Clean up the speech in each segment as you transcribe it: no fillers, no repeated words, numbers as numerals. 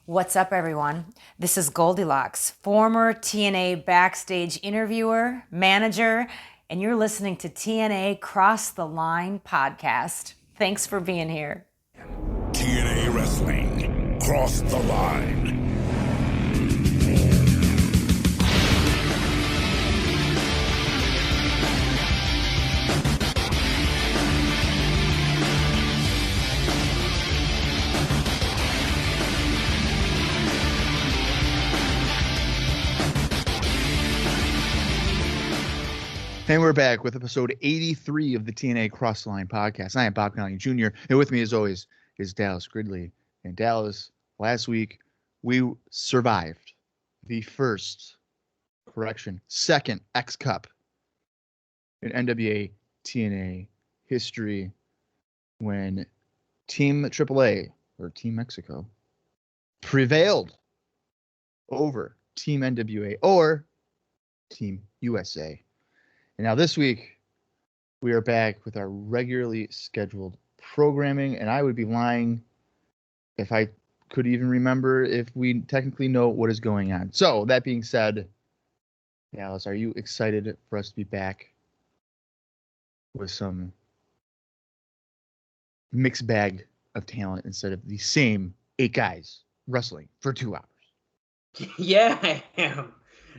What's up, everyone? This is Goldilocks, former TNA backstage interviewer, manager, and you're listening to TNA Cross the Line podcast. Thanks for being here. TNA Wrestling, Cross the Line. And we're back with episode 83 of the TNA Cross the Line podcast. I am Bob Colling Jr. And with me, as always, is Dallas Gridley. And Dallas, last week, we survived the second X Cup in NWA-TNA history when Team AAA, or Team Mexico, prevailed over Team NWA or Team USA. And now this week, we are back with our regularly scheduled programming, and I would be lying if I could even remember if we technically know what is going on. So, that being said, Dallas, are you excited for us to be back with some mixed bag of talent instead of the same 8 guys wrestling for 2 hours? Yeah, I am.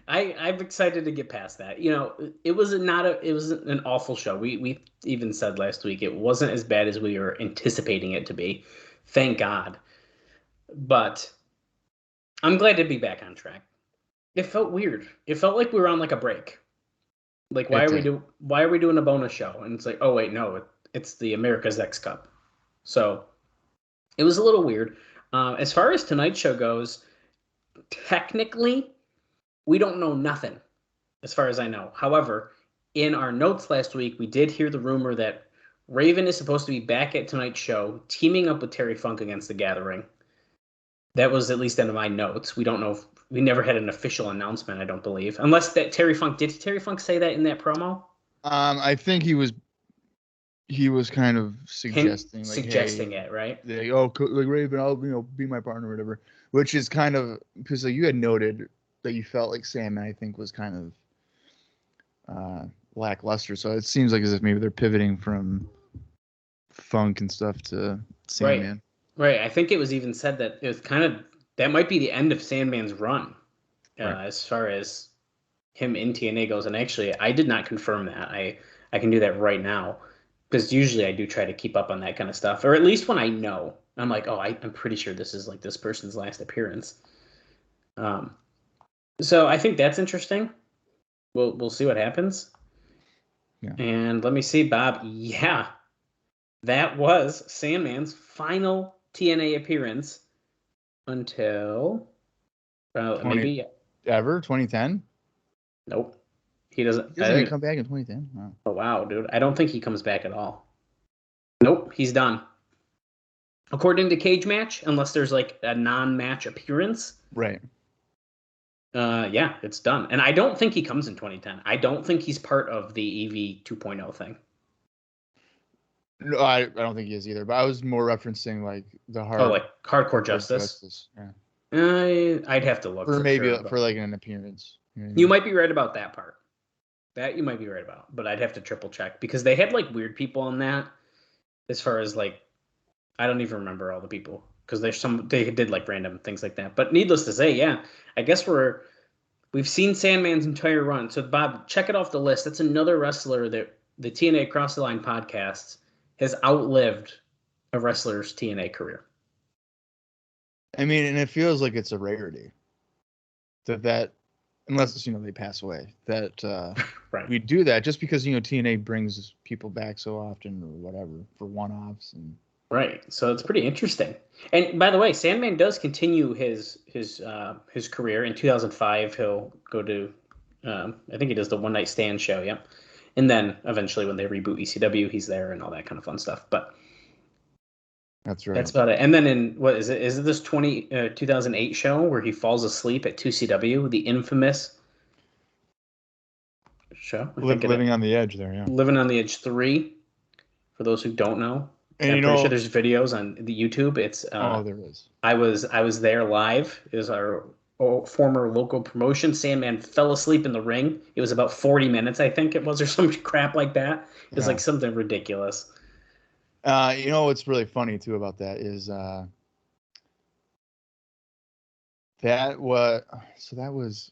I'm excited to get past that. You know, it was an awful show. We even said last week it wasn't as bad as we were anticipating it to be. Thank God. But I'm glad to be back on track. It felt weird. It felt like we were on like a break. Like why are we doing a bonus show? And it's like, oh wait, no, it's the America's X Cup. So it was a little weird. As far as tonight's show goes, technically we don't know nothing, as far as I know. However, in our notes last week, we did hear the rumor that Raven is supposed to be back at tonight's show, teaming up with Terry Funk against The Gathering. That was at least in my notes. We don't know. We never had an official announcement, I don't believe. Unless that Terry Funk, did Terry Funk say that in that promo? I think he was kind of suggesting it, right? Like Raven, I'll be my partner or whatever. Which is kind of, because you had noted that you felt like Sandman, I think, was kind of lackluster. So it seems like as if maybe they're pivoting from Funk and stuff to Sandman. Right. I think it was even said that it was kind of, that might be the end of Sandman's run as far as him in TNA goes. And actually, I did not confirm that. I can do that right now, because usually I do try to keep up on that kind of stuff. Or at least when I know, I'm like, oh, I'm pretty sure this is like this person's last appearance. So I think that's interesting. We'll see what happens. Yeah. And let me see, Bob. Yeah, that was Sandman's final TNA appearance until maybe ever 2010. Nope, he doesn't. He doesn't come back in 2010. Wow. Oh wow, dude! I don't think he comes back at all. Nope, he's done. According to Cage Match, unless there's like a non-match appearance. Right. Yeah, it's done. And I don't think he comes in 2010. I don't think he's part of the EV 2.0 thing. No, I don't think he is either. But I was more referencing like the Hardcore Justice. Yeah. I'd have to look. Or maybe for like an appearance. You might be right about that part. That you might be right about. But I'd have to triple check, because they had like weird people on that. As far as like, I don't even remember all the people, because they did like random things like that. But needless to say, yeah, I guess we've seen Sandman's entire run. So Bob, check it off the list. That's another wrestler that the TNA Cross the Line podcast has outlived a wrestler's TNA career. I mean, and it feels like it's a rarity that unless they pass away, that right. We do that just because TNA brings people back so often or whatever for one-offs and. Right, so it's pretty interesting. And by the way, Sandman does continue his career. In 2005, he'll go to, I think he does the One Night Stand show, yeah. And then eventually, when they reboot ECW, he's there and all that kind of fun stuff. But that's right. That's about it. And then in what is it? Is it this 2008 show where he falls asleep at 2CW, the infamous show? Living on the Edge there, yeah. Living on the Edge 3, for those who don't know. And I'm pretty sure there's videos on the YouTube. It's there is. I was there live. It was our former local promotion. Sandman fell asleep in the ring. It was about 40 minutes, I think it was, or some crap like that. It was like something ridiculous. What's really funny too about that is that was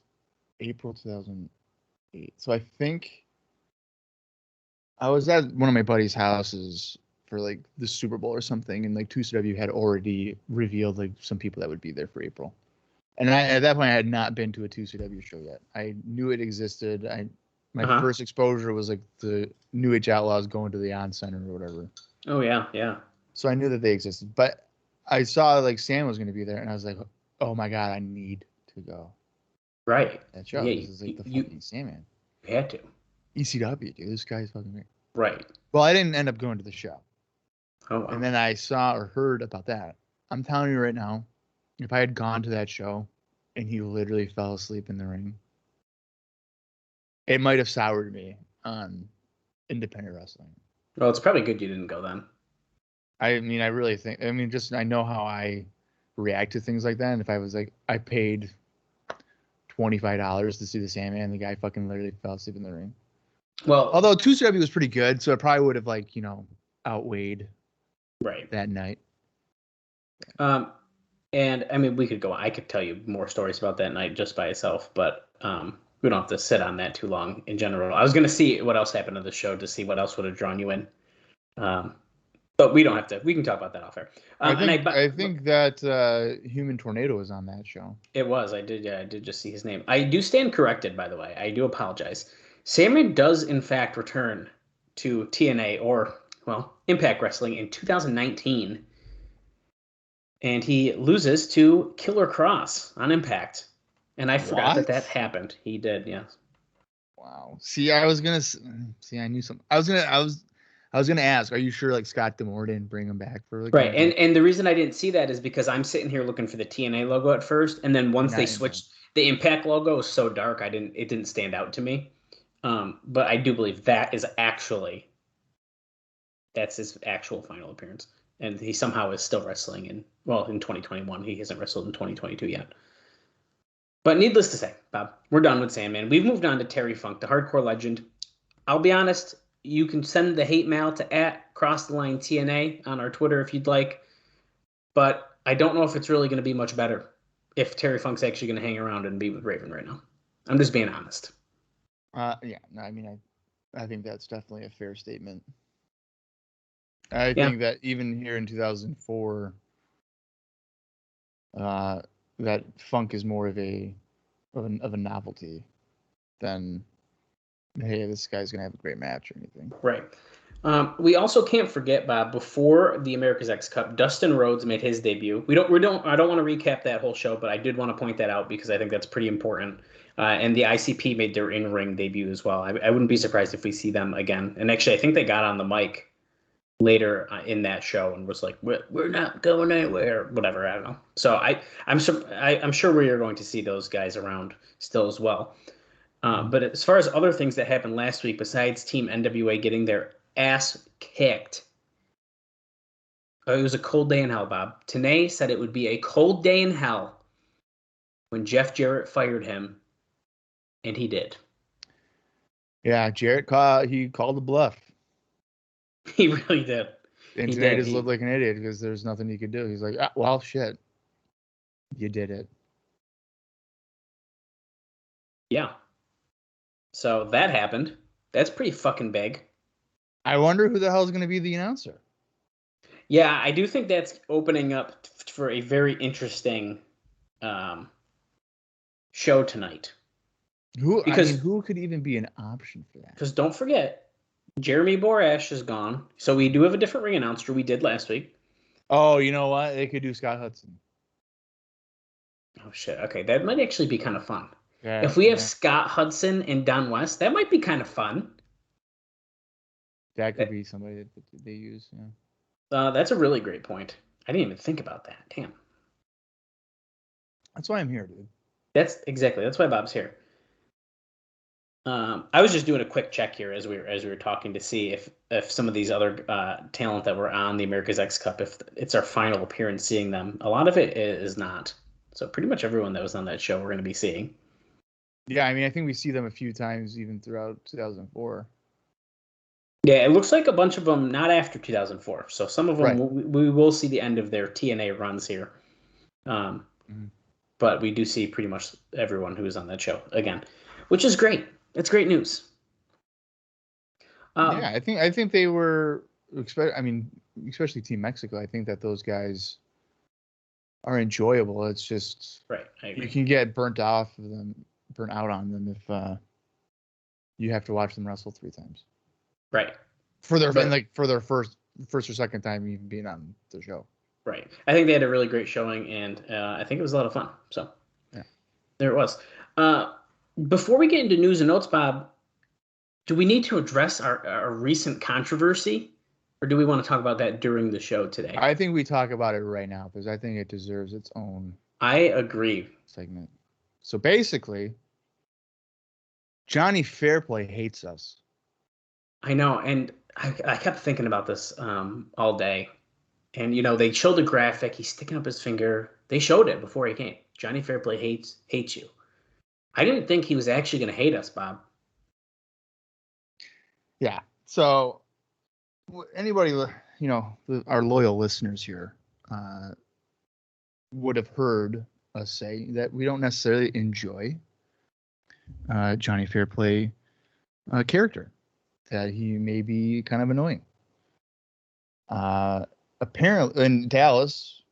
April 2008. So I think I was at one of my buddy's houses for like the Super Bowl or something, and like 2CW had already revealed like some people that would be there for April. And at that point I had not been to a 2CW show yet. I knew it existed. My first exposure was like the New Age Outlaws going to the On Center or whatever. Oh yeah. So I knew that they existed, but I saw like Sam was going to be there, and I was like, "Oh my god, I need to go." Right. That show. Yeah, this is like the fucking Sandman. You had to. ECW, dude. This guy's fucking great. Right. Well, I didn't end up going to the show. Oh, wow. And then I saw or heard about that. I'm telling you right now, if I had gone to that show and he literally fell asleep in the ring, it might have soured me on independent wrestling. Well, it's probably good you didn't go then. I mean, I know how I react to things like that. And if I was like, I paid $25 to see the Sandman, and the guy fucking literally fell asleep in the ring. Well, although 2CW was pretty good, so it probably would have like, outweighed that night. And I mean, we could go. I could tell you more stories about that night just by itself, but we don't have to sit on that too long in general. I was going to see what else happened to the show to see what else would have drawn you in. But we don't have to. We can talk about that off air. I think that Human Tornado was on that show. It was. I did just see his name. I do stand corrected, by the way. I do apologize. Sandman does, in fact, return to TNA or, Impact Wrestling in 2019. And he loses to Killer Cross on Impact. And I forgot that happened. He did, yes. Wow. See, I knew something. I was gonna ask, are you sure like Scott D'Amore didn't bring him back for like right? And the reason I didn't see that is because I'm sitting here looking for the TNA logo at first, and then once they switched, the Impact logo was so dark, it didn't stand out to me. But I do believe that's his actual final appearance, and he somehow is still wrestling in 2021. He hasn't wrestled in 2022 yet. But needless to say, Bob, we're done with Sandman. We've moved on to Terry Funk, the hardcore legend. I'll be honest. You can send the hate mail to @CrossTheLineTNA on our Twitter if you'd like. But I don't know if it's really going to be much better if Terry Funk's actually going to hang around and be with Raven right now. I'm just being honest. I think that's definitely a fair statement. I think that even here in 2004, that Funk is more of a novelty than, hey, this guy's gonna have a great match or anything. Right. We also can't forget, Bob, before the America's X Cup, Dustin Rhodes made his debut. I don't want to recap that whole show, but I did want to point that out because I think that's pretty important. And the ICP made their in-ring debut as well. I wouldn't be surprised if we see them again. And actually, I think they got on the mic later in that show and was like, "We're not going anywhere," whatever. I don't know. So I'm sure we are going to see those guys around still as well. But as far as other things that happened last week, besides Team NWA getting their ass kicked, it was a cold day in hell, Bob. TNA said it would be a cold day in hell when Jeff Jarrett fired him, and he did. Yeah, Jarrett called the bluff. He really did. And TNA just looked like an idiot because there's nothing he could do. He's like, well, shit. You did it. Yeah. So that happened. That's pretty fucking big. I wonder who the hell is going to be the announcer. Yeah, I do think that's opening up for a very interesting show tonight. Who could even be an option for that? Because don't forget, Jeremy Borash is gone. So we do have a different ring announcer we did last week. Oh, you know what? They could do Scott Hudson. Oh, shit. Okay, that might actually be kind of fun. Yeah, if we have Scott Hudson and Don West, that might be kind of fun. That could be somebody that they use, yeah. That's a really great point. I didn't even think about that. Damn. That's why I'm here, dude. That's why Bob's here. I was just doing a quick check here as we were talking to see if some of these other talent that were on the America's X Cup, if it's our final appearance seeing them. A lot of it is not. So pretty much everyone that was on that show we're going to be seeing. Yeah, I mean, I think we see them a few times even throughout 2004. Yeah, it looks like a bunch of them not after 2004. So some of them Right. we will see the end of their TNA runs here. But we do see pretty much everyone who is on that show again, which is great. It's great news. Yeah, I think they were. I mean, especially Team Mexico. I think that those guys are enjoyable. It's just right. I agree. You can get burnt out on them if you have to watch them wrestle 3 times. Right. For their first or second time even being on the show. Right. I think they had a really great showing, and I think it was a lot of fun. So yeah, there it was. Before we get into news and notes, Bob, do we need to address our recent controversy, or do we want to talk about that during the show today? I think we talk about it right now because I think it deserves its own. I agree. Segment. So basically, Johnny Fairplay hates us. I know, and I kept thinking about this all day. And, they showed the graphic. He's sticking up his finger. They showed it before he came. Johnny Fairplay hates you. I didn't think he was actually going to hate us, Bob. Yeah. So anybody, our loyal listeners here would have heard us say that we don't necessarily enjoy Johnny Fairplay character, that he may be kind of annoying. Apparently in Dallas,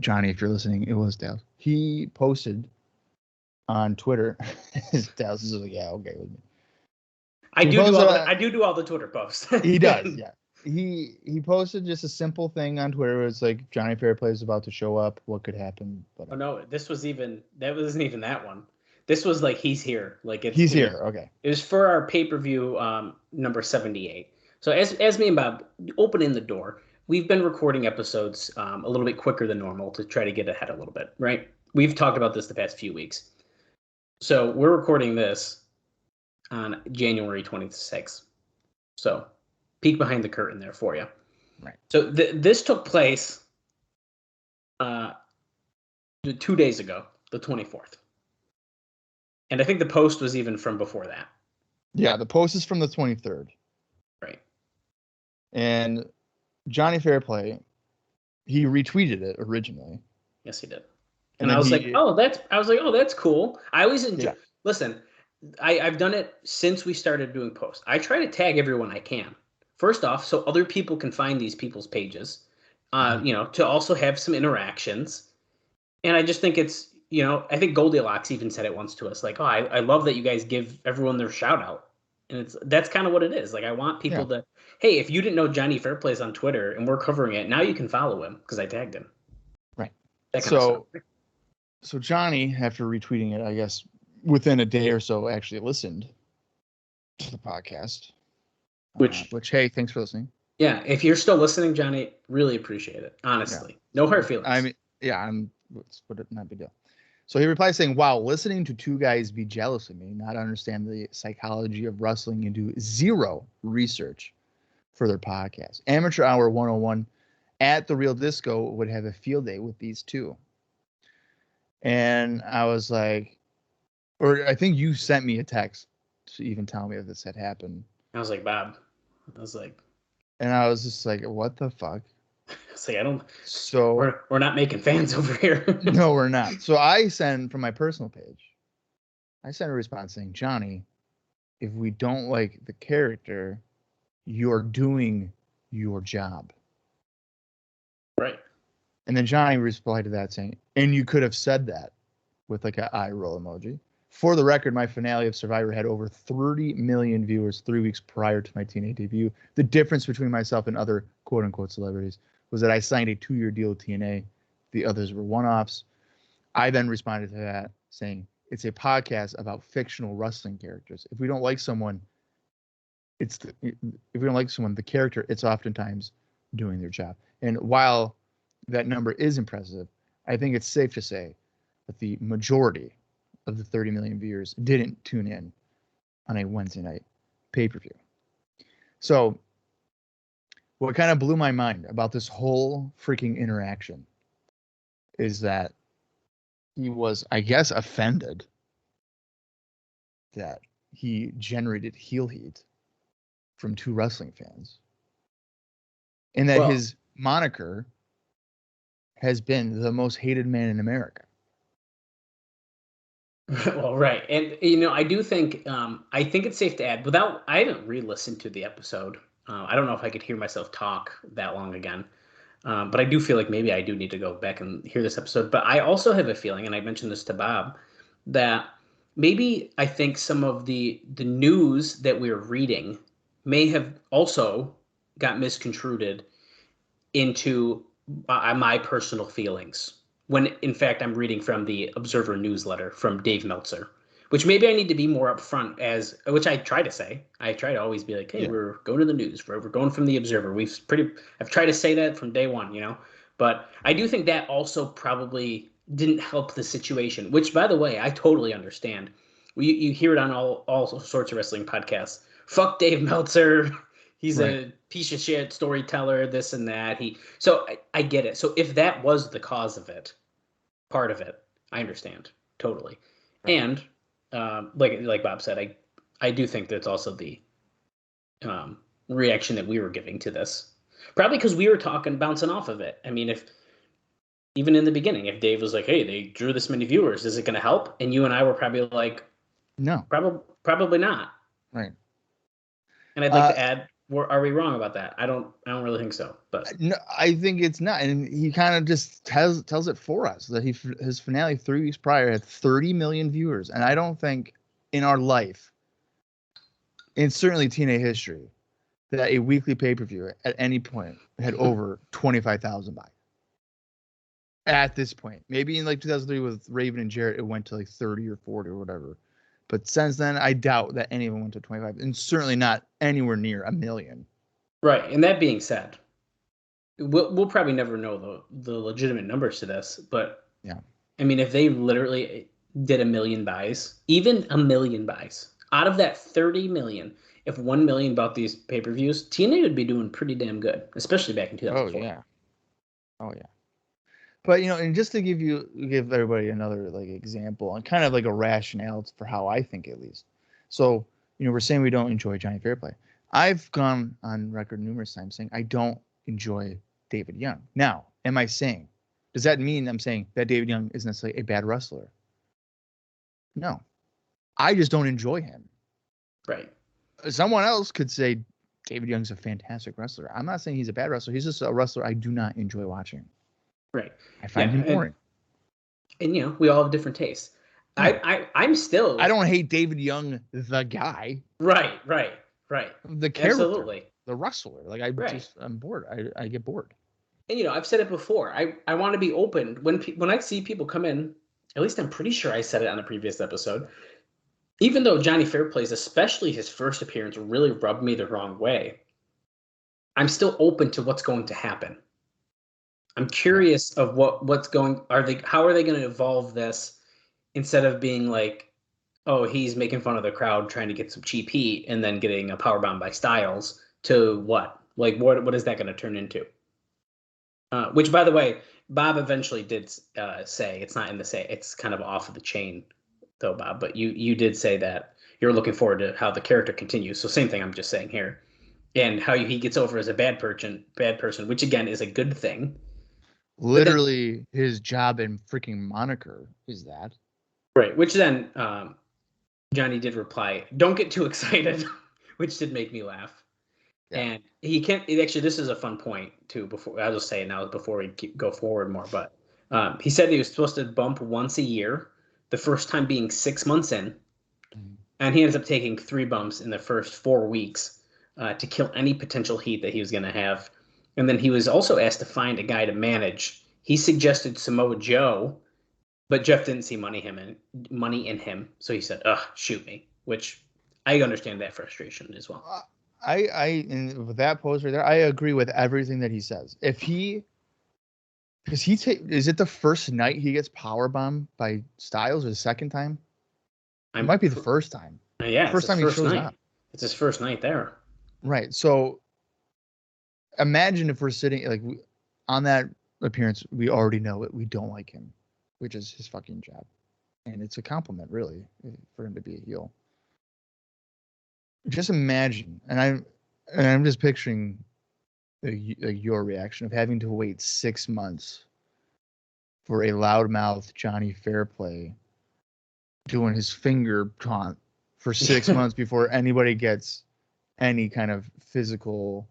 Johnny, if you're listening, it was Dallas. He posted on Twitter. Dallas is like, yeah, okay with me. I do all the Twitter posts. He does, yeah. He posted just a simple thing on Twitter. It's like Johnny Fairplay is about to show up. What could happen? Oh no, that wasn't even that one. This was like he's here. Like he's here. Okay. It was for our pay-per-view number 78. So as me and Bob opening the door, we've been recording episodes a little bit quicker than normal to try to get ahead a little bit, right? We've talked about this the past few weeks. So we're recording this on January 26th. So peek behind the curtain there for you. Right. So this took place 2 days ago, the 24th. And I think the post was even from before that. Yeah, the post is from the 23rd. Right. And Johnny Fairplay, he retweeted it originally. Yes, he did. And I was like, oh, that's cool. I always enjoy. Yeah. Listen, I've done it since we started doing posts. I try to tag everyone I can. First off, so other people can find these people's pages. To also have some interactions. And I just think it's, I think Goldilocks even said it once to us, like, oh, I love that you guys give everyone their shout out. And that's kind of what it is. Like, I want people to, hey, if you didn't know Johnny Fairplay's on Twitter and we're covering it, now you can follow him because I tagged him. Right. So Johnny, after retweeting it, I guess within a day or so, actually listened to the podcast. Which, hey, thanks for listening. Yeah, if you're still listening, Johnny, really appreciate it. Honestly, no hard feelings. I mean, yeah, not a big deal. So he replies saying, "Wow, listening to two guys be jealous of me, not understand the psychology of wrestling, and do zero research for their podcast. Amateur Hour 101 at the Real Disco would have a field day with these two." And I was like, or I think you sent me a text to even tell me that this had happened. I was like, Bob. And I was just like, what the fuck? It's like, So we're not making fans over here. No, we're not. So I send from my personal page, I sent a response saying, Johnny, if we don't like the character, you're doing your job. Right. And then Johnny replied to that saying, and you could have said that with like an eye roll emoji. For the record, my finale of Survivor had over 30 million viewers 3 weeks prior to my TNA debut. The difference between myself and other quote-unquote celebrities was that I signed a 2-year deal with TNA. The others were one-offs. I then responded to that saying, it's a podcast about fictional wrestling characters. If we don't like someone, the character, it's oftentimes doing their job. And while that number is impressive, I think it's safe to say that the majority of the 30 million viewers didn't tune in on a Wednesday night pay-per-view. So what kind of blew my mind about this whole freaking interaction is that he was, I guess, offended that he generated heel heat from 2 wrestling fans, and that his moniker has been the most hated man in America. Well, right. And, I do think, I think it's safe to add, I haven't re-listened to the episode. I don't know if I could hear myself talk that long again. But I do feel like maybe I do need to go back and hear this episode. But I also have a feeling, and I mentioned this to Bob, that maybe I think some of the news that we're reading may have also got misconstrued into my personal feelings, when in fact I'm reading from the Observer newsletter from Dave Meltzer, which maybe I need to be more upfront, which I try to say. I try to always be like, hey, we're going to the news. We're going from the Observer. I've tried to say that from day one, But I do think that also probably didn't help the situation, which, by the way, I totally understand. You hear it on all sorts of wrestling podcasts. Fuck Dave Meltzer. He's a piece of shit storyteller, this and that. So I get it. So if that was the cause of it, part of it, I understand totally. Right. And like Bob said, I do think that's also the reaction that we were giving to this. Probably because we were bouncing off of it. I mean, even in the beginning, if Dave was like, hey, they drew this many viewers, is it going to help? And you and I were probably like, no, probably not. Right. And I'd like to add, are we wrong about that? I don't really think so. But no, I think it's not. And he kind of just tells it for us that his finale 3 weeks prior had 30 million viewers. And I don't think in our life, and certainly TNA history, that a weekly pay-per-view at any point had over 25,000 buys. At this point, maybe in like 2003 with Raven and Jarrett, it went to like 30 or 40 or whatever. But since then, I doubt that any of them went to 25, and certainly not anywhere near 1 million. Right. And that being said, we'll probably never know the legitimate numbers to this, but yeah, I mean, if they literally did 1 million buys, even 1 million buys out of that 30 million, if 1 million bought these pay-per-views, TNA would be doing pretty damn good, especially back in 2004. Oh yeah. But and just to give everybody another like example and kind of like a rationale for how I think, at least. So we're saying we don't enjoy Johnny Fairplay. I've gone on record numerous times saying I don't enjoy David Young. Now, does that mean I'm saying that David Young is necessarily a bad wrestler? No, I just don't enjoy him. Right. Someone else could say David Young's a fantastic wrestler. I'm not saying he's a bad wrestler. He's just a wrestler I do not enjoy watching. Right. I find him boring. And we all have different tastes. Yeah. I'm still. I don't hate David Young, the guy. Right. The character. Absolutely. The wrestler. Like I'm bored. I get bored. And I've said it before. I want to be open when I see people come in. At least I'm pretty sure I said it on a previous episode. Even though Johnny Fairplay's, especially his first appearance, really rubbed me the wrong way, I'm still open to what's going to happen. I'm curious of what's going. How are they going to evolve this instead of being like, oh, he's making fun of the crowd trying to get some cheap heat and then getting a powerbomb by Styles, to what? Like, what is that going to turn into? Which, by the way, Bob eventually did say it's not in the say. It's kind of off of the chain, though, Bob. But you did say that you're looking forward to how the character continues. So same thing I'm just saying here, and how he gets over as a bad person, which again is a good thing. Literally, his job and freaking moniker is that. Right. Which then Johnny did reply, "Don't get too excited," which did make me laugh. Yeah. And he can't. Actually, this is a fun point too. I'll just say it now before we go forward more. But he said he was supposed to bump once a year. The first time being 6 months in, and he ends up taking 3 bumps in the first 4 weeks to kill any potential heat that he was going to have. And then he was also asked to find a guy to manage. He suggested Samoa Joe, but Jeff didn't see money in him, so he said, "Ugh, shoot me," which I understand that frustration as well. And with that post right there, I agree with everything that he says. Is it the first night he gets powerbombed by Styles, or the second time? It might be the first time. Yeah, First time he shows up. It's his first night there. Right. So imagine if we're sitting like on that appearance, we already know it. We don't like him, which is his fucking job. And it's a compliment, really, for him to be a heel. Just imagine, and I'm just picturing your reaction of having to wait 6 months for a loudmouth Johnny Fairplay doing his finger taunt for 6 months before anybody gets any kind of physical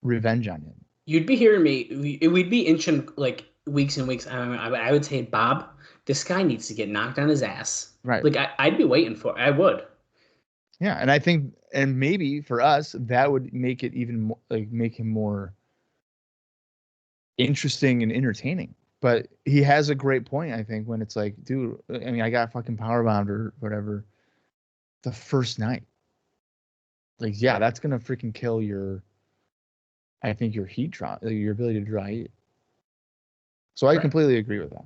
revenge on him. You'd be hearing me. We'd be inching like weeks and weeks. I would say, Bob, this guy needs to get knocked on his ass. Right. Like I'd be waiting for. I would. Yeah, and I think, and maybe for us, that would make it even more, like make him more interesting and entertaining. But he has a great point, I think, when it's like, dude, I mean, I got fucking powerbombed or whatever the first night. Like, yeah, that's gonna freaking kill your, I think, your heat draw, your ability to draw heat. So I completely agree with that.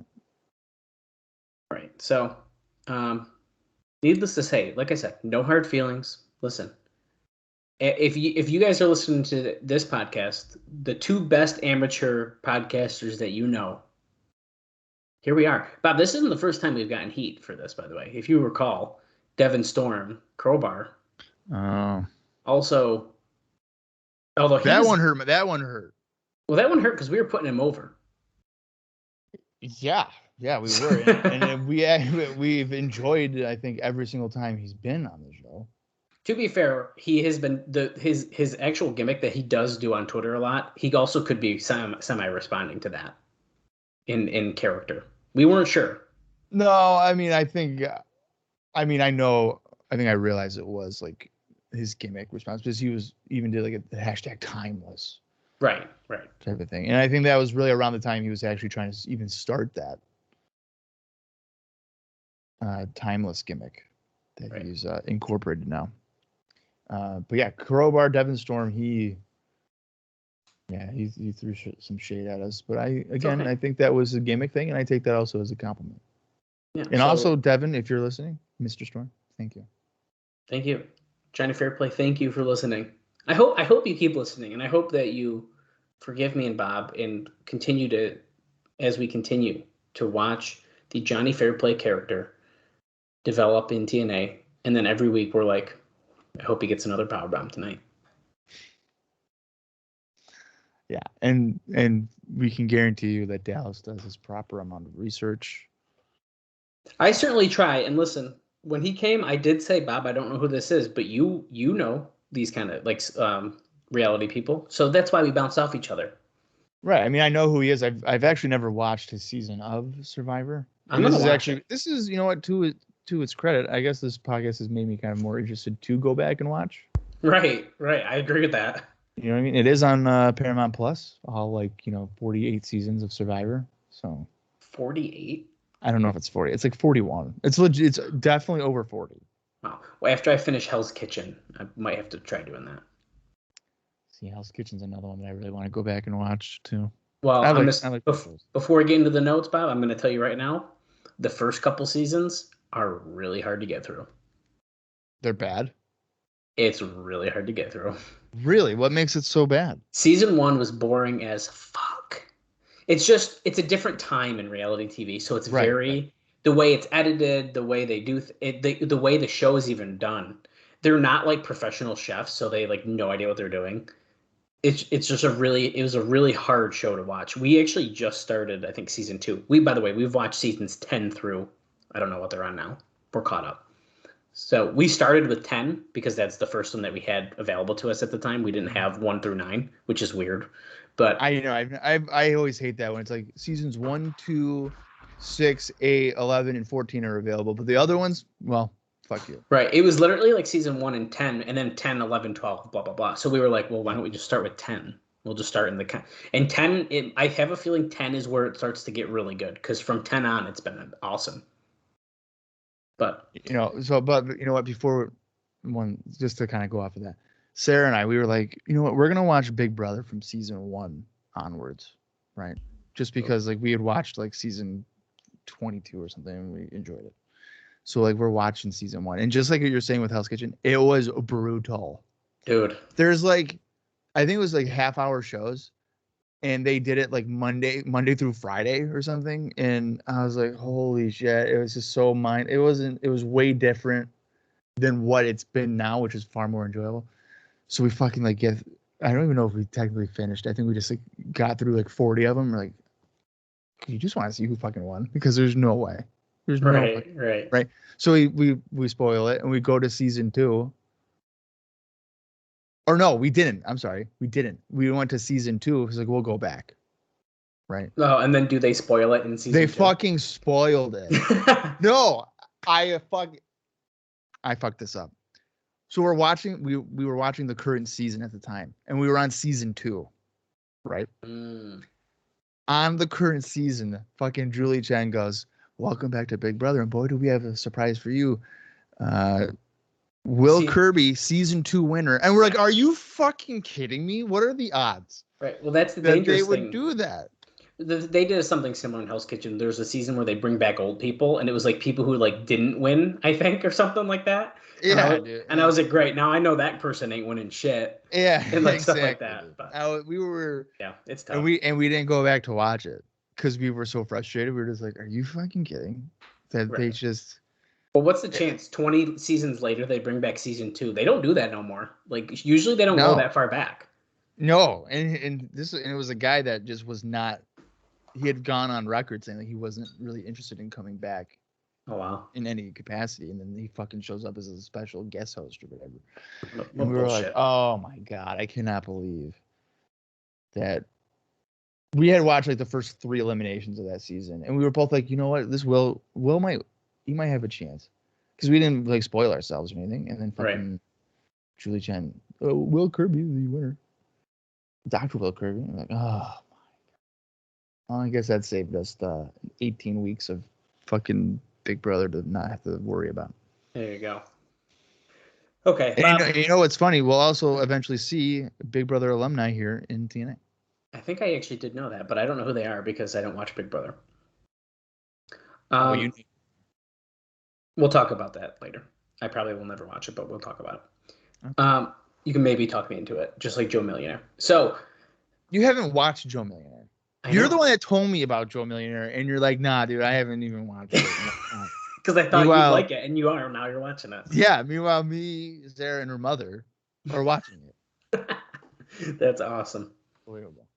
Right. So, needless to say, like I said, no hard feelings. Listen, if you guys are listening to this podcast, the two best amateur podcasters that you know, here we are. Bob, this isn't the first time we've gotten heat for this, by the way. If you recall, Devin Storm, Crowbar. Oh. Also, although that one hurt. That one hurt. Well, that one hurt because we were putting him over. Yeah, we were, and we've enjoyed, I think, every single time he's been on the show. To be fair, he has been his actual gimmick that he does do on Twitter a lot. He also could be semi responding to that in character. We weren't sure. No, I mean, I think I realized it was like his gimmick response because he was even did like a hashtag timeless. Right. Type of thing. And I think that was really around the time he was actually trying to even start that timeless gimmick that he's incorporated now. But yeah, Crowbar, Devin Storm, he threw some shade at us. But I think that was a gimmick thing, and I take that also as a compliment. Yeah, and also, Devin, if you're listening, Mr. Storm, thank you. Thank you. Johnny Fairplay, thank you for listening. I hope you keep listening, and I hope that you forgive me and Bob and as we continue to watch the Johnny Fairplay character develop in TNA, and then every week we're like, I hope he gets another powerbomb tonight. Yeah, and we can guarantee you that Dallas does his proper amount of research. I certainly try, and listen, when he came, I did say, Bob, I don't know who this is, but you know these kind of like reality people, so that's why we bounce off each other. Right. I mean, I know who he is. I've actually never watched his season of Survivor. This is you know what, to its credit, I guess this podcast has made me kind of more interested to go back and watch. Right. I agree with that. You know what I mean? It is on Paramount Plus, all 48 seasons of Survivor. So 48? I don't know if it's 40. It's like 41. It's legit. It's definitely over 40. Oh, well, after I finish Hell's Kitchen, I might have to try doing that. See, Hell's Kitchen's another one that I really want to go back and watch too. Well, before we get into the notes, Bob, I'm going to tell you right now, the first couple seasons are really hard to get through. They're bad? It's really hard to get through. Really? What makes it so bad? Season 1 was boring as fuck. It's a different time in reality TV, so it's the way it's edited, the way they do the way the show is even done. They're not like professional chefs, so they no idea what they're doing. It was a really hard show to watch. We actually just started, I think, season 2. By the way, we've watched seasons 10 through, I don't know what they're on now. We're caught up. So we started with 10 because that's the first one that we had available to us at the time. We didn't have 1 through 9, which is weird. But I always hate that when it's like seasons 1, 2, 6, 8, 11, and 14 are available, but the other ones, well, fuck you. Right. It was literally like season 1 and 10, and then 10, 11, 12, blah, blah, blah. So we were like, well, why don't we just start with 10? We'll just start in the... And 10, I have a feeling 10 is where it starts to get really good, because from 10 on, it's been awesome. But... you know what, before just to kind of go off of that, Sarah and I, we were like, you know what, we're going to watch Big Brother from season 1 onwards, right? Just because we had watched season 22 or something and we enjoyed it. So like we're watching season 1, and just like you're saying with Hell's Kitchen, it was brutal, dude. There's like, I think it was like half-hour shows, and they did it like Monday through Friday or something, and I was like, holy shit! It was just so It was way different than what it's been now, which is far more enjoyable. So we fucking like get. I don't even know if we technically finished. I think we just like got through like 40 of them. We're like, you just want to see who fucking won, because there's no way. There's no way. Right. So we spoil it and we go to season 2. Or no, we didn't. I'm sorry. We didn't. We went to season 2. It's like, we'll go back. Right. Oh, and then do they spoil it in season 2? They fucking spoiled it. No, I fucked this up. So we were watching the current season at the time, and we were on season 2, right? On the current season, fucking Julie Chen goes, "Welcome back to Big Brother, and boy, do we have a surprise for you. Will Kirby, season 2 winner." And we're like, "Are you fucking kidding me? What are the odds?" Right. Well, that's the that dangerous they would thing. do that. They did something similar in Hell's Kitchen. There's a season where they bring back old people, and it was like people who like didn't win, I think, or something like that. Yeah, and I was like, great. Now I know that person ain't winning shit. Yeah, and like exactly. stuff like that. But we were. Yeah, it's tough. And we didn't go back to watch it because we were so frustrated. We were just like, "Are you fucking kidding?" That they just. Well, what's the chance? 20 seasons later, they bring back season 2. They don't do that no more. Like usually, they don't go that far back. No, and it was a guy that just was not. He had gone on record saying that he wasn't really interested in coming back. Oh wow! In any capacity, and then he fucking shows up as a special guest host or whatever. What and we were like, "Oh my god, I cannot believe that." We had watched like the first 3 eliminations of that season, and we were both like, "You know what? This Will he might have a chance," because we didn't like spoil ourselves or anything. And then fucking Julie Chen, Will Kirby the winner, Dr. Will Kirby. I'm like, oh my god. Well, I guess that saved us the 18 weeks of fucking Big Brother to not have to worry about. There you go. Okay. And you know what's funny? We'll also eventually see Big Brother alumni here in TNA. I think I actually did know that, but I don't know who they are because I don't watch Big Brother. We'll talk about that later. I probably will never watch it, but we'll talk about it. Okay. You can maybe talk me into it, just like Joe Millionaire. So you haven't watched Joe Millionaire. You're the one that told me about Joe Millionaire, and you're like, "Nah, dude, I haven't even watched it." Because I thought you'd like it, and you are. Now you're watching it. Yeah. Meanwhile, me, Sarah, and her mother are watching it. That's awesome. Unbelievable.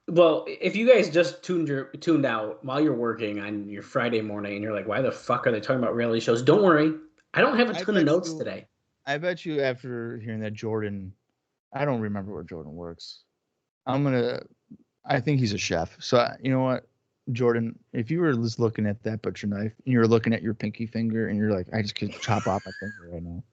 Well, if you guys just tuned out while you're working on your Friday morning, and you're like, "Why the fuck are they talking about reality shows?" Don't worry, I don't have a ton of notes today. I bet you after hearing that Jordan, I don't remember where Jordan works. I think he's a chef. So you know what, Jordan, if you were just looking at that butcher knife and you're looking at your pinky finger and you're like, I just could chop off my finger right now.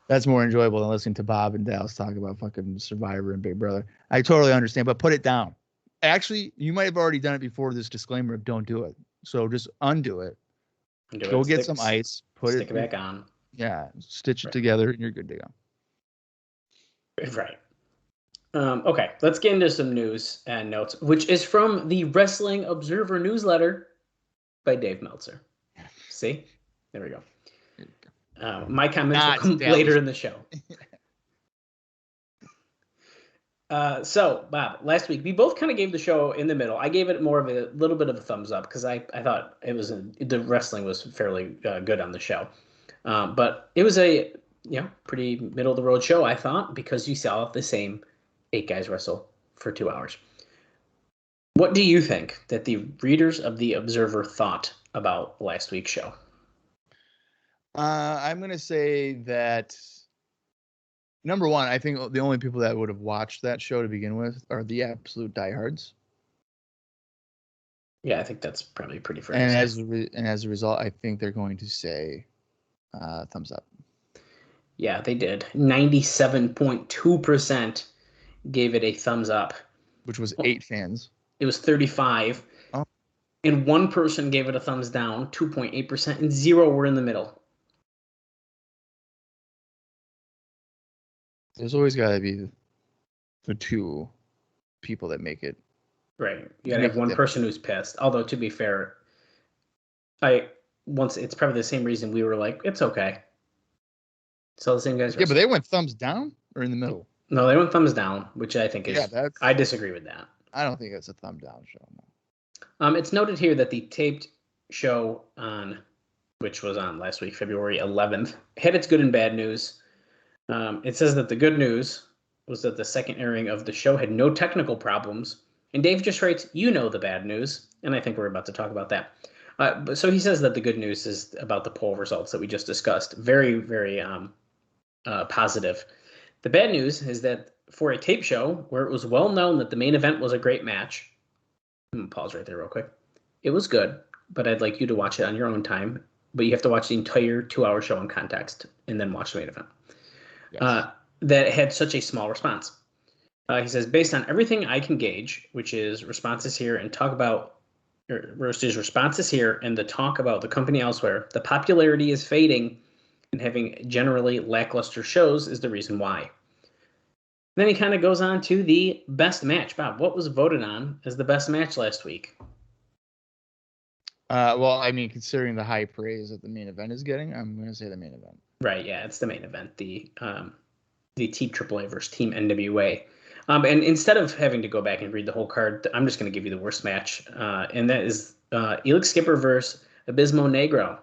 That's more enjoyable than listening to Bob and Dallas talk about fucking Survivor and Big Brother. I totally understand, but put it down. Actually, you might have already done it before this disclaimer of don't do it. So just undo it. Go get some ice. Stick it back on. Yeah, stitch it together and you're good to go. Right. Okay, let's get into some news and notes, which is from the Wrestling Observer newsletter by Dave Meltzer. See? There we go. My comments will come later in the show. So, Bob, last week, we both kind of gave the show in the middle. I gave it more of a little bit of a thumbs up because I thought it was the wrestling was fairly good on the show. But it was a pretty middle of the road show, I thought, because you saw the same 8 guys wrestle for 2 hours. What do you think that the readers of the Observer thought about last week's show? I'm going to say that, number one, I think the only people that would have watched that show to begin with are the absolute diehards. Yeah, I think that's probably pretty fair. And as a result, I think they're going to say thumbs up. Yeah, they did. 97.2% gave it a thumbs up. Which was 8 fans. It was 35. Oh. And 1 person gave it a thumbs down, 2.8%, and 0 were in the middle. There's always got to be the 2 people that make it. Right. You got to have 1 person who's pissed. Although, to be fair, I it's probably the same reason we were like, it's okay. It's all the same guys. Yeah, but they went thumbs down or in the middle. No, they went thumbs down, which I think is. Yeah, I disagree with that. I don't think it's a thumb down show. No. It's noted here that the taped show which was on last week, February 11th, had its good and bad news. It says that the good news was that the second airing of the show had no technical problems. And Dave just writes, the bad news. And I think we're about to talk about that. So he says that the good news is about the poll results that we just discussed. Very, very positive. The bad news is that for a tape show where it was well known that the main event was a great match, I'm going to pause right there real quick. It was good, but I'd like you to watch it on your own time. But you have to watch the entire 2-hour show in context and then watch the main event. Yes. That had such a small response. He says, based on everything I can gauge, which is responses here and responses here and the talk about the company elsewhere, the popularity is fading and having generally lackluster shows is the reason why. Then he kind of goes on to the best match. Bob, what was voted on as the best match last week? Well, I mean, considering the high praise that the main event is getting, I'm going to say the main event. Right, yeah, it's the main event, the Team AAA versus Team NWA. And instead of having to go back and read the whole card, I'm just going to give you the worst match, and that is Elix Skipper versus Abismo Negro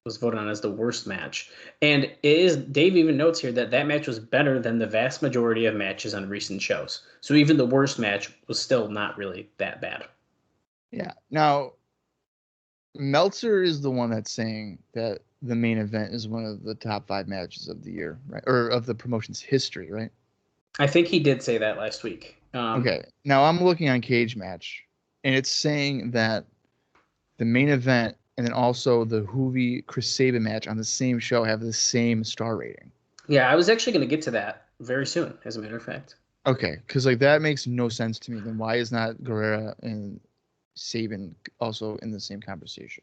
was voted on as the worst match. And Dave even notes here that match was better than the vast majority of matches on recent shows. So even the worst match was still not really that bad. Yeah. Now, Meltzer is the one that's saying that the main event is one of the top 5 matches of the year, right? Or of the promotion's history, right? I think he did say that last week. Okay. Now I'm looking on Cage Match, and it's saying that the main event and then also the Hoovy Chris Sabin match on the same show have the same star rating. Yeah, I was actually going to get to that very soon, as a matter of fact. Okay, because that makes no sense to me. Then why is not Guerrera and Sabin also in the same conversation?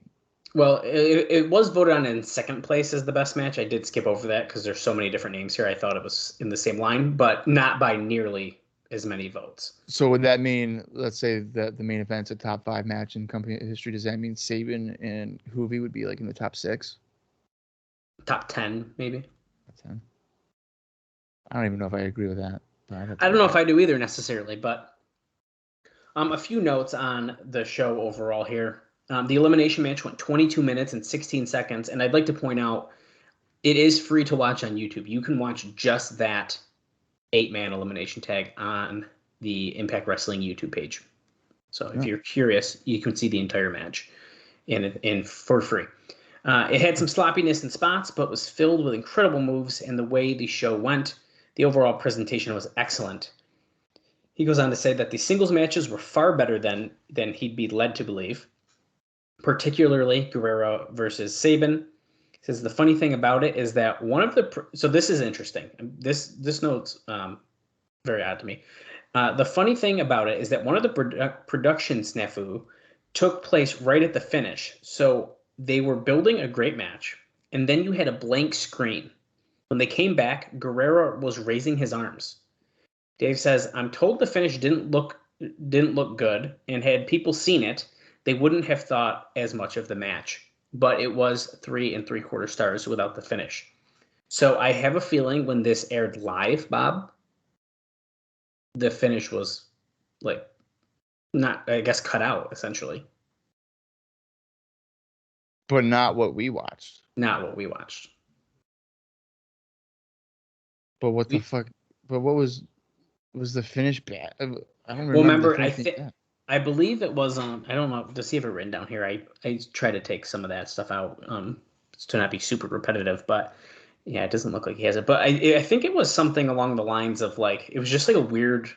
Well, it was voted on in second place as the best match. I did skip over that because there's so many different names here. I thought it was in the same line, but not by nearly as many votes. So would that mean, let's say that the main event's a top 5 match in company history? Does that mean Sabin and Hoovy would be like in the top 6? Top 10, maybe. Top 10. I don't even know if I agree with that. I don't know if I do either necessarily, but a few notes on the show overall here. The elimination match went 22 minutes and 16 seconds, and I'd like to point out it is free to watch on YouTube. You can watch just that 8-man elimination tag on the Impact Wrestling YouTube page. So if you're curious, you can see the entire match in for free. It had some sloppiness in spots, but was filled with incredible moves, and the way the show went, the overall presentation was excellent. He goes on to say that the singles matches were far better than he'd be led to believe, particularly Guerrero versus Sabin. He says the funny thing about it is that so this is interesting. This note's very odd to me. The funny thing about it is that one of the production snafu took place right at the finish. So they were building a great match, and then you had a blank screen. When they came back, Guerrero was raising his arms. Dave says, I'm told the finish didn't look good, and had people seen it, they wouldn't have thought as much of the match. But it was 3 3/4 stars without the finish. So I have a feeling when this aired live, Bob, the finish was like not, I guess, cut out essentially. But not what we watched. Not what we watched. But what the fuck? But what was the finish bad? I don't remember. Well, remember, I believe it was I don't know to see if it's written down here. I try to take some of that stuff out to not be super repetitive, but yeah, it doesn't look like he has it. But I think it was something along the lines of like it was just like a weird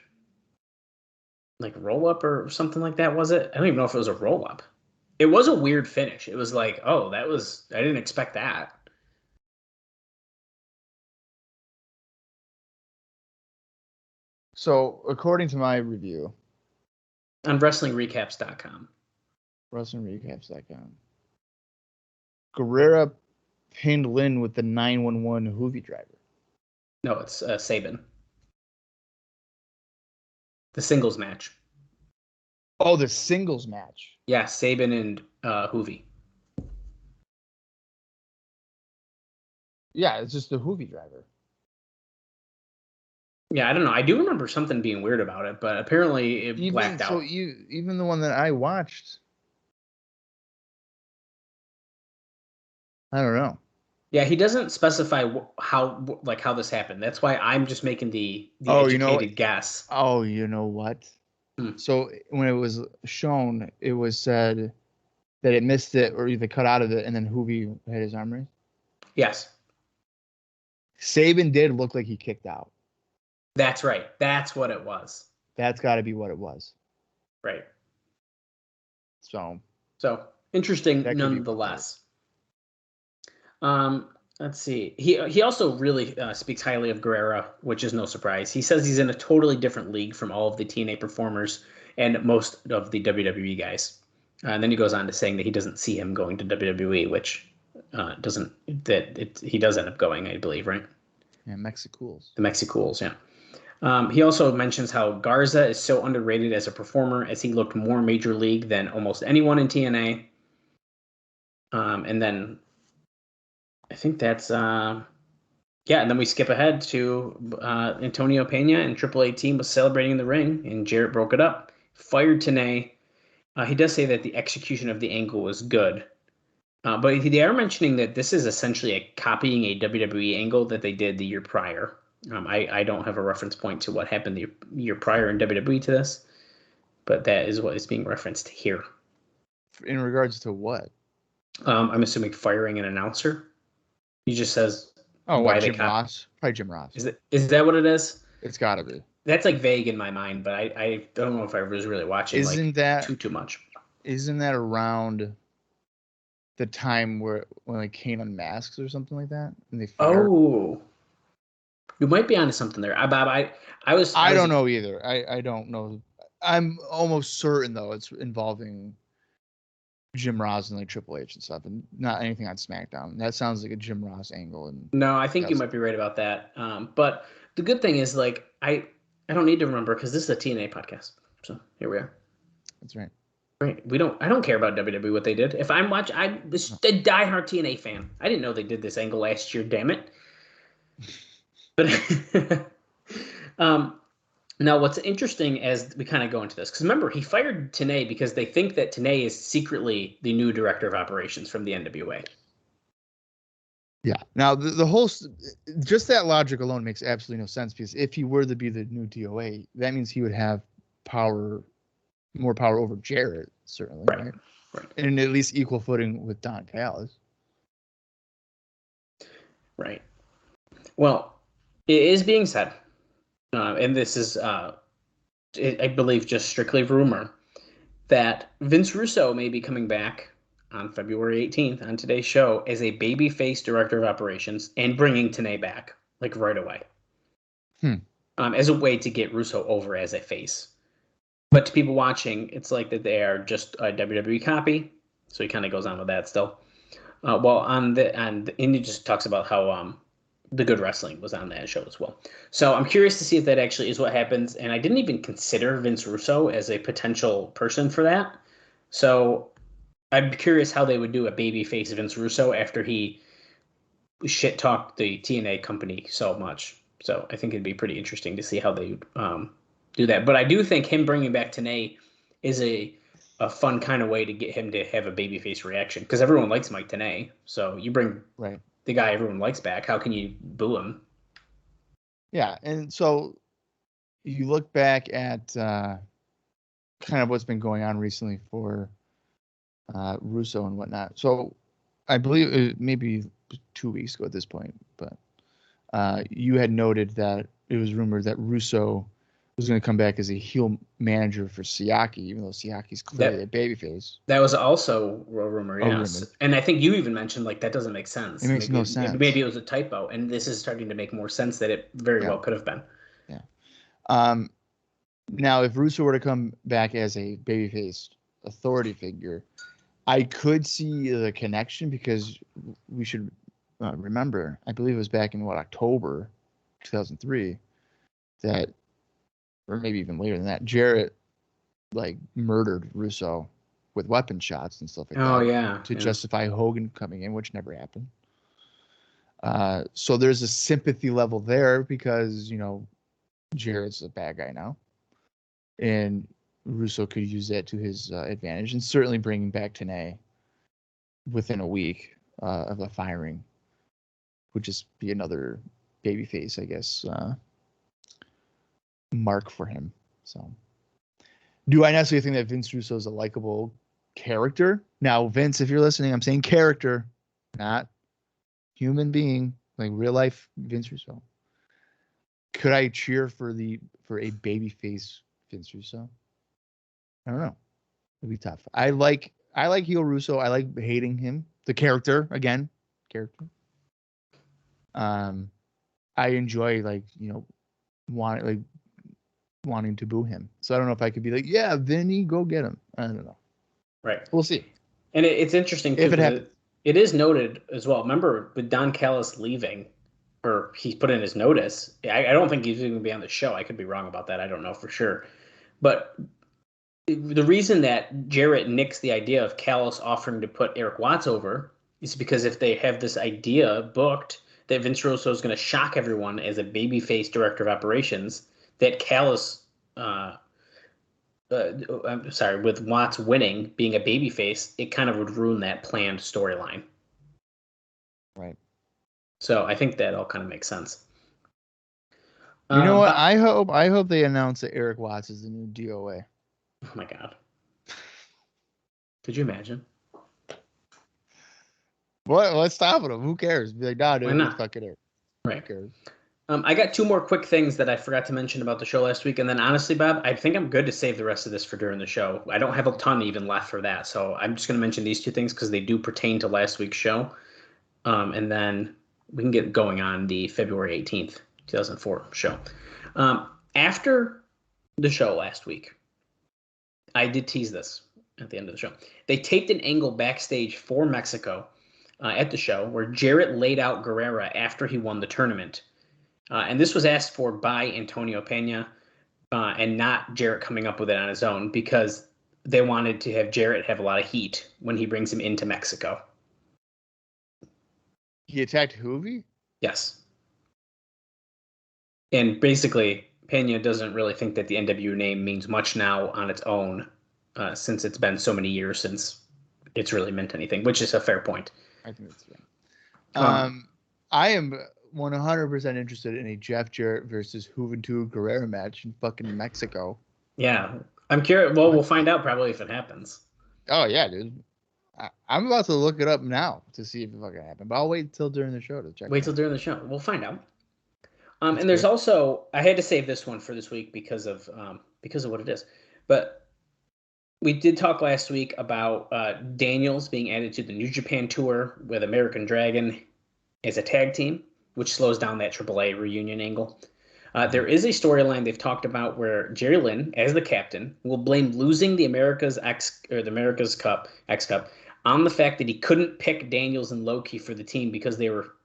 like roll up or something like that. Was it? I don't even know if it was a roll up. It was a weird finish. It was like, oh, I didn't expect that. So, according to my review on WrestlingRecaps.com, Guerrera pinned Lynn with the 911 Hoovy driver. No, it's Sabin. The singles match. Oh, the singles match. Yeah, Sabin and Hoovy. Yeah, it's just the Hoovy driver. Yeah, I don't know. I do remember something being weird about it, but apparently it blacked out. Even the one that I watched, I don't know. Yeah, he doesn't specify how this happened. That's why I'm just making the educated guess. Oh, you know what? So when it was shown, it was said that it missed it or either cut out of it, and then Hoovy had his arm raised. Yes. Saban did look like he kicked out. That's right. That's what it was. That's got to be what it was. Right. So interesting nonetheless. Let's see. He also really speaks highly of Guerrera, which is no surprise. He says he's in a totally different league from all of the TNA performers and most of the WWE guys. And then he goes on to saying that he doesn't see him going to WWE, which he does end up going, I believe, right? Yeah, Mexicools. The Mexicools, yeah. He also mentions how Garza is so underrated as a performer as he looked more major league than almost anyone in TNA. And then I think that's and then we skip ahead to Antonio Pena and AAA team was celebrating in the ring, and Jarrett broke it up, fired TNA. He does say that the execution of the angle was good, but they are mentioning that this is essentially copying a WWE angle that they did the year prior. I don't have a reference point to what happened the year prior in WWE to this, but that is what is being referenced here. In regards to what? I'm assuming firing an announcer. He just says, "Oh, why Jim Ross? Probably Jim Ross." Is that what it is? It's got to be. That's like vague in my mind, but I don't know if I was really watching. Too much? Isn't that around the time when like Kane unmasks or something like that? And they fire? Oh, you might be onto something there. Bob, I don't know either. I don't know. I'm almost certain though it's involving Jim Ross and like Triple H and stuff, and not anything on SmackDown. That sounds like a Jim Ross angle. And no, I think you might be right about that. But the good thing is, like, I don't need to remember because this is a TNA podcast. So here we are. That's right. Right. I don't care about WWE what they did. If I'm watching, I'm a diehard TNA fan. I didn't know they did this angle last year. Damn it. But now, what's interesting as we kind of go into this, because remember, he fired TNA because they think that TNA is secretly the new director of operations from the NWA. Yeah. Now, the whole, just that logic alone makes absolutely no sense, because if he were to be the new D.O.A, that means he would have more power over Jarrett, certainly, right? And at least equal footing with Don Callis. Right. Well, it is being said, and this is, I believe, just strictly rumor, that Vince Russo may be coming back on February 18th on today's show as a babyface director of operations and bringing TNA back, like, right away. As a way to get Russo over as a face. But to people watching, it's like that they are just a WWE copy. So he kind of goes on with that still. And he just talks about how the Good Wrestling was on that show as well. So I'm curious to see if that actually is what happens. And I didn't even consider Vince Russo as a potential person for that. So I'm curious how they would do a babyface Vince Russo after he shit-talked the TNA company so much. So I think it'd be pretty interesting to see how they do that. But I do think him bringing back TNA is a fun kind of way to get him to have a babyface reaction, because everyone likes Mike TNA. So you bring the guy everyone likes back. How can you boo him? Yeah, and so you look back at kind of what's been going on recently for Russo and whatnot. So I believe it maybe 2 weeks ago at this point, but you had noted that it was rumored that Russo was going to come back as a heel manager for Siaki, even though Siaki's clearly a babyface. That was also a rumor, yes. And I think you even mentioned, like, that doesn't make sense. It makes no sense. Maybe it was a typo, and this is starting to make more sense that it very well could have been. Yeah. Now, if Russo were to come back as a babyface authority figure, I could see the connection, because we should remember, I believe it was back in October 2003, that, or maybe even later than that, Jarrett like murdered Russo with weapon shots and stuff like that. Oh yeah. To justify Hogan coming in, which never happened. So there's a sympathy level there because, Jarrett's a bad guy now. And Russo could use that to his advantage, and certainly bringing back TNA within a week of a firing would just be another babyface, I guess, mark for him. So, do I necessarily think that Vince Russo is a likable character? Now, Vince, if you're listening, I'm saying character, not human being, like real life Vince Russo. Could I cheer for a babyface Vince Russo? I don't know. It'd be tough. I like heel Russo. I like hating him. The character. I enjoy wanting to boo him. So I don't know if I could be like, yeah, Vinny, go get him. I don't know. Right. We'll see. And it's interesting too, if it happens. It is noted as well. Remember with Don Callis leaving, or he put in his notice. I don't think he's going to be on the show. I could be wrong about that. I don't know for sure. But the reason that Jarrett nixed the idea of Callis offering to put Eric Watts over is because if they have this idea booked that Vince Russo is going to shock everyone as a babyface director of operations, that Callis, with Watts winning, being a babyface, it kind of would ruin that planned storyline. Right. So I think that all kind of makes sense. You know what? I hope they announce that Eric Watts is the new D.O.A. Oh my God. Could you imagine? What's stopping them? Who cares? Be like, nah, dude, it's fucking Eric. Right. Who cares? I got two more quick things that I forgot to mention about the show last week. And then honestly, Bob, I think I'm good to save the rest of this for during the show. I don't have a ton even left for that. So I'm just going to mention these two things because they do pertain to last week's show. And then we can get going on the February 18th, 2004 show. After the show last week, I did tease this at the end of the show. They taped an angle backstage for Mexico at the show where Jarrett laid out Guerrera after he won the tournament. And this was asked for by Antonio Pena and not Jarrett coming up with it on his own because they wanted to have Jarrett have a lot of heat when he brings him into Mexico. He attacked Hoovy? Yes. And basically, Pena doesn't really think that the NWA name means much now on its own since it's been so many years since it's really meant anything, which is a fair point. I think that's right. I am 100% interested in a Jeff Jarrett versus Juventud Guerrera match in fucking Mexico. Yeah. I'm curious. Well, we'll find out probably if it happens. Oh, yeah, dude. I'm about to look it up now to see if it fucking happened, but I'll wait till during the show to check. Wait till during the show. We'll find out. And there's also, I had to save this one for this week because of what it is. But we did talk last week about Daniels being added to the New Japan tour with American Dragon as a tag team, which slows down that AAA reunion angle. There is a storyline they've talked about where Jerry Lynn, as the captain, will blame losing the America's Cup X Cup on the fact that he couldn't pick Daniels and Loki for the team because they were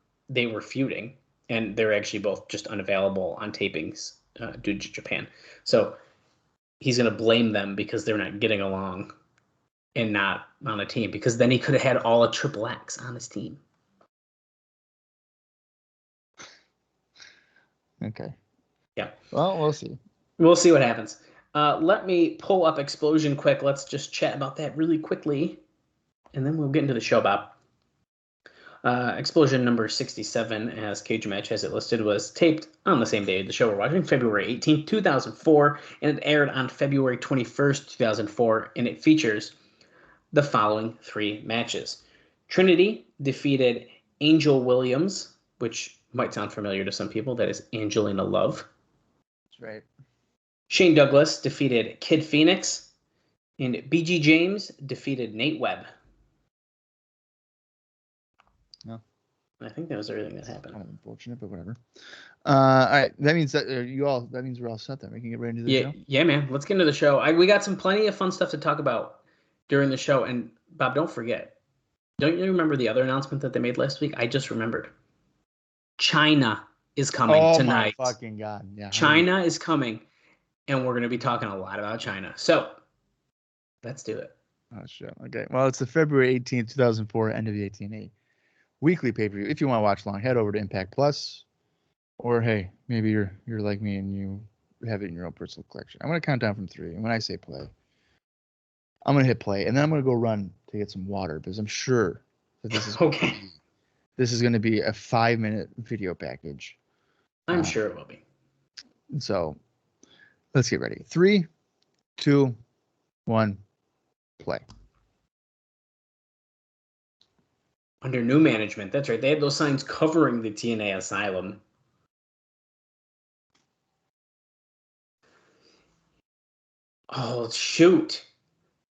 feuding, and they're actually both just unavailable on tapings due to Japan. So he's going to blame them because they're not getting along and not on a team, because then he could have had all of Triple X on his team. Okay. Yeah. Well, we'll see. We'll see what happens. Let me pull up Explosion quick. Let's just chat about that really quickly, and then we'll get into the show, Bob. Explosion number 67, as Cage Match has it listed, was taped on the same day of the show we're watching, February 18th, 2004, and it aired on February 21st, 2004, and it features the following three matches. Trinity defeated Angel Williams, which might sound familiar to some people. That is Angelina Love. That's right. Shane Douglas defeated Kid Phoenix, and BG James defeated Nate Webb. No. I think that was everything that happened. Kind of unfortunate, but whatever. All right, that means that that means we're all set then. We can get right into the show. Yeah, man. Let's get into the show. We got plenty of fun stuff to talk about during the show. And Bob, don't forget. Don't you remember the other announcement that they made last week? I just remembered. China is coming tonight. Oh my fucking God. Yeah. China is coming, and we're going to be talking a lot about China. So, let's do it. Oh, shit. Okay. Well, it's the February 18th, 2004 NWA-TNA weekly pay-per-view. If you want to watch long, head over to Impact Plus, or hey, maybe you're like me and you have it in your own personal collection. I'm gonna count down from 3, and when I say play, I'm gonna hit play, and then I'm gonna go run to get some water because I'm sure that this is Okay. This is gonna be a 5-minute video package. I'm sure it will be. So let's get ready. 3, 2, 1, play. Under new management. That's right. They had those signs covering the TNA Asylum. Oh, shoot.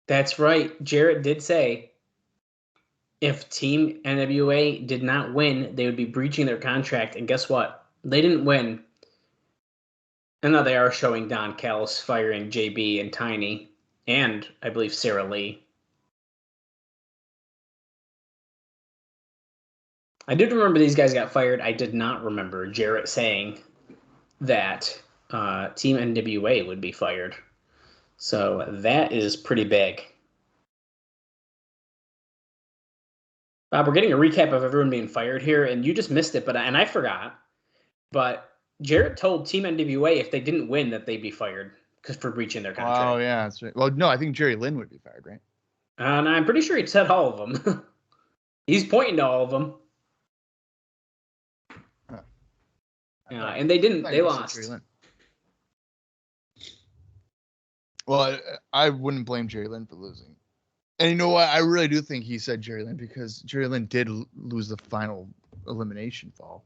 That's right. Jarrett did say if Team NWA did not win, they would be breaching their contract. And guess what? They didn't win. And now they are showing Don Callis firing JB and Tiny, and I believe Sarah Lee. I did remember these guys got fired. I did not remember Jarrett saying that Team NWA would be fired. So that is pretty big. Bob, we're getting a recap of everyone being fired here, and you just missed it, and I forgot. But Jarrett told Team NWA if they didn't win that they'd be fired for breaching their contract. Oh yeah, that's right. Well, no, I think Jerry Lynn would be fired, right? And I'm pretty sure he said all of them. He's pointing to all of them. Huh. And they didn't. They lost. Well, I wouldn't blame Jerry Lynn for losing. And you know what? I really do think he said Jerry Lynn because Jerry Lynn did lose the final elimination fall.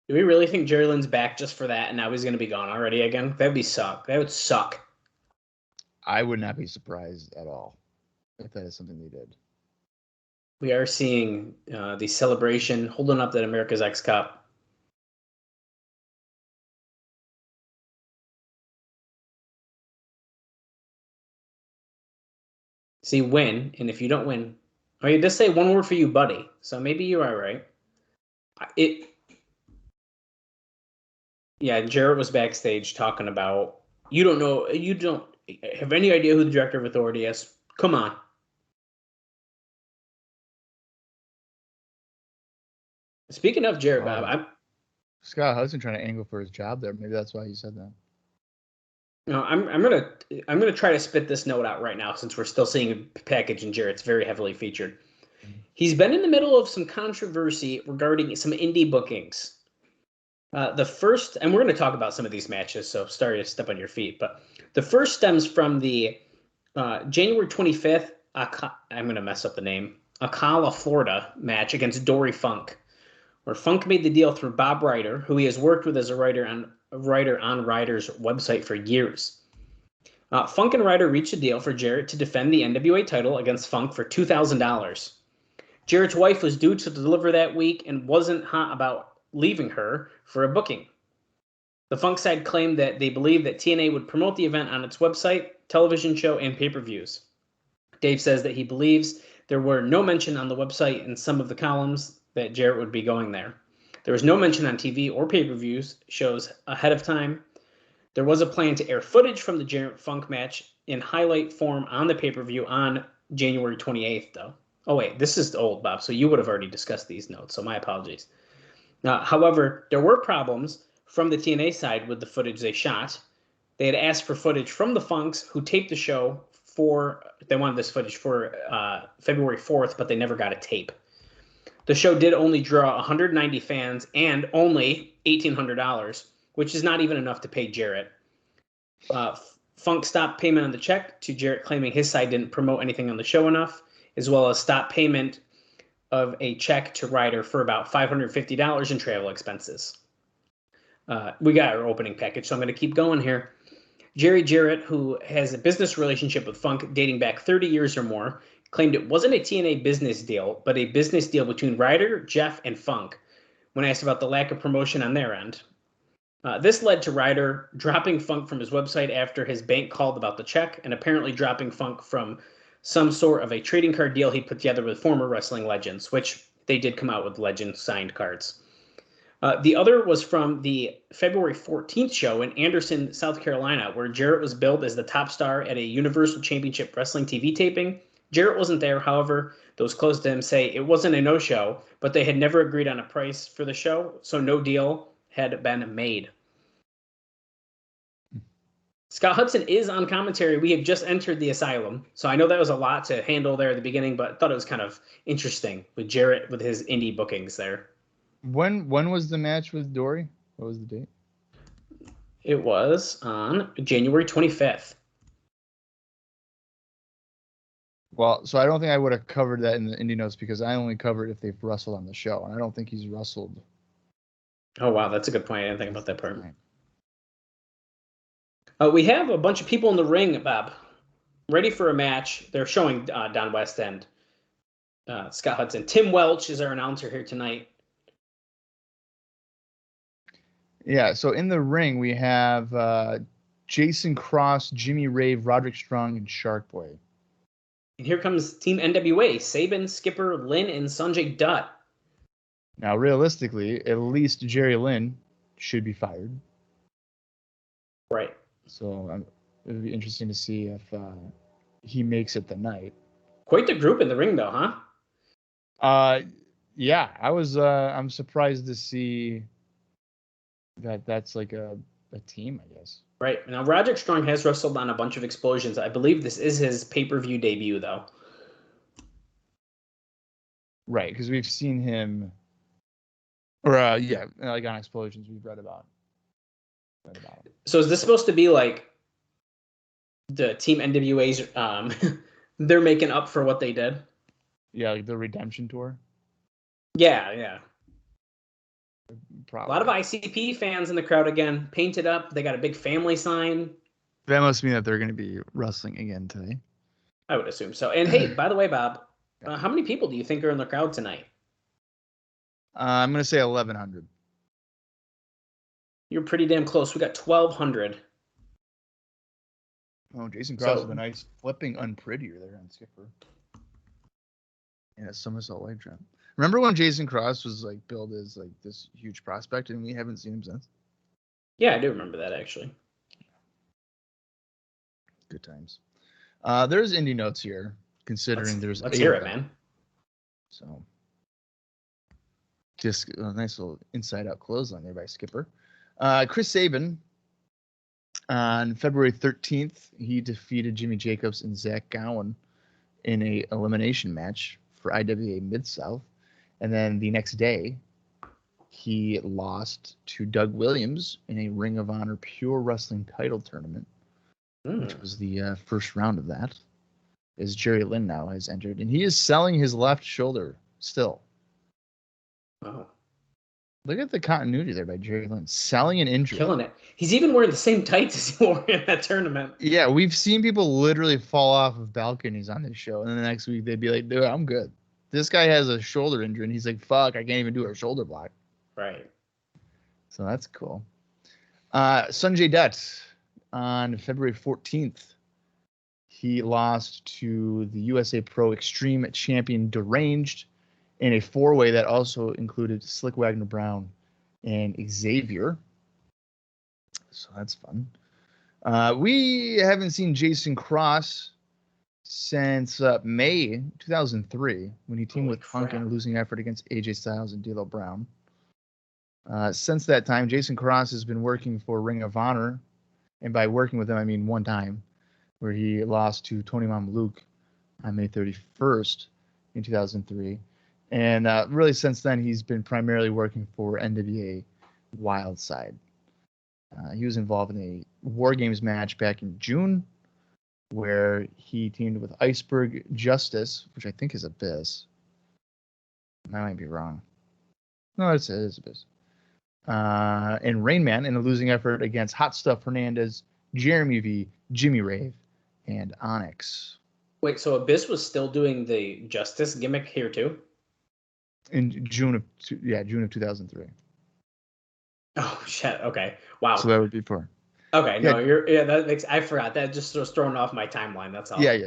Do we really think Jerry Lynn's back just for that and now he's going to be gone already again? That would suck. That would suck. I would not be surprised at all if that is something they did. We are seeing the celebration holding up that America's X Cup. See, win, and if you don't win, or you just say one word for you, buddy. So maybe you are right. Yeah, Jarrett was backstage talking about you don't have any idea who the director of authority is. Come on. Speaking of Jarrett, Bob, Scott Hudson trying to angle for his job there. Maybe that's why he said that. No, I'm gonna try to spit this note out right now since we're still seeing a package and Jarrett's very heavily featured. He's been in the middle of some controversy regarding some indie bookings. The first, and we're going to talk about some of these matches, so sorry to step on your feet, but the first stems from the January 25th, I'm going to mess up the name, Ocala, Florida match against Dory Funk, where Funk made the deal through Bob Ryder, who he has worked with as a writer on Ryder's website for years. Funk and Ryder reached a deal for Jarrett to defend the NWA title against Funk for $2,000. Jarrett's wife was due to deliver that week and wasn't hot about leaving her for a booking. The Funk side claimed that they believed that TNA would promote the event on its website, television show, and pay-per-views. Dave says that he believes there were no mention on the website in some of the columns that Jarrett would be going there. There was no mention on TV or pay-per-views shows ahead of time. There was a plan to air footage from the Jarrett Funk match in highlight form on the pay-per-view on January 28th, though. Oh, wait, this is old, Bob, so you would have already discussed these notes, so my apologies. However, there were problems from the TNA side with the footage they shot. They had asked for footage from the Funks, who taped the show they wanted this footage for February 4th, but they never got a tape. The show did only draw 190 fans and only $1,800, which is not even enough to pay Jarrett. Funk stopped payment on the check to Jarrett, claiming his side didn't promote anything on the show enough, as well as stopped payment of a check to Ryder for about $550 in travel expenses. We got our opening package, so I'm going to keep going here. Jerry Jarrett, who has a business relationship with Funk dating back 30 years or more, claimed it wasn't a TNA business deal, but a business deal between Ryder, Jeff, and Funk when asked about the lack of promotion on their end. This led to Ryder dropping Funk from his website after his bank called about the check, and apparently dropping Funk from some sort of a trading card deal he put together with former wrestling legends, which they did come out with legend signed cards. The other was from the February 14th show in Anderson, South Carolina, where Jarrett was billed as the top star at a Universal Championship Wrestling TV taping. Jarrett wasn't there. However, those close to him say it wasn't a no-show, but they had never agreed on a price for the show, so no deal had been made. Scott Hudson is on commentary. We have just entered the Asylum, so I know that was a lot to handle there at the beginning, but I thought it was kind of interesting with Jarrett with his indie bookings there. When was the match with Dory? What was the date? It was on January 25th. Well, so I don't think I would have covered that in the indie notes because I only covered if they've wrestled on the show, and I don't think he's wrestled. Oh, wow, that's a good point. I didn't think about that part. We have a bunch of people in the ring, Bob, ready for a match. They're showing down West End. Scott Hudson. Tim Welch is our announcer here tonight. Yeah, so in the ring, we have Jason Cross, Jimmy Rave, Roderick Strong, and Shark Boy. And here comes Team NWA, Sabin, Skipper, Lynn, and Sanjay Dutt. Now, realistically, at least Jerry Lynn should be fired. Right. So it would be interesting to see if he makes it the night. Quite the group in the ring, though, huh? Yeah, I'm surprised to see that's like a team, I guess. Right. Now, Roderick Strong has wrestled on a bunch of explosions. I believe this is his pay-per-view debut, though. Right, because we've seen him, or like on Explosions we've read about. So is this supposed to be like the Team NWA's, they're making up for what they did? Yeah, like the Redemption Tour? Yeah. Probably. A lot of ICP fans in the crowd again, painted up. They got a big family sign. That must mean that they're going to be wrestling again today. I would assume so. And hey, by the way, Bob, how many people do you think are in the crowd tonight? I'm going to say 1,100. You're pretty damn close. We got 1,200. Oh, Jason Cross with a nice flipping unprettier there on Skipper. Yeah, somersault leg drop. Remember when Jason Cross was like billed as like this huge prospect, and we haven't seen him since? Yeah, I do remember that actually. Good times. There's indie notes here, considering let's hear it, man. So, just a nice little inside-out clothesline there by Skipper. Chris Sabin, on February 13th, he defeated Jimmy Jacobs and Zach Gowen in a elimination match for IWA Mid-South. And then the next day, he lost to Doug Williams in a Ring of Honor Pure Wrestling title tournament, which was the first round of that, as Jerry Lynn now has entered. And he is selling his left shoulder still. Wow. Look at the continuity there by Jerry Lynn. Selling an injury. Killing it. He's even wearing the same tights as he wore in that tournament. Yeah, we've seen people literally fall off of balconies on this show. And then the next week they'd be like, dude, I'm good. This guy has a shoulder injury. And he's like, fuck, I can't even do a shoulder block. Right. So that's cool. Sanjay Dutt on February 14th. He lost to the USA Pro Extreme Champion Deranged in a four-way that also included Slick Wagner Brown and Xavier. So that's fun. We haven't seen Jason Cross since May 2003 when he teamed with Punk in a losing effort against AJ Styles and D'Lo Brown. Since that time, Jason Cross has been working for Ring of Honor, and by working with them, I mean one time, where he lost to Tony Mamaluke on May 31st in 2003. And really since then, he's been primarily working for NWA Wildside. He was involved in a War Games match back in June, where he teamed with Iceberg Justice, which I think is Abyss. I might be wrong. No, it is Abyss. And Rain Man in a losing effort against Hot Stuff Hernandez, Jeremy V, Jimmy Rave, and Onyx. Wait, so Abyss was still doing the Justice gimmick here too? In June of 2003. Oh shit! Okay, wow. So that would be for. Okay, no, that makes. I forgot that just was thrown off my timeline. That's all. Yeah.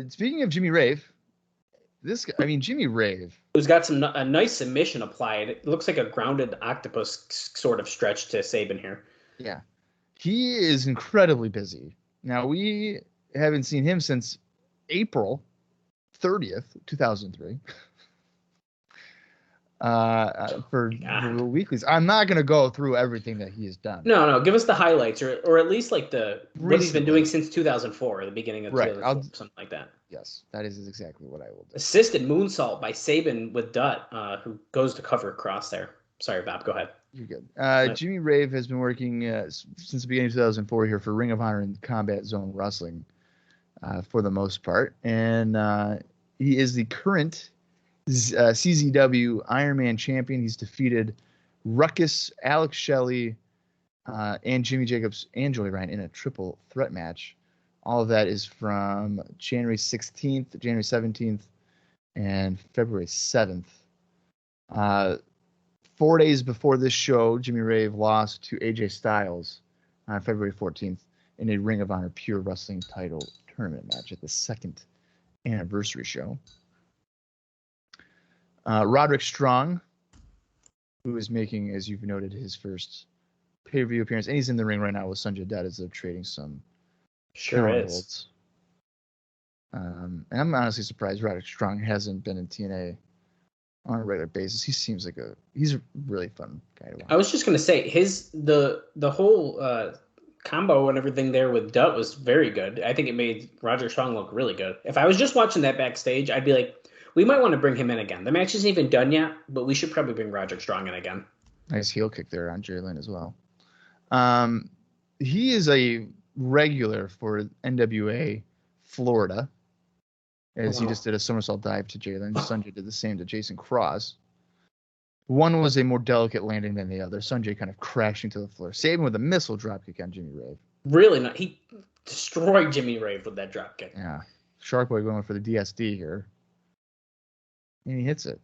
Speaking of Jimmy Rave, Jimmy Rave, who's got a nice submission applied. It looks like a grounded octopus sort of stretch to Sabin here. Yeah, he is incredibly busy. Now we haven't seen him since April 30th, 2003. For the weeklies. I'm not going to go through everything that he has done. No, give us the highlights, or at least like what he's been doing since 2004, the beginning of 2004, something like that. Yes, that is exactly what I will do. Assisted moonsault by Sabin with Dutt, who goes to cover across there. Sorry, Bob, go ahead. You're good. Jimmy Rave has been working since the beginning of 2004 here for Ring of Honor and Combat Zone Wrestling for the most part. And he is the current CZW Ironman champion. He's defeated Ruckus, Alex Shelley, and Jimmy Jacobs and Joey Ryan in a triple threat match. All of that is from January 16th, January 17th, and February 7th. 4 days before this show, Jimmy Rave lost to AJ Styles on February 14th in a Ring of Honor Pure Wrestling title tournament match at the second anniversary show. Roderick Strong, who is making, as you've noted, his first pay-per-view appearance, and he's in the ring right now with Sanjay Dutt as they're trading some holds. And I'm honestly surprised Roderick Strong hasn't been in TNA on a regular basis. He seems like he's a really fun guy to watch. I was just gonna say the whole combo and everything there with Dutt was very good. I think it made Roderick Strong look really good. If I was just watching that backstage, I'd be like, we might want to bring him in again. The match isn't even done yet, but we should probably bring Roderick Strong in again. Nice heel kick there on Jerry Lynn as well. He is a regular for NWA Florida, as he just did a somersault dive to Jerry Lynn. Sanjay did the same to Jason Cross. One was a more delicate landing than the other. Sanjay kind of crashing to the floor. Sabin with a missile dropkick on Jimmy Rave. Really not. He destroyed Jimmy Rave with that dropkick. Yeah. Shark Boy going for the DSD here. And he hits it.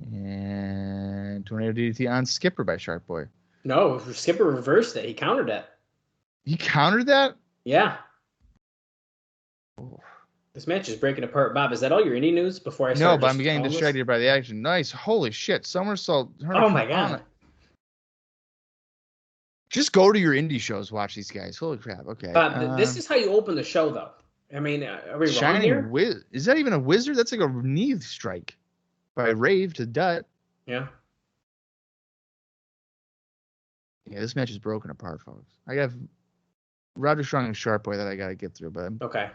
And Tornado DDT on Skipper by Shark Boy. No, Skipper reversed it. He countered it. He countered that? Yeah. Oh. This match is breaking apart. Bob, is that all your indie news before I start? No, but I'm getting distracted by the action. Nice. Holy shit. Somersault. Oh, my God. Just go to your indie shows. Watch these guys. Holy crap. Okay. This is how you open the show, though. I mean, are we wrong here? Is that even a wizard? That's like a knee strike by Rave to Dutt. Yeah. Yeah, this match is broken apart, folks. I have Roderick Strong and Sharp Boy that I got to get through, but okay.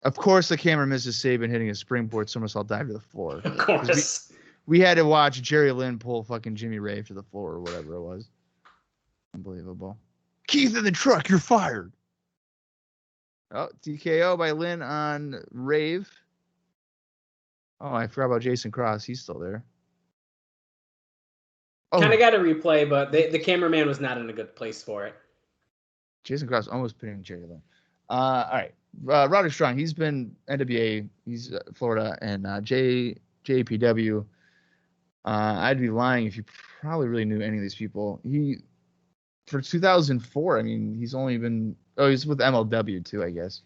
Of course, the camera misses Sabin hitting a springboard somersault dive to the floor. Of course. We had to watch Jerry Lynn pull fucking Jimmy Rave to the floor or whatever it was. Unbelievable. Keith in the truck, you're fired. Oh, TKO by Lynn on Rave. Oh, I forgot about Jason Cross. He's still there. Oh. Kind of got a replay, but the cameraman was not in a good place for it. Jason Cross almost pinning Jerry Lynn. All right. Roderick Strong, he's been NWA, he's Florida, and JPW. I'd be lying if you probably really knew any of these people. For 2004, I mean, he's only been, he's with MLW too, I guess,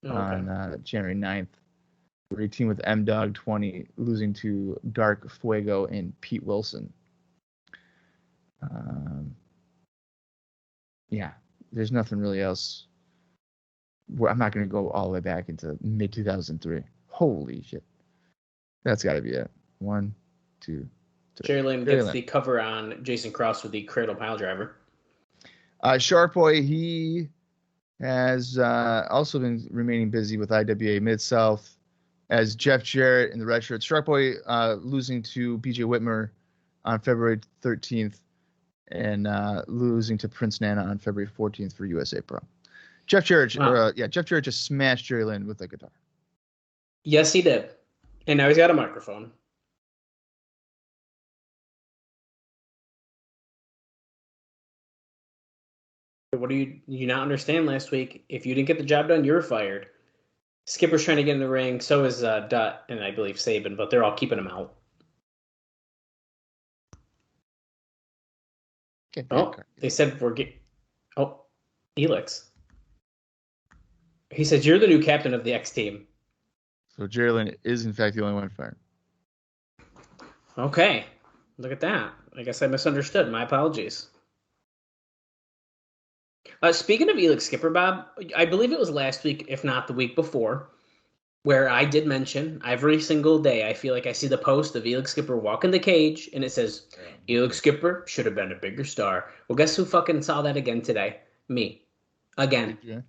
on January 9th, where he teamed with M-Dog 20, losing to Dark Fuego and Pete Wilson. Yeah, there's nothing really else. I'm not going to go all the way back into mid-2003. Holy shit. That's got to be it. 1, 2, 3. Jerry Lynn gets the cover on Jason Cross with the Cradle Pile Driver. Sharp Boy, he has also been remaining busy with IWA Mid-South as Jeff Jarrett in the red shirt. Sharp Boy losing to BJ Whitmer on February 13th and losing to Prince Nana on February 14th for USA Pro. Jeff Jarrett, Jeff Jarrett just smashed Jerry Lynn with a guitar. Yes, he did. And now he's got a microphone. What do you not understand last week? If you didn't get the job done, you're fired. Skipper's trying to get in the ring. So is Dutt and I believe Sabin, but they're all keeping him out. They said Elix. He said, you're the new captain of the X team. So Jerry Lynn is, in fact, the only one fired. Okay. Look at that. I guess I misunderstood. My apologies. Speaking of Elix Skipper, Bob, I believe it was last week, if not the week before, where I did mention every single day I feel like I see the post of Elix Skipper walking the cage, and it says, Elix Skipper should have been a bigger star. Well, guess who fucking saw that again today? Me. Again. Yeah.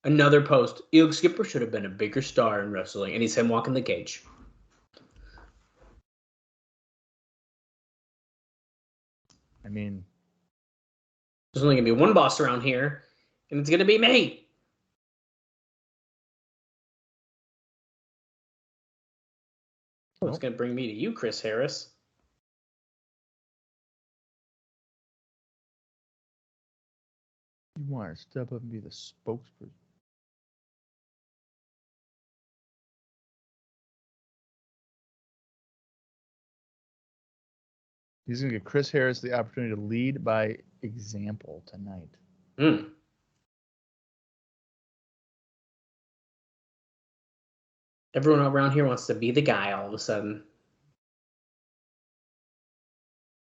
Another post. Elix Skipper should have been a bigger star in wrestling, and he's him walking the cage. I mean, There's only going to be one boss around here, and it's going to be me. Oh, it's going to bring me to you, Chris Harris. you want to step up and be the spokesperson. He's going to give Chris Harris the opportunity to lead by example tonight. Everyone around here wants to be the guy all of a sudden.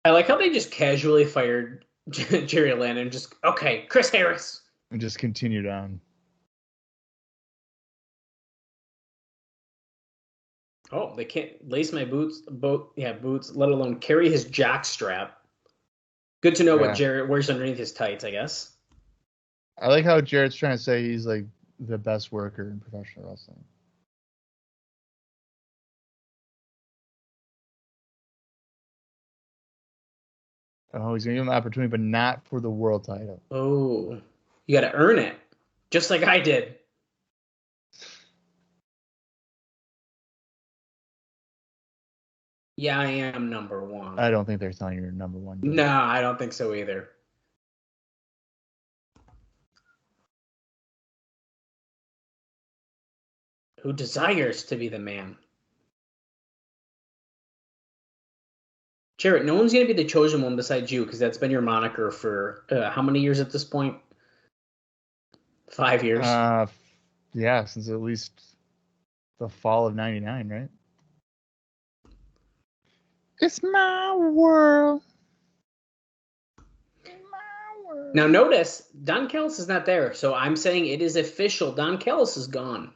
I like how they just casually fired Jerry Lynn and just, okay, Chris Harris. And just continued on. Oh, they can't lace my boots, boots, let alone carry his jock strap. Good to know what Jarrett wears underneath his tights, I guess. I like how Jarrett's trying to say he's like the best worker in professional wrestling. Oh, he's going to give him the opportunity, but not for the world title. Oh, you got to earn it, just like I did. Yeah, I am number one. I don't think they're telling you you're number one. No, I don't think so either. Who desires to be the man? Jarrett, no one's going to be the chosen one besides you, because that's been your moniker for how many years at this point? 5 years? Yeah, since at least the fall of '99, right? It's my world. My world. Now notice, Don Callis is not there, so I'm saying it is official. Don Callis is gone.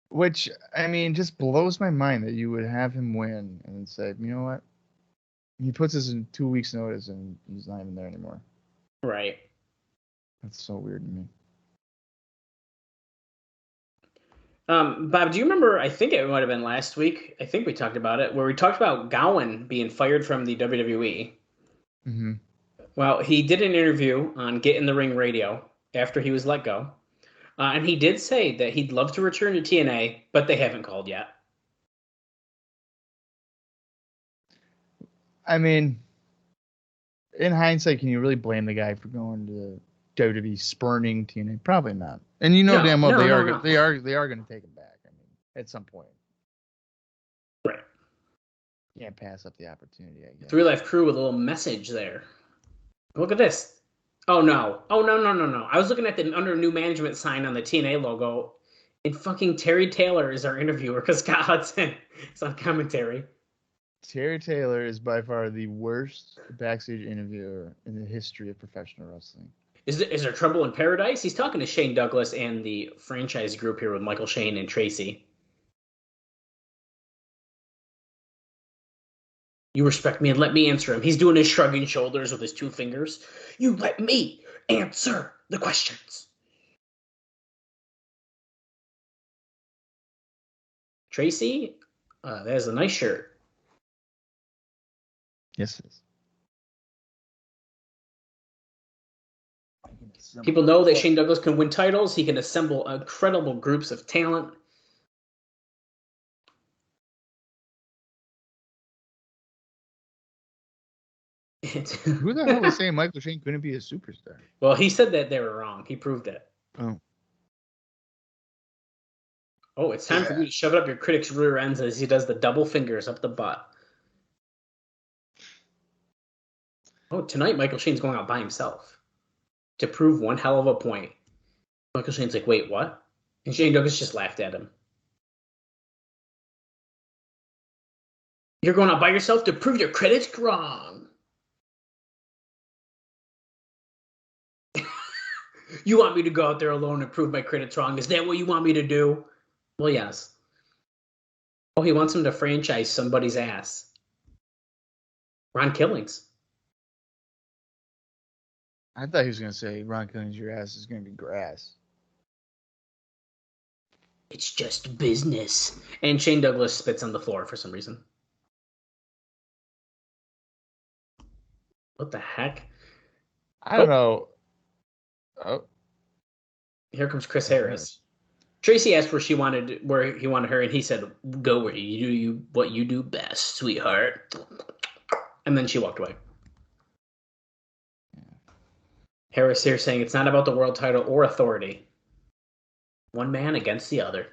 Which, I mean, just blows my mind that you would have him win and then say, you know what? He puts us in 2 weeks' notice and he's not even there anymore. Right. That's so weird to me. Bob, do you remember, I think it might have been last week, I think we talked about it, where we talked about Gowen being fired from the WWE. Mm-hmm. Well, he did an interview on Get in the Ring Radio after he was let go. And he did say that he'd love to return to TNA, but they haven't called yet. I mean, in hindsight, can you really blame the guy for going to WWE, spurning TNA? Probably not. And you know damn well they are going to take him back. I mean, at some point. Right. Can't pass up the opportunity, I guess. 3 Life Crew with a little message there. Look at this. Oh, no. Oh, no. I was looking at the under new management sign on the TNA logo, and fucking Terry Taylor is our interviewer because Scott Hudson is on commentary. Terry Taylor is by far the worst backstage interviewer in the history of professional wrestling. Is there trouble in paradise? He's talking to Shane Douglas and the franchise group here with Michael Shane and Tracy. You respect me and let me answer him. He's doing his shrugging shoulders with his 2 fingers. You let me answer the questions. Tracy, that is a nice shirt. Yes, it is. People know that Shane Douglas can win titles. He can assemble incredible groups of talent. Who the hell was saying Michael Shane couldn't be a superstar? Well, he said that they were wrong. He proved it. Oh, it's time for you to shove it up your critic's rear ends as he does the double fingers up the butt. Oh, tonight Michael Shane's going out by himself to prove one hell of a point. Michael Shane's like, wait, what? And Shane Douglas just laughed at him. You're going out by yourself to prove your critics wrong. You want me to go out there alone and prove my critics wrong? Is that what you want me to do? Well, yes. Oh, he wants him to franchise somebody's ass. Ron Killings. I thought he was going to say, Ron Killings, your ass is going to be grass. It's just business. And Shane Douglas spits on the floor for some reason. What the heck? I don't know. Oh. Here comes Chris Harris. Tracy asked where he wanted her, and he said, "Go where you do what you do best, sweetheart." And then she walked away. Harris here saying it's not about the world title or authority. One man against the other.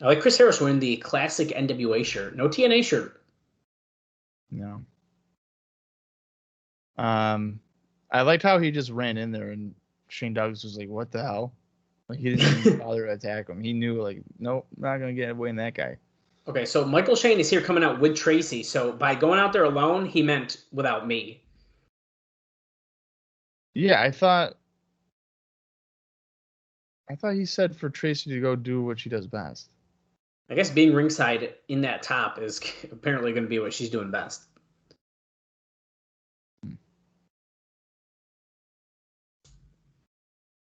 I like Chris Harris wearing the classic NWA shirt. No TNA shirt. No. I liked how he just ran in there and Shane Douglas was like, what the hell? Like, he didn't even bother to attack him. He knew, like, nope, not going to get away in that guy. Okay, so Michael Shane is here coming out with Tracy. So by going out there alone, he meant without me. Yeah, I thought he said for Tracy to go do what she does best. I guess being ringside in that top is apparently going to be what she's doing best.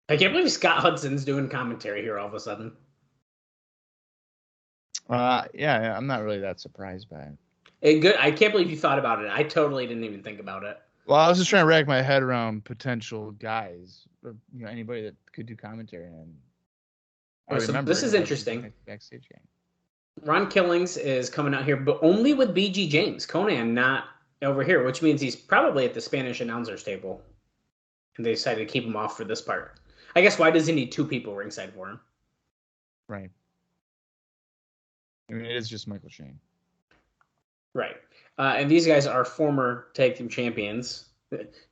I can't believe Scott Hudson's doing commentary here all of a sudden. Yeah, I'm not really that surprised by it. Good. I can't believe you thought about it. I totally didn't even think about it. Well, I was just trying to rack my head around potential guys, or, anybody that could do commentary. And So this is interesting. Backstage game. Ron Killings is coming out here, but only with BG James. Conan not over here, which means he's probably at the Spanish announcers table. And they decided to keep him off for this part. I guess why does he need two people ringside for him? Right. I mean, it is just Michael Shane. Right. And these guys are former tag team champions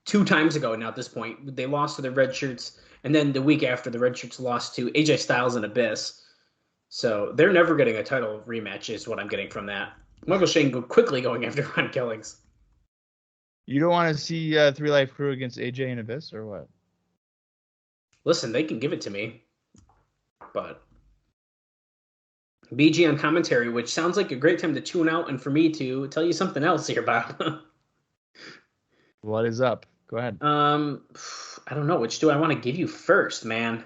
2 times ago now at this point. They lost to the Red Shirts, and then the week after, the Red Shirts lost to AJ Styles and Abyss. So they're never getting a title rematch is what I'm getting from that. Michael Shane quickly going after Ron Killings. You don't want to see 3 Life Crew against AJ and Abyss, or what? Listen, they can give it to me. But BG on commentary, which sounds like a great time to tune out and for me to tell you something else here, Bob. What is up? Go ahead. I don't know. Which do I want to give you first, man?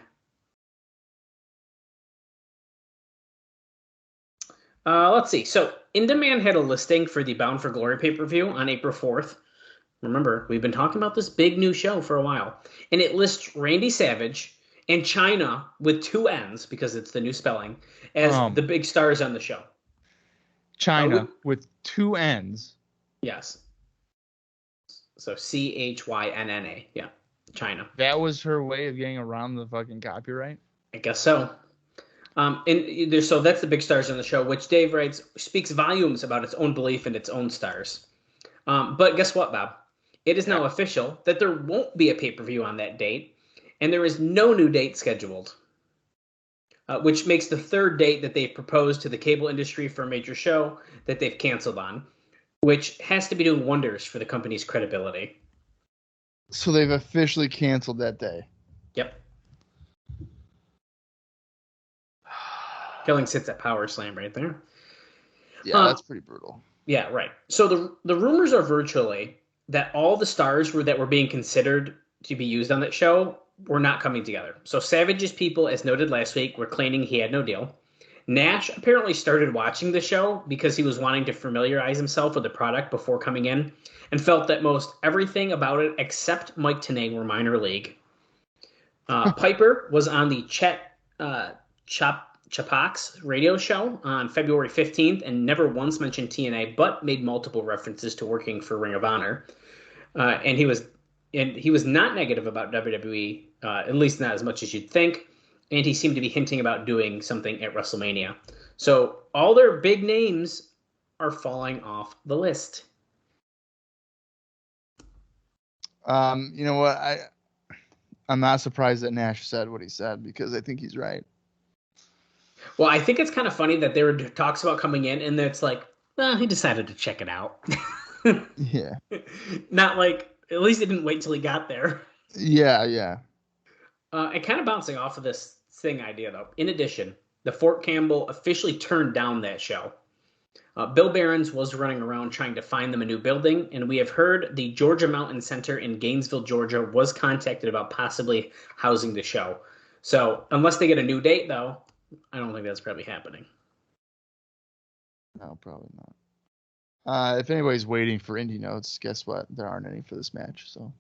Let's see. So, In Demand had a listing for the Bound for Glory pay-per-view on April 4th. Remember, we've been talking about this big new show for a while. And it lists Randy Savage and Chyna with 2 N's, because it's the new spelling, as the big stars on the show. Chyna with 2 N's. Yes. So Chynnna. Yeah. Chyna. That was her way of getting around the fucking copyright? I guess so. So that's the big stars on the show, which Dave writes speaks volumes about its own belief in its own stars. But guess what, Bob? It is now official that there won't be a pay-per-view on that date, and there is no new date scheduled, which makes the 3rd date that they've proposed to the cable industry for a major show that they've canceled on, which has to be doing wonders for the company's credibility. So they've officially canceled that day. Yep. Killing sits at Power Slam right there. Yeah, that's pretty brutal. Yeah, right. So the rumors are virtually that all the stars that were being considered to be used on that show were not coming together. So Savage's people, as noted last week, were claiming he had no deal. Nash apparently started watching the show because he was wanting to familiarize himself with the product before coming in, and felt that most everything about it except Mike Tenay were minor league. Piper was on the Chet Chapak's radio show on February 15th and never once mentioned TNA, but made multiple references to working for Ring of Honor. And he was not negative about WWE, at least not as much as you'd think. And he seemed to be hinting about doing something at WrestleMania. So all their big names are falling off the list. You know what? I'm not surprised that Nash said what he said, because I think he's right. Well, I think it's kind of funny that there were talks about coming in, and it's like, well, he decided to check it out. Yeah. Not like, at least it didn't wait till he got there. Yeah. And kind of bouncing off of this Sting idea, though. In addition, the Fort Campbell officially turned down that show. Bill Behrens was running around trying to find them a new building, and we have heard the Georgia Mountain Center in Gainesville, Georgia, was contacted about possibly housing the show. So, unless they get a new date, though, I don't think that's probably happening. No, probably not. If anybody's waiting for indie notes, guess what? There aren't any for this match. So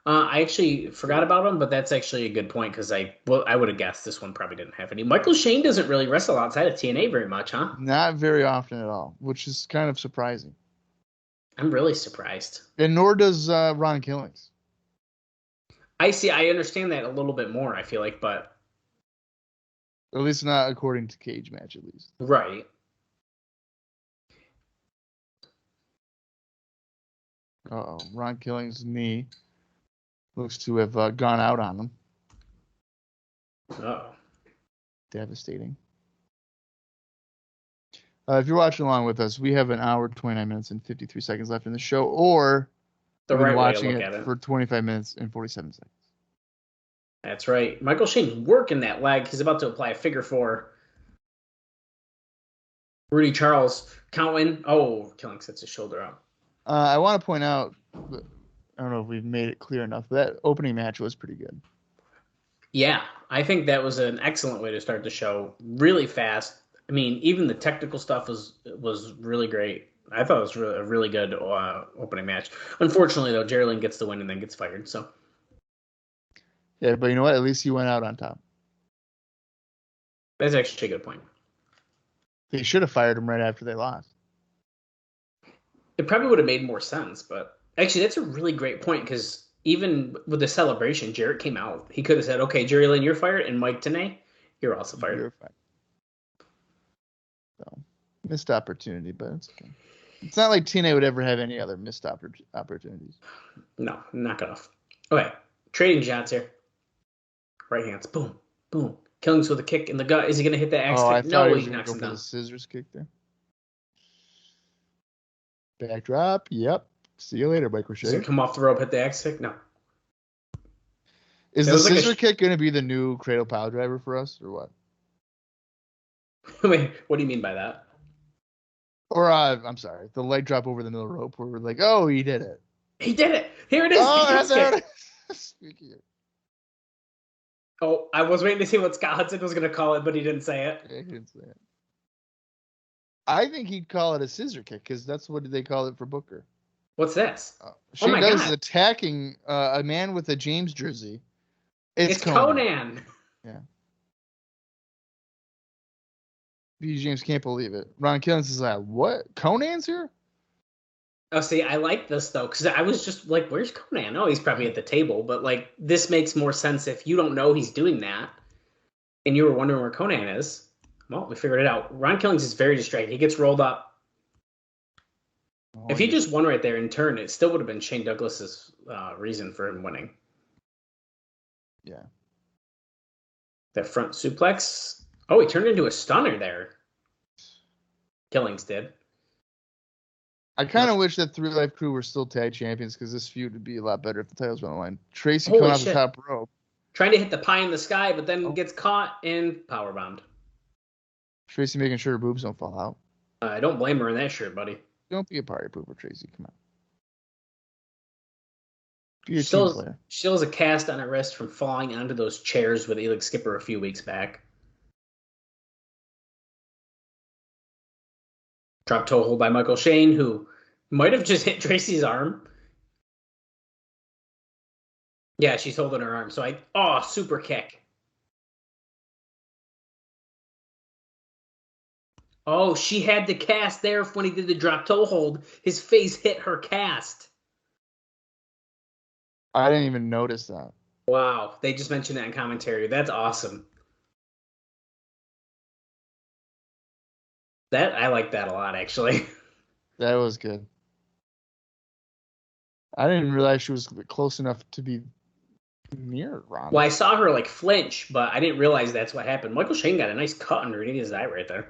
I actually forgot about him, but that's actually a good point because I would have guessed this one probably didn't have any. Michael Shane doesn't really wrestle outside of TNA very much, huh? not very often at all, which is kind of surprising. I'm really surprised. And nor does Ron Killings. I understand that a little bit more, I feel like, but... At least not according to Cage Match, at least. Right. Uh-oh. Ron Killings' knee looks to have gone out on him. Uh-oh. Devastating. If you're watching along with us, we have an hour, 29 minutes, and 53 seconds left in the show, or The we've been right way to watching look at it. for 25 minutes and 47 seconds. That's right. Michael Shane's working that leg. He's about to apply a figure four. Rudy Charles counting. Oh, Killing sets his shoulder up. I want to point out, I don't know if we've made it clear enough, but that opening match was pretty good. Yeah, I think that was an excellent way to start the show. Really fast. I mean, even the technical stuff was really great. I thought it was a really good opening match. Unfortunately, though, Jerry Lynn gets the win and then gets fired. So Yeah, but you know what? At least he went out on top. that's actually a good point. They should have fired him right after they lost. It probably would have made more sense, but actually, that's a really great point because even with the celebration, Jarrett came out. He could have said, "Okay, Jerry Lynn, you're fired," and Mike Tenay, you're also fired. You're fired. So, missed opportunity, but it's okay. It's not like TNA would ever have any other missed opportunities. No, knock it off. Okay, trading shots here. Right hands, boom, boom. Killings with a kick in the gut. Is he going to hit that axe I kick? thought No, he was he going knocks to go him for down. the scissors kick there. Backdrop. Yep. See you later, Mike Is Ricochet. he come off the rope, hit the axe kick? No. Is It the was like a scissor kick going to be the new cradle pile driver for us, or what? Wait, what do you mean by that? Or I'm sorry, the leg drop over the middle rope, where we're like, oh, he did it. He did it. Here it is. Oh, The that's axe how kick. it is. Speaking of, Oh, I was waiting to see what Scott Hudson was going to call it, but he didn't say it. yeah, he didn't say it. I think he'd call it a scissor kick because that's what they call it for Booker. What's this? Shane my Douglas God. is attacking a man with a James jersey. It's Conan. Yeah. B. James can't believe it. Ron Killings is like, what? Conan's here? Oh, see, I like this, though, because I was just like, where's Conan? Oh, he's probably at the table, but, like, this makes more sense if you don't know he's doing that, and you were wondering where Conan is. Well, we figured it out. Ron Killings is very distracted. He gets rolled up. Oh, If he just won right there in turn, it still would have been Shane Douglas's reason for him winning. Yeah. That front suplex. Oh, he turned into a stunner there. Killings did. I kind of wish that Three Life Crew were still tag champions because this feud would be a lot better if the titles went on the line. Tracy Holy coming off shit. the top rope. Trying to hit the pie in the sky, but then Oh. gets caught and powerbombed. Tracy making sure her boobs don't fall out. I don't blame her in that shirt, buddy. Don't be a party pooper, Tracy. Come on. Be a team player. Still has a cast on her wrist from falling onto those chairs with Elix Skipper a few weeks back. Drop toe hold by Michael Shane, who might have just hit Tracy's arm. Yeah, she's holding her arm. So super kick. Oh, she had the cast there when he did the drop toe hold. His face hit her cast. I didn't even notice that. Wow, they just mentioned that in commentary. That's awesome. I like that a lot, actually. That was good. I didn't realize she was close enough to be near Ron. Well, I saw her like flinch, but I didn't realize that's what happened. Michael Shane got a nice cut underneath his eye right there.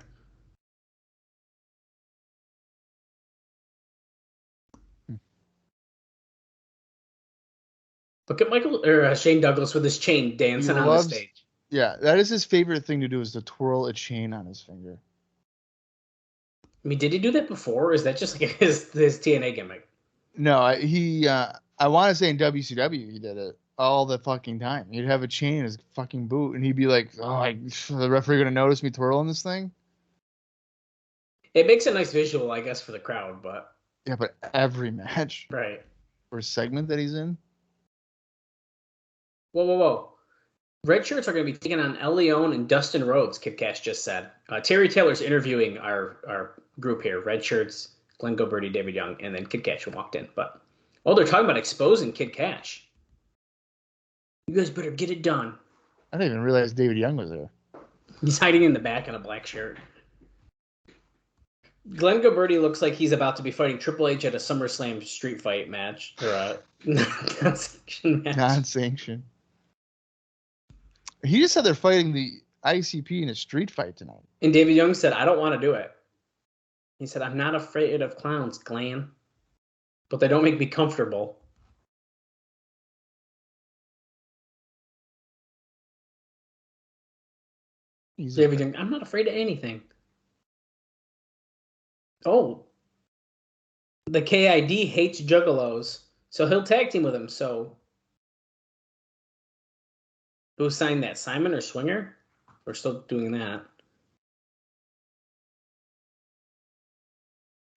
Look at Shane Douglas with his chain dancing on the stage. Yeah, that is his favorite thing to do, is to twirl a chain on his finger. I mean, did he do that before, or is that just like his TNA gimmick? No, I want to say in WCW he did it all the fucking time. He'd have a chain in his fucking boot, and he'd be like, "Oh, the referee gonna notice me twirling this thing?" It makes a nice visual, I guess, for the crowd, but Yeah, but every match right. or segment that he's in. Whoa. Red shirts are going to be taking on El Leon and Dustin Rhodes, Kid Cash just said. Terry Taylor's interviewing our group here. Red shirts, Glenn Gilberti, David Young, and then Kid Cash walked in. But, they're talking about exposing Kid Cash. You guys better get it done. I didn't even realize David Young was there. He's hiding in the back in a black shirt. Glenn Gilberti looks like he's about to be fighting Triple H at a SummerSlam street fight match. Or a non-sanctioned match. Non-sanctioned. He just said they're fighting the ICP in a street fight tonight. And David Young said, I don't want to do it. He said, I'm not afraid of clowns, Glenn. But they don't make me comfortable. David Young, I'm not afraid of anything. Oh. The KID hates juggalos. So he'll tag team with him, so... Who signed that? Simon or Swinger? We're still doing that.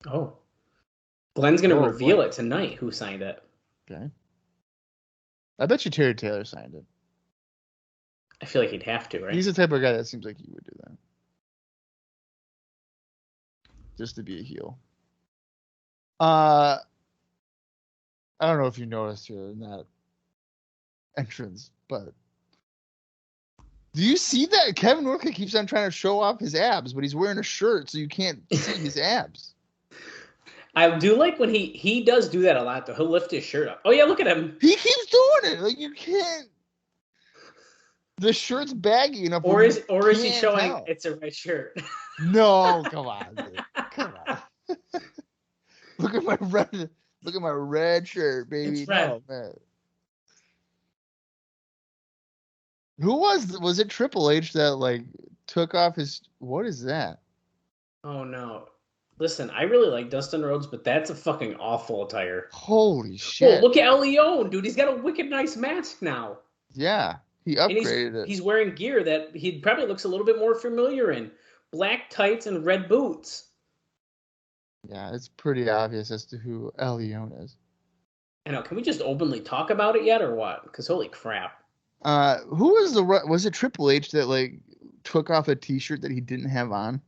Oh. Glenn's going to reveal it tonight, who signed it. Okay. I bet you Terry Taylor signed it. I feel like he'd have to, right? He's the type of guy that seems like he would do that. Just to be a heel. I don't know if you noticed here in that entrance, but do you see that Kevin Northcutt keeps on trying to show off his abs, but he's wearing a shirt so you can't see his abs? I do like when he does do that a lot, though. He'll lift his shirt up. Oh, yeah, look at him. He keeps doing it. Like, you can't. The shirt's baggy enough. Or is he showing it's a red shirt? No, come on, dude. Come on. Look at my red shirt, baby. It's red. No, man. Who was it Triple H that like took off his, what is that? Oh no. Listen, I really like Dustin Rhodes, but that's a fucking awful attire. Holy shit. Oh, look at El Leon, dude. He's got a wicked nice mask now. Yeah. He upgraded it. He's wearing gear that he probably looks a little bit more familiar in. Black tights and red boots. Yeah, it's pretty obvious as to who El Leon is. I know. Can we just openly talk about it yet or what? Because holy crap. Who was it Triple H that like took off a t-shirt that he didn't have on?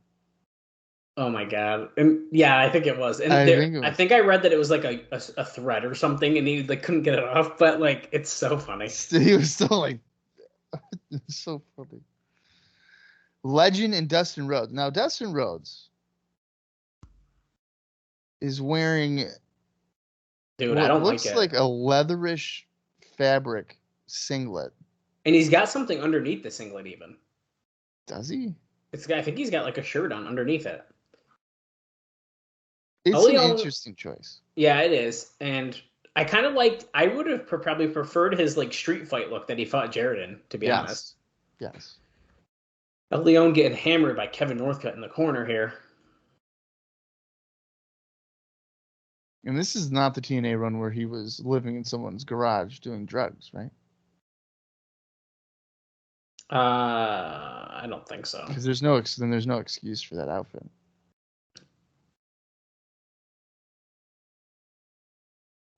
Oh my god. And yeah, I think it was. And I think I read that it was like a thread or something and he like couldn't get it off, but like it's so funny. He was still like it's so funny. Legend and Dustin Rhodes. Now Dustin Rhodes is wearing Dude, I don't like it. Looks like a leatherish fabric singlet. And he's got something underneath the singlet even. Does he? I think he's got like a shirt on underneath it. It's an interesting choice. Yeah, it is. And I would have probably preferred his like street fight look that he fought Jarrett in, to be honest. Yes. El Leon getting hammered by Kevin Northcutt in the corner here. And this is not the TNA run where he was living in someone's garage doing drugs, right? I don't think so. Because there's no excuse for that outfit.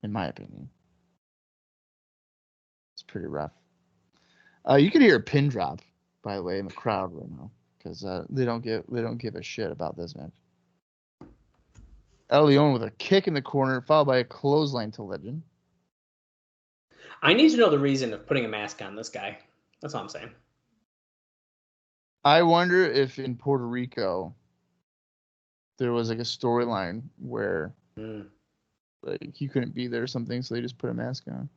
In my opinion, it's pretty rough. You can hear a pin drop, by the way, in the crowd right now because they don't give a shit about this match. El Leon with a kick in the corner, followed by a clothesline to Legend. I need to know the reason of putting a mask on this guy. That's all I'm saying. I wonder if in Puerto Rico there was like a storyline where like he couldn't be there or something, so they just put a mask on.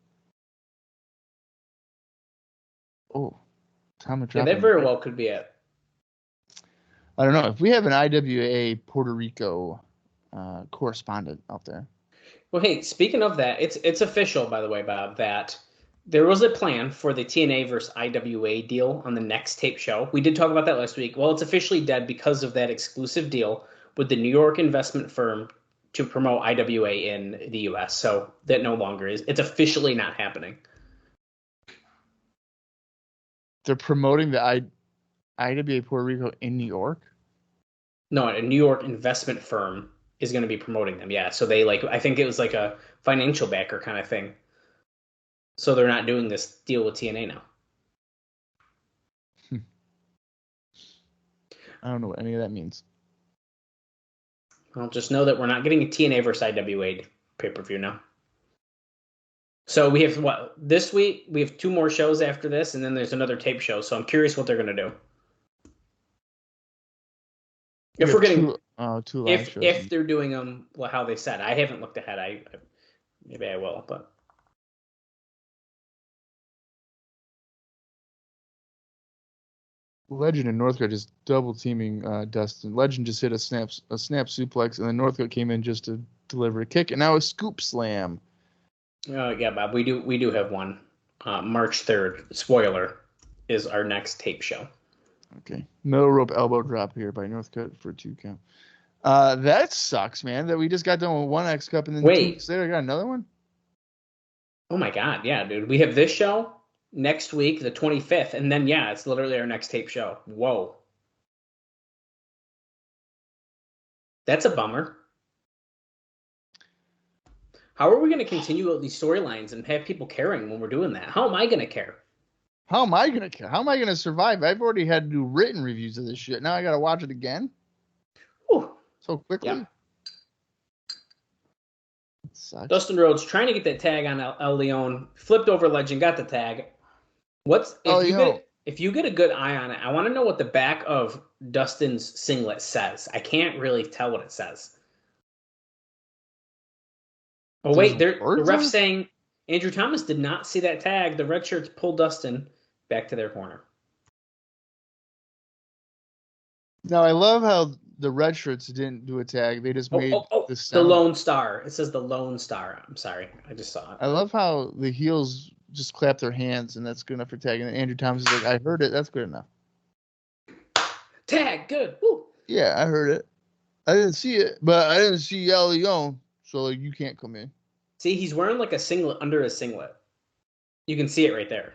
Oh, Tom yeah, that very well could be it. I don't know if we have an IWA Puerto Rico correspondent out there. Well, hey, speaking of that, it's official, by the way, Bob, that there was a plan for the TNA versus IWA deal on the next tape show. We did talk about that last week. Well, it's officially dead because of that exclusive deal with the New York investment firm to promote IWA in the US. So that no longer is. It's officially not happening. They're promoting the IWA Puerto Rico in New York? No, a New York investment firm is going to be promoting them. Yeah. So they I think it was like a financial backer kind of thing. So they're not doing this deal with TNA now. I don't know what any of that means. Well, just know that we're not getting a TNA versus IWA pay-per-view now. So we have this week? We have 2 more shows after this, and then there's another tape show. So I'm curious what they're going to do. If we're getting two live shows. If they're doing them how they said, I haven't looked ahead. Maybe I will, but. Legend and Northcutt just double teaming Dustin. Legend just hit a snap suplex, and then Northcutt came in just to deliver a kick, and now a scoop slam. Yeah, Bob, we do have one. March 3rd. Spoiler is our next tape show. Okay, middle rope elbow drop here by Northcutt for a 2 count. That sucks, man. That we just got done with one X Cup, and then 2 weeks later I got another one. Oh my God, yeah, dude. We have this show next week, the 25th, and then it's literally our next tape show. Whoa. That's a bummer. How are we going to continue with these storylines and have people caring when we're doing that? How am I going to care? How am I going to care? How am I going to survive? I've already had to do written reviews of this shit. Now I got to watch it again? Ooh. So quickly? Yeah. Dustin Rhodes trying to get that tag on El Leon, flipped over Legend, got the tag. If you get a good eye on it, I want to know what the back of Dustin's singlet says. I can't really tell what it says. Oh wait, the ref's saying Andrew Thomas did not see that tag. The red shirts pulled Dustin back to their corner. Now I love how the red shirts didn't do a tag. They just made the Lone Star. It says the Lone Star. I'm sorry, I just saw it. I love how the heels just clap their hands, and that's good enough for tagging. And Andrew Thomas is like, I heard it. That's good enough. Tag, good. Woo. Yeah, I heard it. I didn't see it, but I didn't see El Leon, so you can't come in. See, he's wearing like a singlet under a singlet. You can see it right there.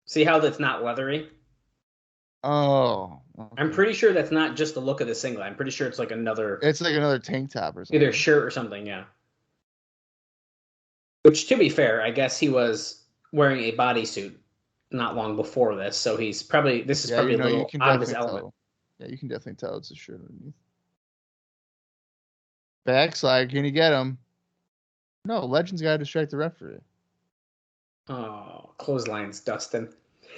See how that's not leathery? Oh. Okay. I'm pretty sure that's not just the look of the singlet. I'm pretty sure it's like another... It's like another tank top or something. Either a shirt or something, yeah. Which, to be fair, I guess he was wearing a bodysuit not long before this, so he's probably... This is probably a little out of his element. Yeah, you can definitely tell it's a shirt underneath. Backslide, can you get him? No, Legend's got to distract the referee. Oh, clotheslines, Dustin.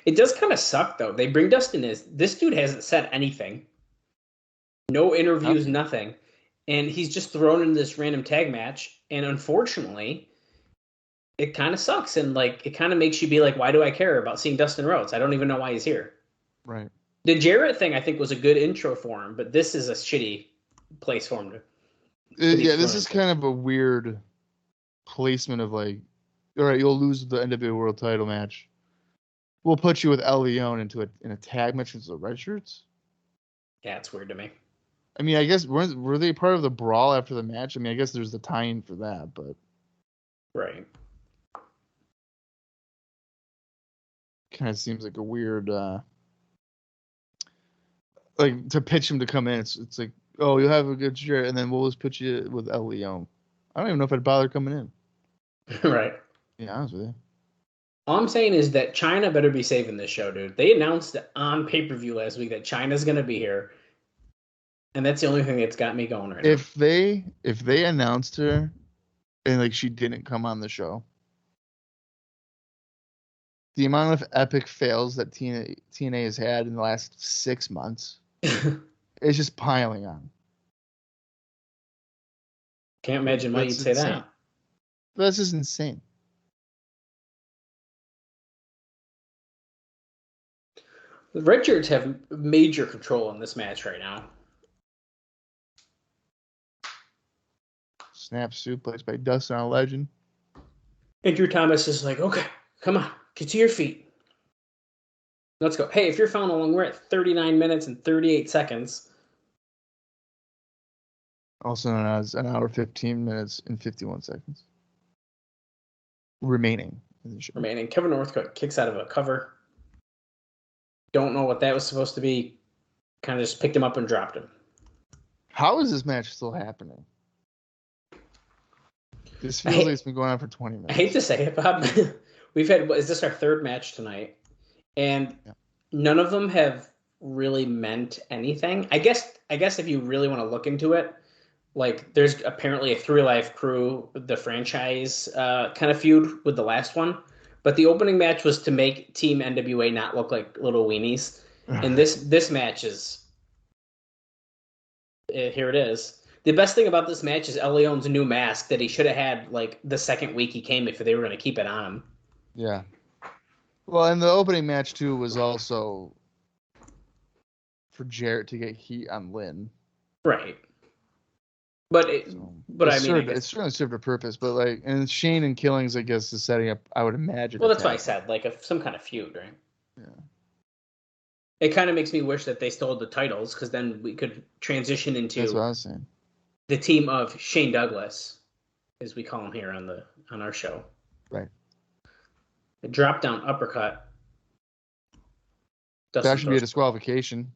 It does kind of suck, though. They bring Dustin in. This dude hasn't said anything. No interviews, nothing. And he's just thrown in this random tag match. And unfortunately, it kind of sucks. And it kind of makes you be like, why do I care about seeing Dustin Rhodes? I don't even know why he's here. Right. The Jarrett thing, I think, was a good intro for him. But this is a shitty place for him to... this is kind of a weird placement of all right, you'll lose the NWA World Title match. We'll put you with El Leon in a tag match with the red shirts. Yeah, it's weird to me. I mean, I guess were they part of the brawl after the match? I mean, I guess there's the tie-in for that, but right. Kind of seems like a weird, to pitch him to come in. It's like, oh, you'll have a good shirt, and then we'll just put you with El Leon. I don't even know if I'd bother coming in. Right. Yeah, honest with you. All I'm saying is that China better be saving this show, dude. They announced on pay-per-view last week that China's going to be here. And that's the only thing that's got me going right now. If they announced her and she didn't come on the show, the amount of epic fails that TNA has had in the last 6 months is just piling on. Can't imagine why you'd say that. That's just insane. The Red Shirts have major control in this match right now. Snap suplex by Dustin on Legend. Andrew Thomas is like, okay, come on, get to your feet. Let's go. Hey, if you're following along, we're at 39 minutes and 38 seconds. Also known as an hour, 15 minutes, and 51 seconds. Remaining. Kevin Northcutt kicks out of a cover. Don't know what that was supposed to be. Kind of just picked him up and dropped him. How is this match still happening? This feels like it's been going on for 20 minutes. I hate to say it, Bob. Is this our third match tonight? And none of them have really meant anything. I guess if you really want to look into it, like there's apparently a 3 Live Crew, the franchise kind of feud with the last one. But the opening match was to make Team NWA not look like little weenies. And this match is... here it is. The best thing about this match is El Leon's new mask that he should have had like the second week he came if they were going to keep it on him. Yeah. Well, and the opening match too was also for Jarrett to get heat on Lynn. Right. But it certainly served a purpose. But like, and Shane and Killings, I guess, is setting up. I would imagine. Well, that's why I said like some kind of feud, right? Yeah. It kind of makes me wish that they stole the titles because then we could transition into. That's what I was saying. The team of Shane Douglas, as we call him here on our show. Right. A drop down uppercut. That should be a disqualification.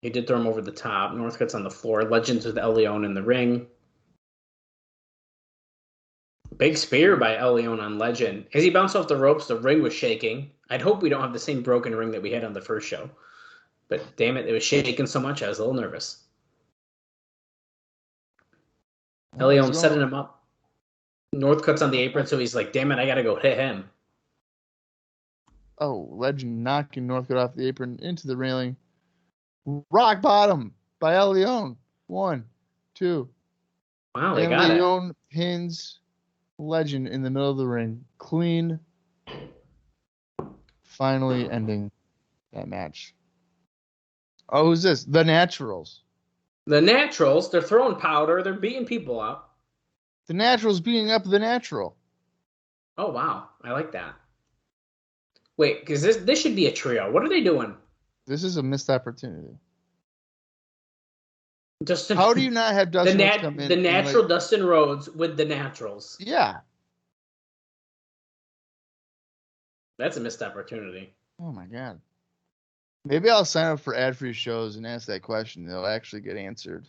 He did throw him over the top. Northcutt's on the floor. Legends with El Leon in the ring. Big spear by El Leon on Legend. As he bounced off the ropes, the ring was shaking. I'd hope we don't have the same broken ring that we had on the first show. But damn it was shaking so much I was a little nervous. El Leon setting him up. Northcutt's on the apron, so he's like, damn it, I gotta go hit him. Oh, Legend knocking Northcutt off the apron into the railing. Rock bottom by El Leon. 1, 2. Wow, they got it. Leon pins Legend in the middle of the ring. Clean. Finally ending that match. Oh, who's this? The Naturals. The Naturals, they're throwing powder. They're beating people up. The Naturals beating up the Natural. Oh, wow. I like that. Wait, because this should be a trio. What are they doing? This is a missed opportunity. Dustin, how do you not have Dustin Rhodes come in? The natural Dustin Rhodes with the Naturals. Yeah. That's a missed opportunity. Oh, my God. Maybe I'll sign up for ad-free shows and ask that question. They'll actually get answered.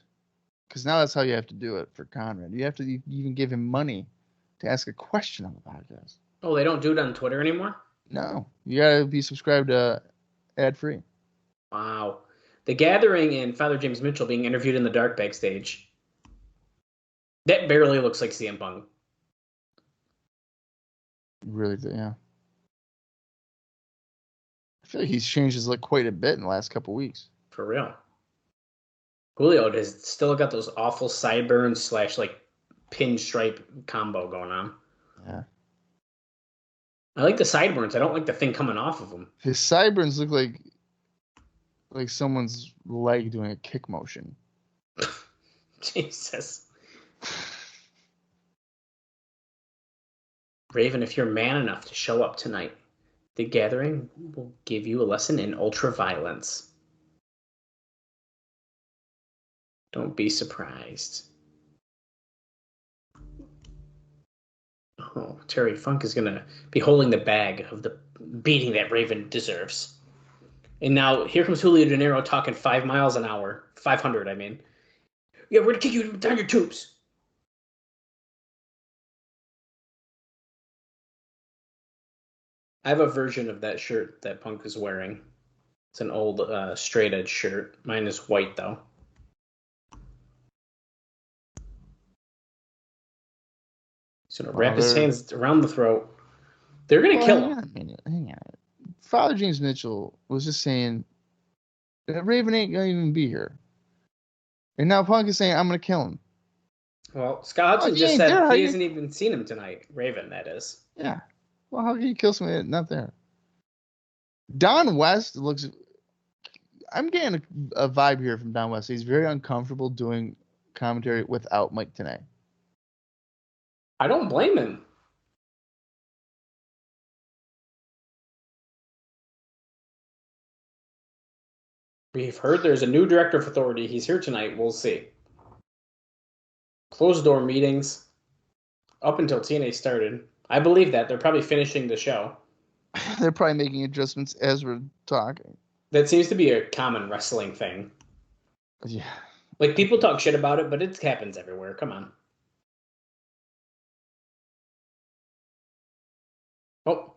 Because now that's how you have to do it for Conrad. You have to even give him money to ask a question on the podcast. Oh, they don't do it on Twitter anymore? No. You got to be subscribed to ad-free. Wow. The Gathering and Father James Mitchell being interviewed in the dark backstage. That barely looks like CM Punk. Really, yeah. I feel like he's changed his look quite a bit in the last couple weeks. For real. Julio has still got those awful sideburns / like pinstripe combo going on. Yeah. I like the sideburns. I don't like the thing coming off of them. His sideburns look like someone's leg doing a kick motion. Jesus. Raven, if you're man enough to show up tonight, the Gathering will give you a lesson in ultra-violence. Don't be surprised. Oh, Terry Funk is going to be holding the bag of the beating that Raven deserves. And now here comes Julio De Niro talking 5 miles an hour. 500, I mean. Yeah, we're going to kick you down your tubes. I have a version of that shirt that Punk is wearing. It's an old straight edge shirt. Mine is white, though. He's going to wrap his hands around the throat. They're going to kill him. Hang on. Father James Mitchell was just saying that Raven ain't going to even be here. And now Punk is saying, I'm going to kill him. Well, Scott Hudson just said he hasn't even seen him tonight. Raven, that is. Yeah. Well, how can you kill somebody that's not there? Don West looks... I'm getting a vibe here from Don West. He's very uncomfortable doing commentary without Mike Tenay. I don't blame him. We've heard there's a new director of authority. He's here tonight. We'll see. Closed door meetings up until TNA started. I believe that. They're probably finishing the show. They're probably making adjustments as we're talking. That seems to be a common wrestling thing. Yeah. Like, people talk shit about it, but it happens everywhere. Come on. Oh,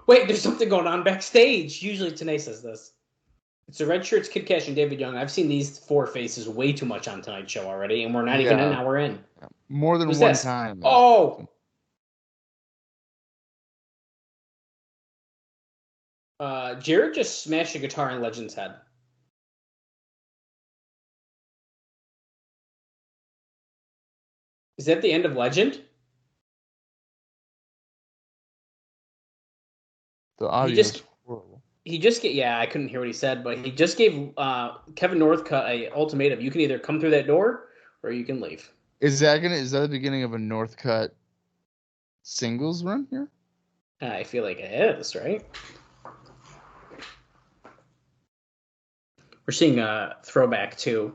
wait, there's something going on backstage. Usually TNA says this. It's the Red Shirts, Kid Cash, and David Young. I've seen these four faces way too much on tonight's show already, and we're not even an hour in. More than Who's one this? time. Oh! Jarrett just smashed a guitar in Legend's head. Is that the end of Legend? The audio is horrible. I couldn't hear what he said, but he just gave Kevin Northcutt a ultimatum. You can either come through that door or you can leave. Is that the beginning of a Northcutt singles run here? I feel like it is, right? We're seeing a throwback to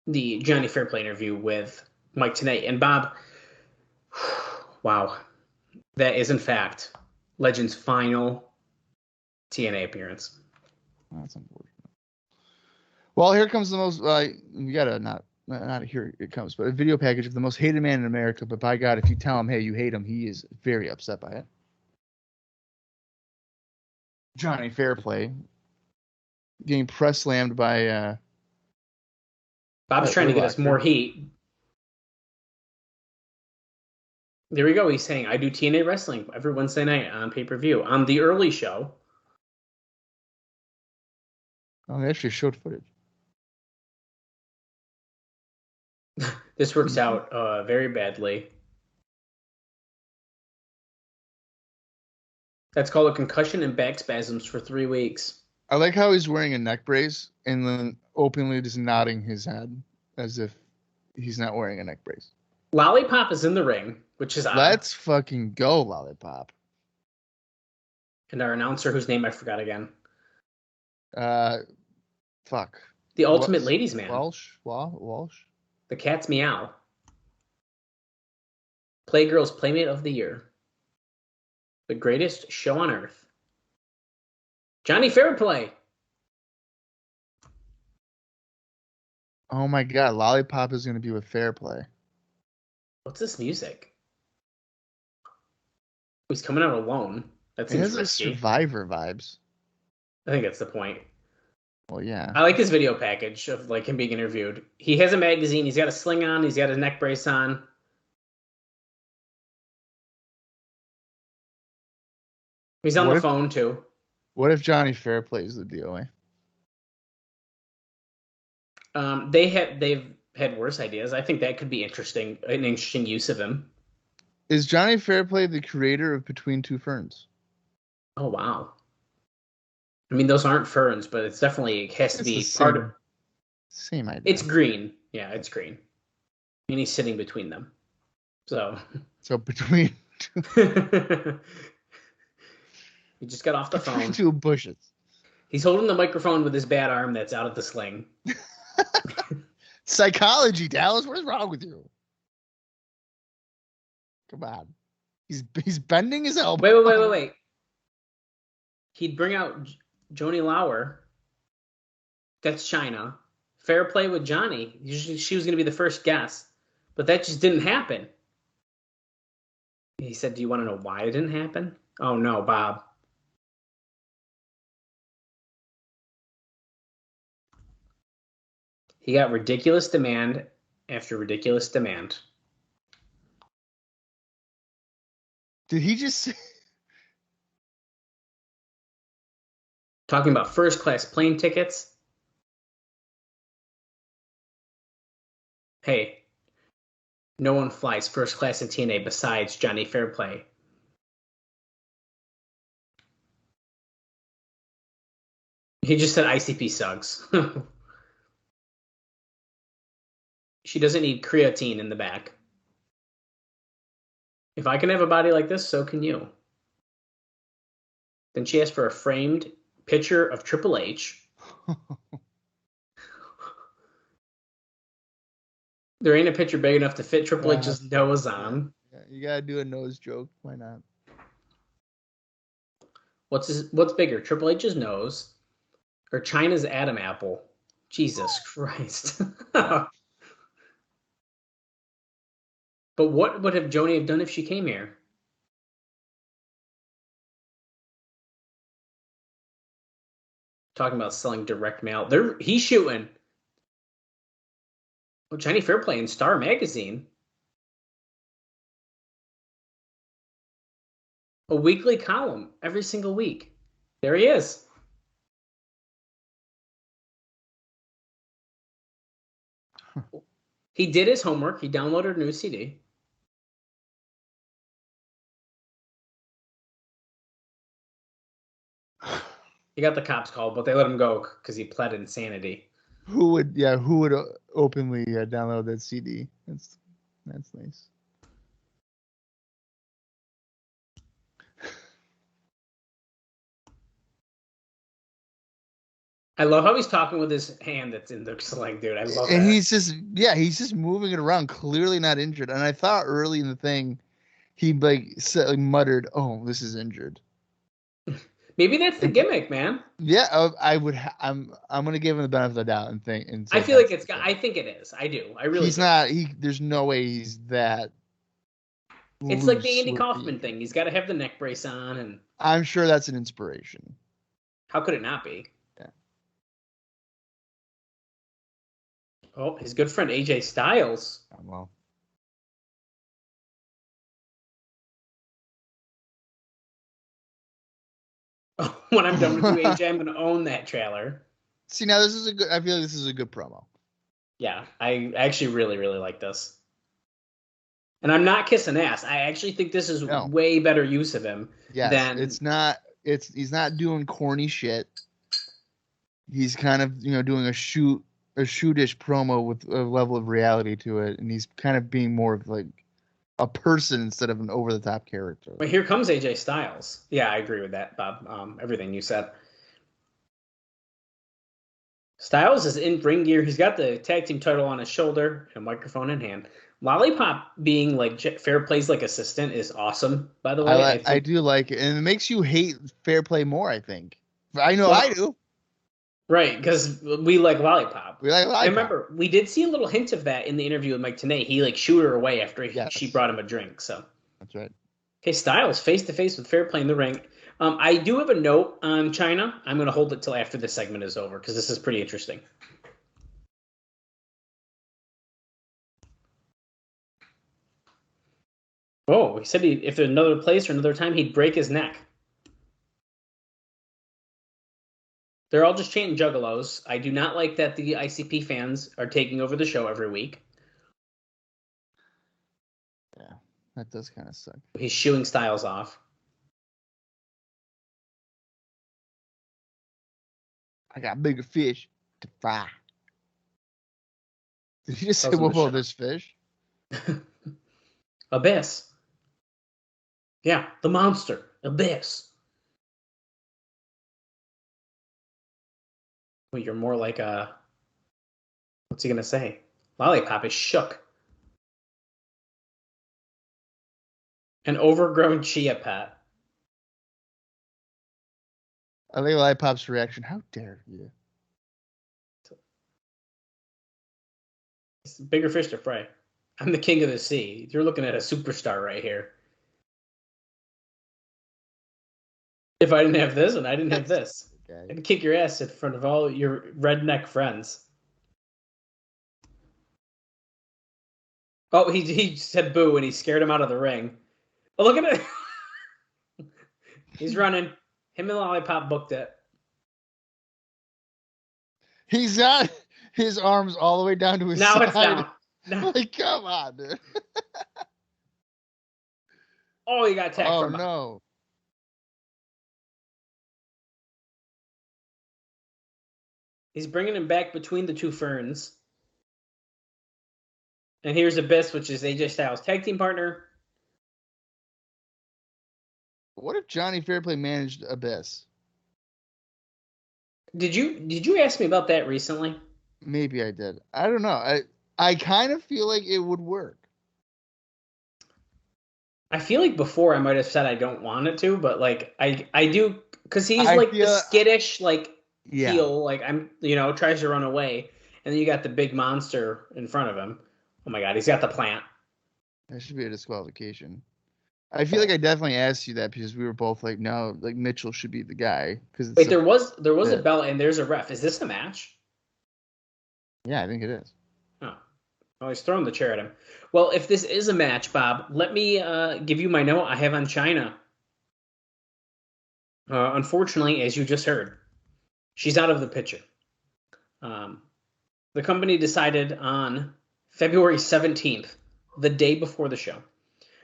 the Johnny Fairplay interview with Mike Tenay. And Bob, wow, that is in fact Legend's final TNA appearance. That's unfortunate. Well, here comes the most. You gotta not here it comes, but a video package of the most hated man in America. But by God, if you tell him, hey, you hate him, he is very upset by it. Johnny Fairplay getting press slammed by. Bob's trying to get us more heat. There we go. He's saying, I do TNA wrestling every Wednesday night on pay-per-view on the early show. Oh, they actually showed footage. This works out very badly. That's called a concussion and back spasms for 3 weeks. I like how he's wearing a neck brace and then openly just nodding his head as if he's not wearing a neck brace. Lollipop is in the ring, which is odd. Let's fucking go, Lollipop. And our announcer, whose name I forgot again. Fuck. The Ultimate Ladies Man. Walsh? The Cat's Meow. Playgirl's Playmate of the Year. The greatest show on earth. Johnny Fairplay. Oh my God, Lollipop is going to be with Fairplay. What's this music? He's coming out alone. That seems risky. It has Survivor vibes. I think that's the point. Well, yeah. I like his video package of like him being interviewed. He has a magazine. He's got a sling on. He's got a neck brace on. He's on the phone too. What if Johnny Fairplay is the D.O.A? They've had worse ideas. I think that could be interesting. An interesting use of him. Is Johnny Fairplay the creator of Between Two Ferns? Oh wow. I mean, those aren't ferns, but it has to be part of. Same idea. It's green. Yeah, it's green. And he's sitting between them. So between two. He just got off the phone. Two bushes. He's holding the microphone with his bad arm that's out of the sling. Psychology, Dallas. What's wrong with you? Come on. He's bending his elbow. Wait. He'd bring out Joni Lauer. That's China. Fair play with Johnny. Usually she was going to be the first guest, but that just didn't happen. He said, do you want to know why it didn't happen? Oh, no, Bob. He got ridiculous demand after ridiculous demand. Did he just... Talking about first-class plane tickets. Hey, no one flies first class in TNA besides Johnny Fairplay. He just said ICP sucks. She doesn't need creatine in the back. If I can have a body like this, so can you. Then she asked for a framed picture of Triple H There ain't a picture big enough to fit Triple H's nose on. Yeah, you gotta do a nose joke. Why not? What's bigger, Triple H's nose or China's Adam apple? Jesus Christ. But what would have Joni have done if she came here? Talking about selling direct mail. He's shooting. Oh, Johnny Fairplay in Star Magazine. A weekly column every single week. There he is. He did his homework. He downloaded a new CD. He got the cops called, but they let him go because he pled insanity. Who would openly download that CD? That's nice. I love how he's talking with his hand that's in the sling, dude. I love and that. he's just moving it around, clearly not injured. And I thought early in the thing, he muttered, "Oh, this is injured." Maybe that's the gimmick, man. Yeah, I'm gonna give him the benefit of the doubt and think. And I feel like it's. I think it is. I do. I really. He's not. There's no way he's that. It's like the Andy Kaufman thing. He's got to have the neck brace on, and I'm sure that's an inspiration. How could it not be? Yeah. Oh, his good friend AJ Styles. Oh, well. When I'm done with you, AJ, I'm going to own that trailer. See, now this is a good. I feel like this is a good promo. Yeah, I actually really, really like this. And I'm not kissing ass. I actually think this is way better use of him. Yes, than... it's not. He's not doing corny shit. He's kind of doing a shootish promo with a level of reality to it, and he's kind of being more of like a person instead of an over the top character. But here comes AJ Styles. Yeah, I agree with that, Bob. Everything you said. Styles is in ring gear. He's got the tag team title on his shoulder and a microphone in hand. Lollipop being like Fair Play's like assistant is awesome, by the way. I do like it, and it makes you hate Fair Play more, I think. I know I do. Right, because we like Lollipop. We like Lollipop. I remember we did see a little hint of that in the interview with Mike Tenay. He like shooed her away after she brought him a drink. So that's right. Okay, Styles face to face with Fair Play in the ring. I do have a note on China. I'm going to hold it till after this segment is over because this is pretty interesting. Oh, he said if there's another place or another time, he'd break his neck. They're all just chanting juggalos. I do not like that the ICP fans are taking over the show every week. Yeah, that does kind of suck. He's shooing Styles off. I got bigger fish to fry. Did he just say, what about this fish? Abyss. Yeah, the monster. Abyss. Well, you're more like a... What's he going to say? Lollipop is shook. An overgrown chia pet. I think Lollipop's reaction, how dare you? It's bigger fish to fry. I'm the king of the sea. You're looking at a superstar right here. If I didn't have this and I didn't have this, okay, I'd kick your ass in front of all your redneck friends. Oh, he said boo and he scared him out of the ring. Oh, look at it. He's running. Him and Lollipop booked it. He's got his arms all the way down to his now side. It's down. Now. Like, come on, dude. Oh, he got attacked from behind. No. He's bringing him back between the two ferns. And here's Abyss, which is AJ Styles' tag team partner. What if Johnny Fairplay managed Abyss? Did you ask me about that recently? Maybe I did. I don't know. I kind of feel like it would work. I feel like before I might have said I don't want it to, but like I do because he's I like the feel skittish like yeah. heel, like I'm tries to run away, and then you got the big monster in front of him. Oh my God, he's got the plant. That should be a disqualification. I feel like I definitely asked you that because we were both like, no, like Mitchell should be the guy because it's Wait, a there was a bit. bell and there's a ref. Is this a match? Yeah, I think it is. Oh, oh, he's throwing the chair at him. Well, if this is a match, Bob, let me give you my note I have on China. Unfortunately, as you just heard, she's out of the picture. Um, the company decided on February 17th, the day before the show,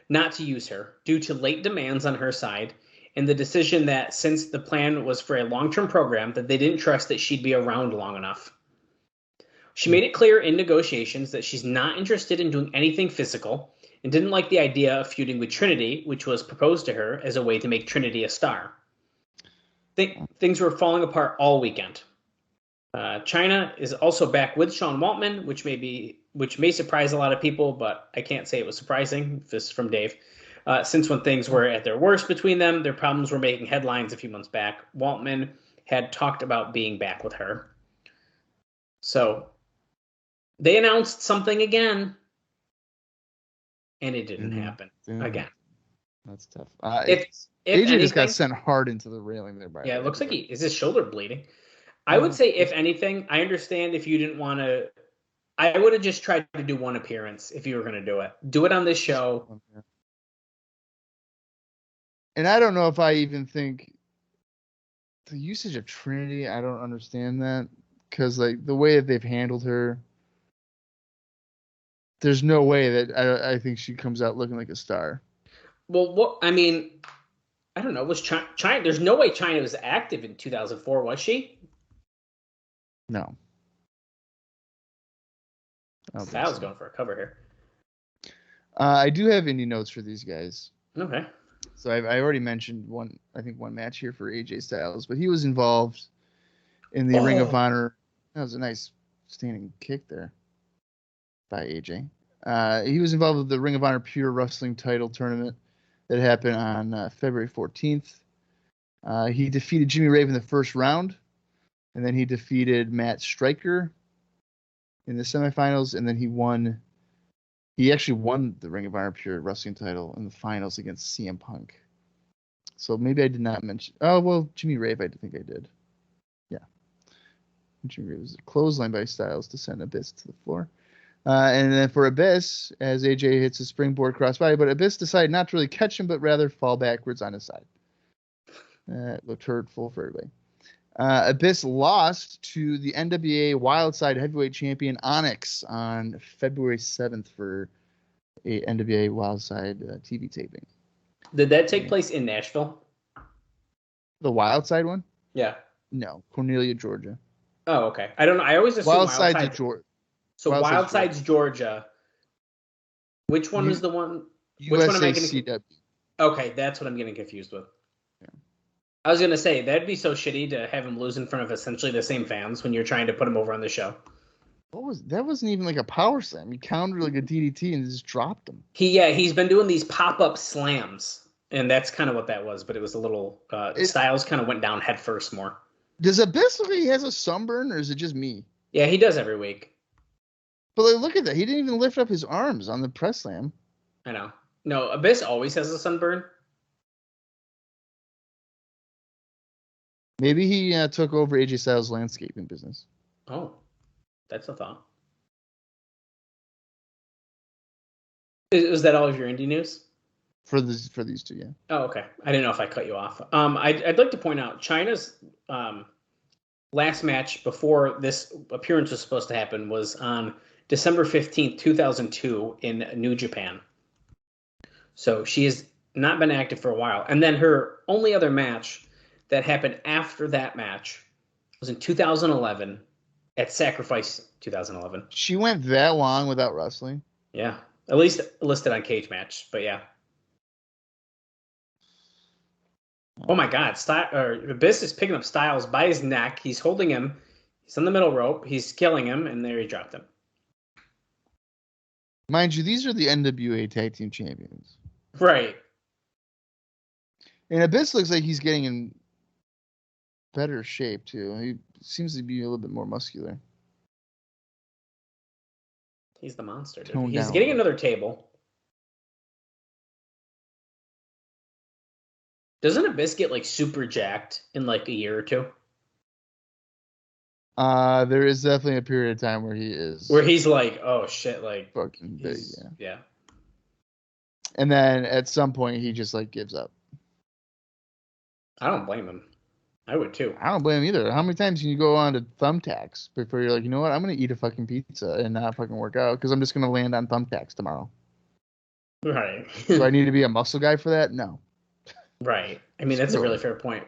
not to use her due to late demands on her side and the decision that since the plan was for a long-term program that they didn't trust that she'd be around long enough. She made it clear in negotiations that she's not interested in doing anything physical and didn't like the idea of feuding with Trinity, which was proposed to her as a way to make Trinity a star. Things were falling apart all weekend. China is also back with Sean Waltman, which may surprise a lot of people, but I can't say it was surprising. This is from Dave. Since when things were at their worst between them, their problems were making headlines a few months back. Waltman had talked about being back with her. So they announced something again, and it didn't happen again. That's tough. If AJ anything, just got sent hard into the railing there. By yeah, the it way. looks like is his shoulder bleeding. I would say, if anything, I understand if you didn't want to. I would have just tried to do one appearance if you were going to do it. Do it on this show. And I don't know if I even think the usage of Trinity, I don't understand that because like the way that they've handled her, there's no way that I think she comes out looking like a star. Well, what I mean, I don't know. Was China? There's no way China was active in 2004, was she? No. Styles going for a cover here. I do have indie notes for these guys. Okay. So I already mentioned one match here for AJ Styles, but he was involved in the Ring of Honor. That was a nice standing kick there by AJ. He was involved with the Ring of Honor Pure Wrestling title tournament that happened on February 14th. He defeated Jimmy Rave in the first round, and then he defeated Matt Stryker in the semifinals, and then he actually won the Ring of Honor Pure Wrestling title in the finals against CM Punk. So maybe I did not mention. Oh, well, Jimmy Rave, I think I did. Yeah. Jimmy Rave was a clothesline by Styles to send Abyss to the floor. And then for Abyss, as AJ hits a springboard crossbody, but Abyss decided not to really catch him, but rather fall backwards on his side. It looked hurtful for everybody. Abyss lost to the NWA Wildside Heavyweight Champion Onyx on February 7th for a NWA Wildside TV taping. Did that take place in Nashville? The Wildside one? Yeah. No, Cornelia, Georgia. Oh, okay. I don't know. I always assume Wildside's Georgia. So Wildside's Georgia. Which one is the one? Which one am I getting? CW. Okay, that's what I'm getting confused with. Yeah. I was gonna say that'd be so shitty to have him lose in front of essentially the same fans when you're trying to put him over on the show. That wasn't even like a power slam. He countered like a DDT and just dropped him. He's been doing these pop-up slams, and that's kind of what that was. But it was a little Styles kind of went down head first more. Does Abyss look like he has a sunburn, or is it just me? Yeah, he does every week. But like, look at that. He didn't even lift up his arms on the press slam. I know. No, Abyss always has a sunburn. Maybe he took over AJ Styles' landscaping business. Oh, that's a thought. Is that all of your indie news? For these two, yeah. Oh, okay. I didn't know if I cut you off. I'd like to point out China's last match before this appearance was supposed to happen was on December 15th, 2002 in New Japan. So she has not been active for a while. And then her only other match that happened after that match was in 2011 at Sacrifice 2011. She went that long without wrestling? Yeah. At least listed on Cage Match, but yeah. Oh my God! Abyss is picking up Styles by his neck. He's holding him. He's on the middle rope. He's killing him, and there he dropped him. Mind you, these are the NWA Tag Team Champions. Right. And Abyss looks like he's getting in better shape, too. He seems to be a little bit more muscular. He's the monster, dude. Toned He's down. getting another table. Doesn't Abyss get like super jacked in like a year or two? There is definitely a period of time where he is. Where he's like, oh shit, like fucking big, yeah. And then at some point he just like gives up. I don't blame him. I would too. I don't blame him either. How many times can you go on to thumbtacks before you're like, you know what, I'm gonna eat a fucking pizza and not fucking work out because I'm just gonna land on thumbtacks tomorrow. Right. Do I need to be a muscle guy for that? No. Right. I mean, that's a really fair point.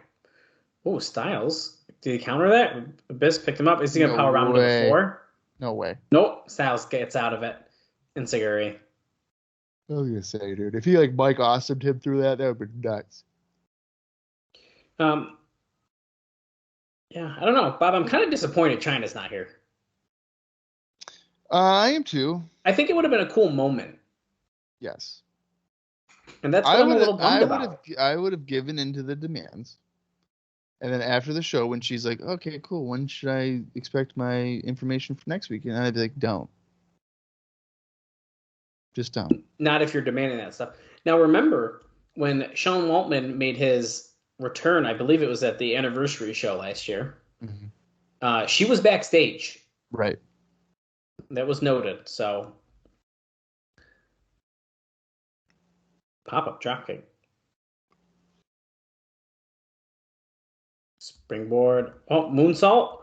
Oh, Styles. Did he counter that? Abyss picked him up. Is he going to power bomb to 4? No way. Nope. Styles gets out of it. Enzuigiri. I was going to say, dude, if he like Mike Awesomed him through that would be nuts. Yeah, I don't know. Bob, I'm kind of disappointed Chyna's not here. I am too. I think it would have been a cool moment. Yes. And that's what I'm a little bummed about. I would have given into the demands. And then after the show, when she's like, okay, cool, when should I expect my information for next week? And I'd be like, don't. Just don't. Not if you're demanding that stuff. Now, remember, when Sean Waltman made his return, I believe it was at the anniversary show last year, she was backstage. Right. That was noted, so... Pop-up dropkick. Springboard. Oh, moonsault.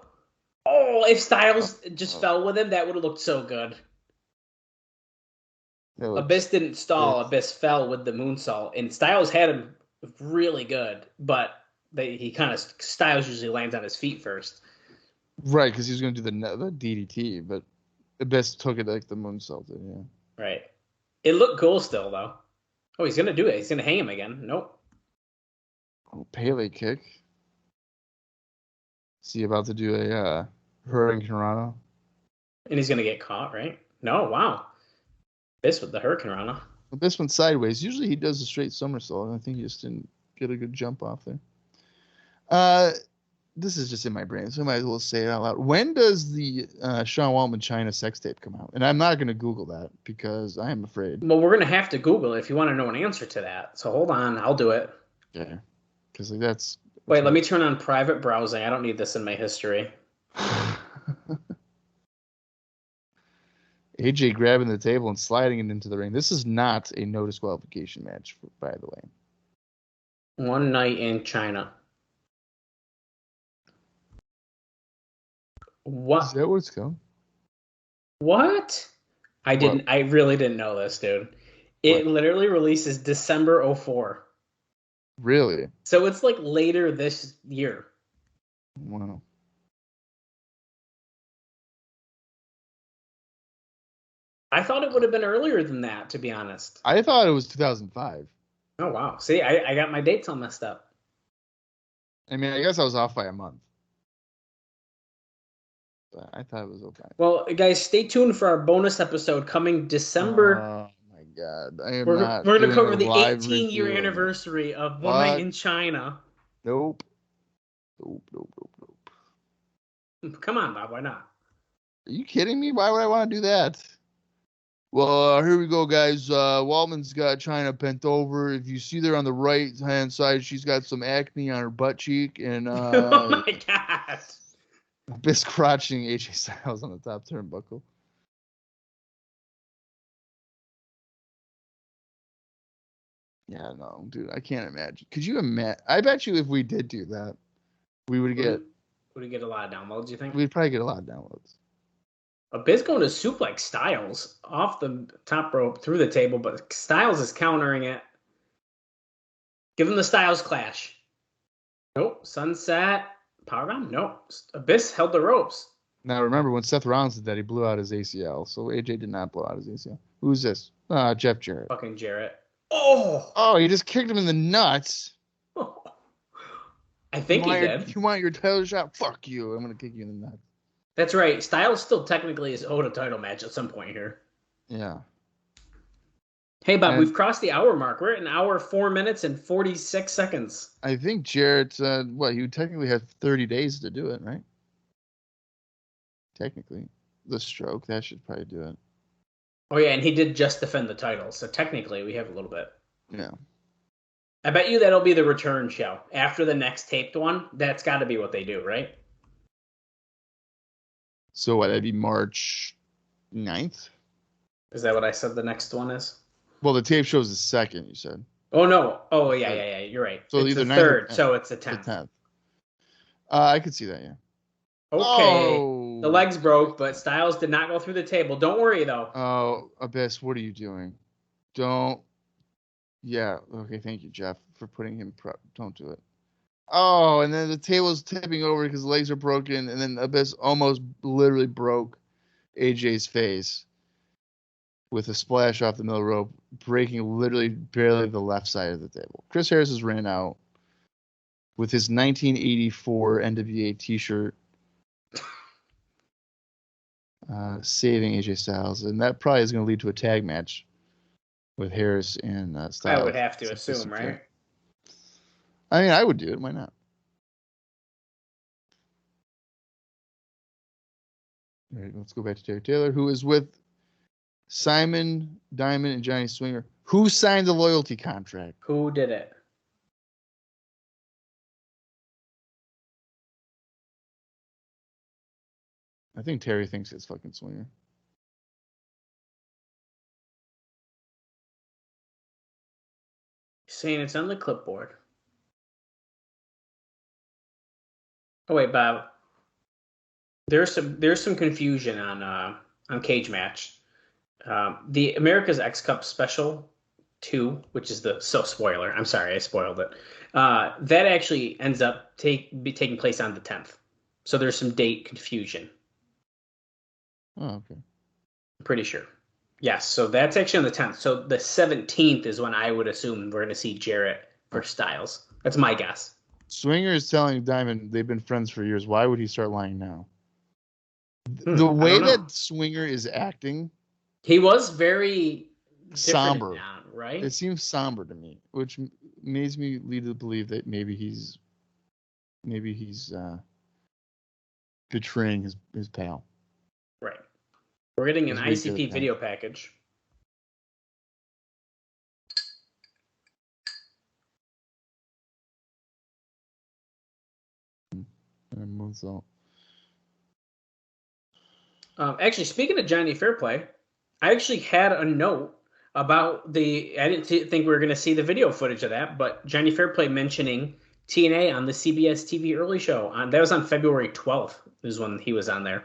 Oh, if Styles just fell with him, that would have looked so good. Abyss didn't stall. Abyss fell with the moonsault. And Styles had him really good, but Styles usually lands on his feet first. Right, because he was going to do the DDT, but Abyss took it like the moonsault did, yeah. Right. It looked cool still, though. Oh, he's going to do it. He's going to hang him again. Nope. Oh, Pele kick. Is he about to do a Hurricane Rana? And he's going to get caught, right? No, wow. This with the Hurricane Rana. Well, this one's sideways. Usually he does a straight somersault. I think he just didn't get a good jump off there. This is just in my brain, so I might as well say it out loud. When does the Sean Waltman Chyna sex tape come out? And I'm not going to Google that because I am afraid. Well, we're going to have to Google it if you want to know an answer to that. So hold on, I'll do it. Yeah, because like that's... Wait, let me turn on private browsing. I don't need this in my history. AJ grabbing the table and sliding it into the ring. This is not a no disqualification match, by the way. One night in China. What? Is that what it's called? What? I really didn't know this, dude. It literally releases December 2004. Really? So it's like later this year. Wow. I thought it would have been earlier than that, to be honest. I thought it was 2005. Oh, wow. See, I got my dates all messed up. I mean, I guess I was off by a month. But I thought it was okay. Well, guys, stay tuned for our bonus episode coming December. Oh, my God. We're going to cover the 18-year anniversary of One Night in China. Nope. Come on, Bob. Why not? Are you kidding me? Why would I want to do that? Well, here we go, guys. Waltman's got Chyna bent over. If you see there on the right-hand side, she's got some acne on her butt cheek. And oh, my God. Abyss crotching AJ Styles on the top turnbuckle. Yeah, no, dude, I can't imagine. Could you imagine? I bet you if we did do that, we would get... Would we get a lot of downloads, you think? We'd probably get a lot of downloads. Abyss going to suplex Styles off the top rope through the table, but Styles is countering it. Give him the Styles clash. Nope. Sunset. Powerbomb? Nope. Abyss held the ropes. Now remember, when Seth Rollins did that, he blew out his ACL. So AJ did not blow out his ACL. Who's this? Jeff Jarrett. Fucking Jarrett. Oh! Oh, he just kicked him in the nuts. I think he did. You want your title shot? Fuck you. I'm going to kick you in the nuts. That's right. Styles still technically is owed a title match at some point here. Yeah. Hey, Bob, we've crossed the hour mark. We're at an hour, 4 minutes, and 46 seconds. I think Jarrett, you technically have 30 days to do it, right? Technically. The stroke, that should probably do it. Oh, yeah, and he did just defend the title, so technically we have a little bit. Yeah. I bet you that'll be the return show. After the next taped one, that's got to be what they do, right? So what, that'd be March 9th? Is that what I said the next one is? Well, the tape shows the second, you said. Oh, no. Oh, yeah. You're right. So it's either the 9th third, or so it's the 10th. The 10th. I could see that, yeah. Okay. Oh. The legs broke, but Styles did not go through the table. Don't worry, though. Oh, Abyss, what are you doing? Don't. Yeah, okay, thank you, Jeff, for putting him Don't do it. Oh, and then the table's tipping over because the legs are broken, and then Abyss almost literally broke AJ's face with a splash off the middle rope, breaking literally barely the left side of the table. Chris Harris has ran out with his 1984 NWA t-shirt, saving AJ Styles, and that probably is going to lead to a tag match with Harris and Styles. I would have to assume, right? I mean, I would do it. Why not? All right, let's go back to Terry Taylor, who is with Simon Diamond and Johnny Swinger. Who signed the loyalty contract? Who did it? I think Terry thinks it's fucking Swinger. Saying it's on the clipboard. Oh wait, Bob. There's some confusion on Cage Match. The America's X Cup Special 2, which is the spoiler. I'm sorry, I spoiled it. That actually ends up taking place on the 10th. So there's some date confusion. Oh, okay. I'm pretty sure. Yes, so that's actually on the 10th. So the 17th is when I would assume we're going to see Jarrett versus Styles. That's my guess. Swinger is telling Diamond they've been friends for years. Why would he start lying now? The way that Swinger is acting, he was very somber, now, right? It seems somber to me, which makes me lead to believe that maybe he's betraying his pal. Right. We're getting an ICP video package. And moves out. Actually, speaking of Johnny Fairplay, I actually had a note about I didn't think we were going to see the video footage of that, but Johnny Fairplay mentioning TNA on the CBS TV early show. That was on February 12th is when he was on there.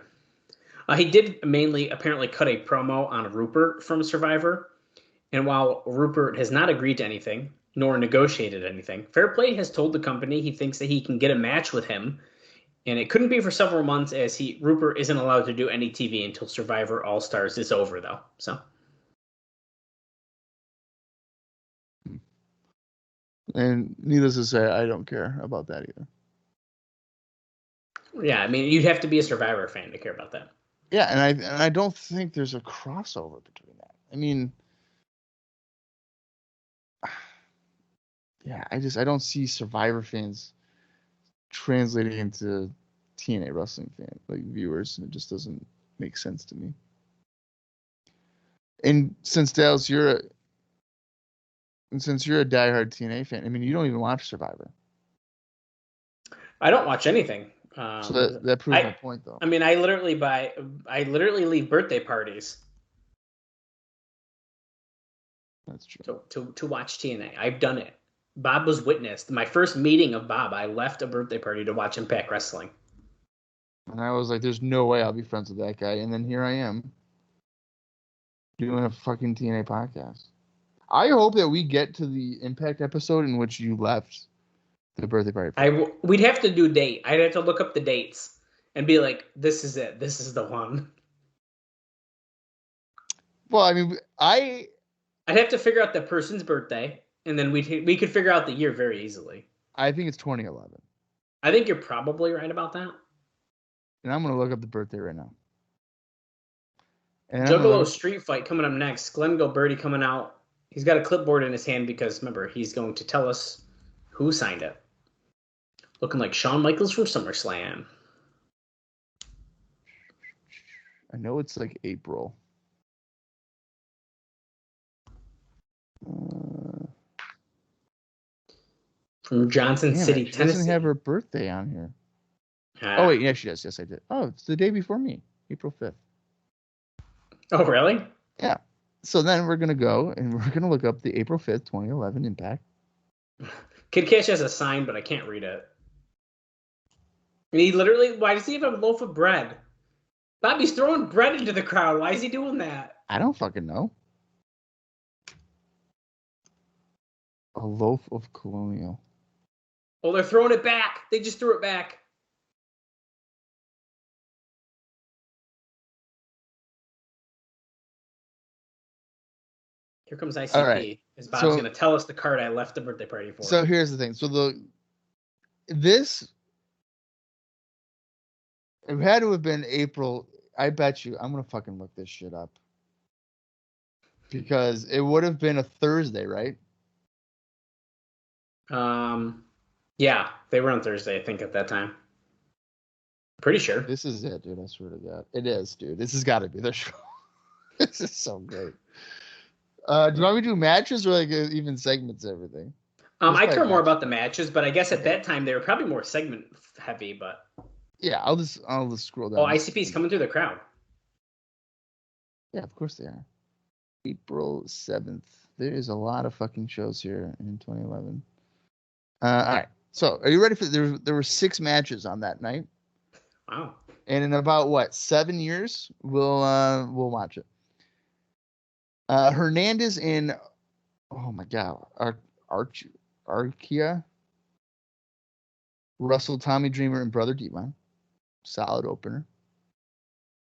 He did mainly apparently cut a promo on Rupert from Survivor. And while Rupert has not agreed to anything, nor negotiated anything, Fairplay has told the company he thinks that he can get a match with him. And it couldn't be for several months as Rupert isn't allowed to do any TV until Survivor All-Stars is over, though. So. And needless to say, I don't care about that either. Yeah, I mean, you'd have to be a Survivor fan to care about that. Yeah, and I don't think there's a crossover between that. I mean, yeah, I don't see Survivor fans translating into TNA wrestling viewers. It just doesn't make sense to me. And since Dallas, you're a diehard TNA fan, I mean, you don't even watch Survivor. I don't watch anything. So that proves my point, though. I mean, I literally leave birthday parties. That's true. To watch TNA. I've done it. Bob was witnessed. My first meeting of Bob, I left a birthday party to watch Impact Wrestling. And I was like, there's no way I'll be friends with that guy. And then here I am doing a fucking TNA podcast. I hope that we get to the Impact episode in which you left the birthday party. We'd have to do a date. I'd have to look up the dates and be like, this is it. This is the one. Well, I mean, I'd have to figure out the person's birthday, and then we could figure out the year very easily. I think it's 2011. I think you're probably right about that. And I'm going to look up the birthday right now. And Juggalo Street Fight coming up next. Glenn Gilberti coming out. He's got a clipboard in his hand because, remember, he's going to tell us who signed it. Looking like Shawn Michaels from SummerSlam. I know it's like April. From Johnson City, She Tennessee. doesn't have her birthday on here. Oh, wait. Yeah, she does. Yes, I did. Oh, it's the day before me. April 5th. Oh, really? Yeah. So then we're going to go and we're going to look up the April 5th, 2011 Impact. Kid Cash has a sign, but I can't read it. And he literally, why does he have a loaf of bread? Bobby's throwing bread into the crowd. Why is he doing that? I don't fucking know. A loaf of Colonial. Oh, they're throwing it back. They just threw it back. Here comes ICP. All right. As Bob's going to tell us the card I left the birthday party for. So here's the thing. So this it had to have been April. I bet you. I'm going to fucking look this shit up. Because it would have been a Thursday, right? Yeah, they were on Thursday, I think, at that time. Pretty sure. This is it, dude. I swear to God. It is, dude. This has got to be the show. This is so great. Do you want me to do matches or like even segments and everything? I care more about the matches, but I guess at that time they were probably more segment heavy, but yeah, I'll just scroll down. Oh, ICP's coming through the crowd. Yeah, of course they are. April 7th. There is a lot of fucking shows here in 2011. All right. So, are you ready for there were 6 matches on that night. Wow. And in about 7 years, we'll watch it. Hernandez in oh my god, Arkia, Russell, Tommy Dreamer, and Brother Devon. Solid opener.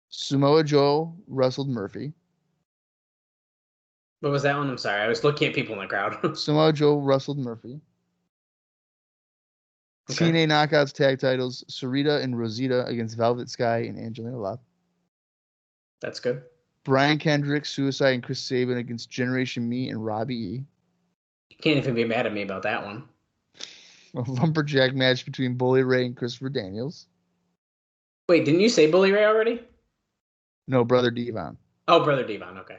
Samoa Joe wrestled Murphy. What was that one? I'm sorry. I was looking at people in the crowd. Samoa Joe wrestled Murphy. Okay. TNA Knockouts tag titles, Sarita and Rosita against Velvet Sky and Angelina Love. That's good. Brian Kendrick, Suicide, and Chris Sabin against Generation Me and Robbie E. You can't even be mad at me about that one. A lumberjack match between Bully Ray and Christopher Daniels. Wait, didn't you say Bully Ray already? No, Brother Devon. Oh, Brother Devon, okay.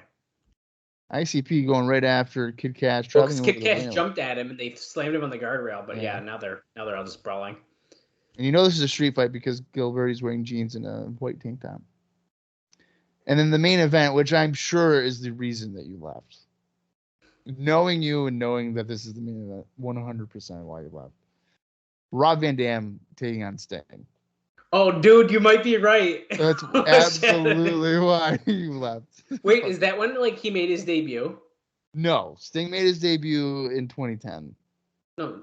ICP going right after Kid Cash. Well, because Kid Cash jumped at him and they slammed him on the guardrail, but yeah, now they're all just brawling. And you know this is a street fight because Gilberti's wearing jeans and a white tank top. And then the main event, which I'm sure is the reason that you left. Knowing you and knowing that this is the main event, 100% why you left. Rob Van Dam taking on Sting. Oh, dude, you might be right. That's absolutely why you left. Wait, is that when he made his debut? No, Sting made his debut in 2010. No,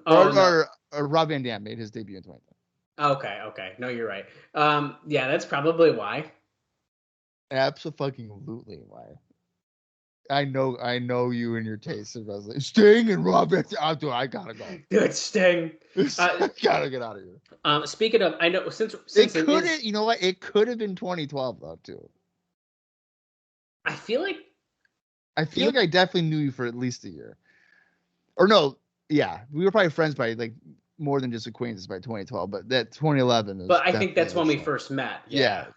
or Rob Van Dam made his debut in 2010. Okay. No, you're right. Yeah, that's probably why. Absolutely why. I know you and your taste in wrestling. Sting and Rob Van Dam. I gotta go. Dude, Sting. I gotta get out of here. Speaking of, I know since it could have, you know what? It could have been 2012 though too. I feel like I definitely knew you for at least a year. Or no, yeah, we were probably friends by more than just acquaintances by 2012, but that 2011 is. But I think that's when we first met. Yeah.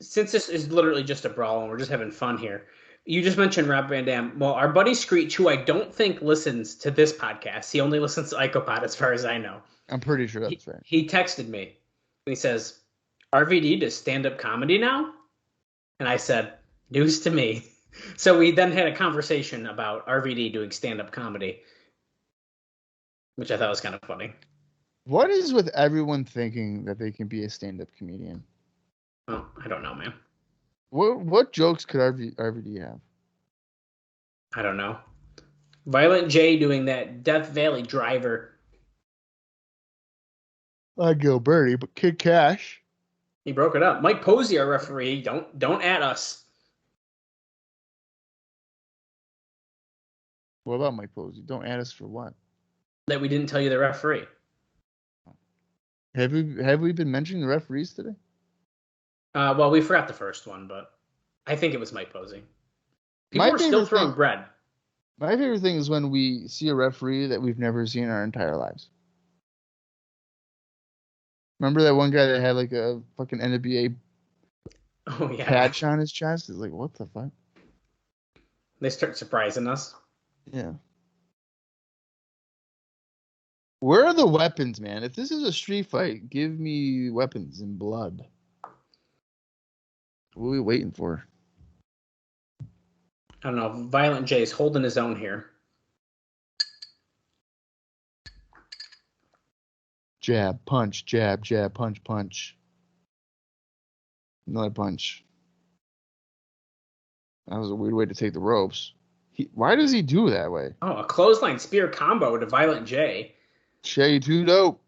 Since this is literally just a brawl and we're just having fun here, you just mentioned Rob Van Dam. Well, our buddy Screech, who I don't think listens to this podcast, he only listens to Icopod as far as I know. I'm pretty sure that's right. He texted me and he says, RVD does stand-up comedy now? And I said, news to me. So we then had a conversation about RVD doing stand-up comedy, which I thought was kind of funny. What is with everyone thinking that they can be a stand-up comedian? Oh, I don't know, man. What jokes could RVD have? I don't know. Violent J doing that Death Valley driver. Not Gilberti, but Kid Cash. He broke it up. Mike Posey, our referee. Don't at us. What about Mike Posey? Don't add us for what? That we didn't tell you the referee. Have we been mentioning the referees today? Well, we forgot the first one, but I think it was Mike Posey. People My were still favorite throwing thing. bread. My favorite thing is when we see a referee that we've never seen in our entire lives. Remember that one guy that had like a fucking NWA Oh yeah, patch on his chest? It's like, what the fuck? they start surprising us. Yeah. Where are the weapons, man? If this is a street fight, give me weapons and blood. What are we waiting for? I don't know. Violent J is holding his own here. Jab, punch, jab, jab, punch, punch. Another punch. That was a weird way to take the ropes. Why does he do that way? Oh, a clothesline spear combo to Violent J. Shay, too dope.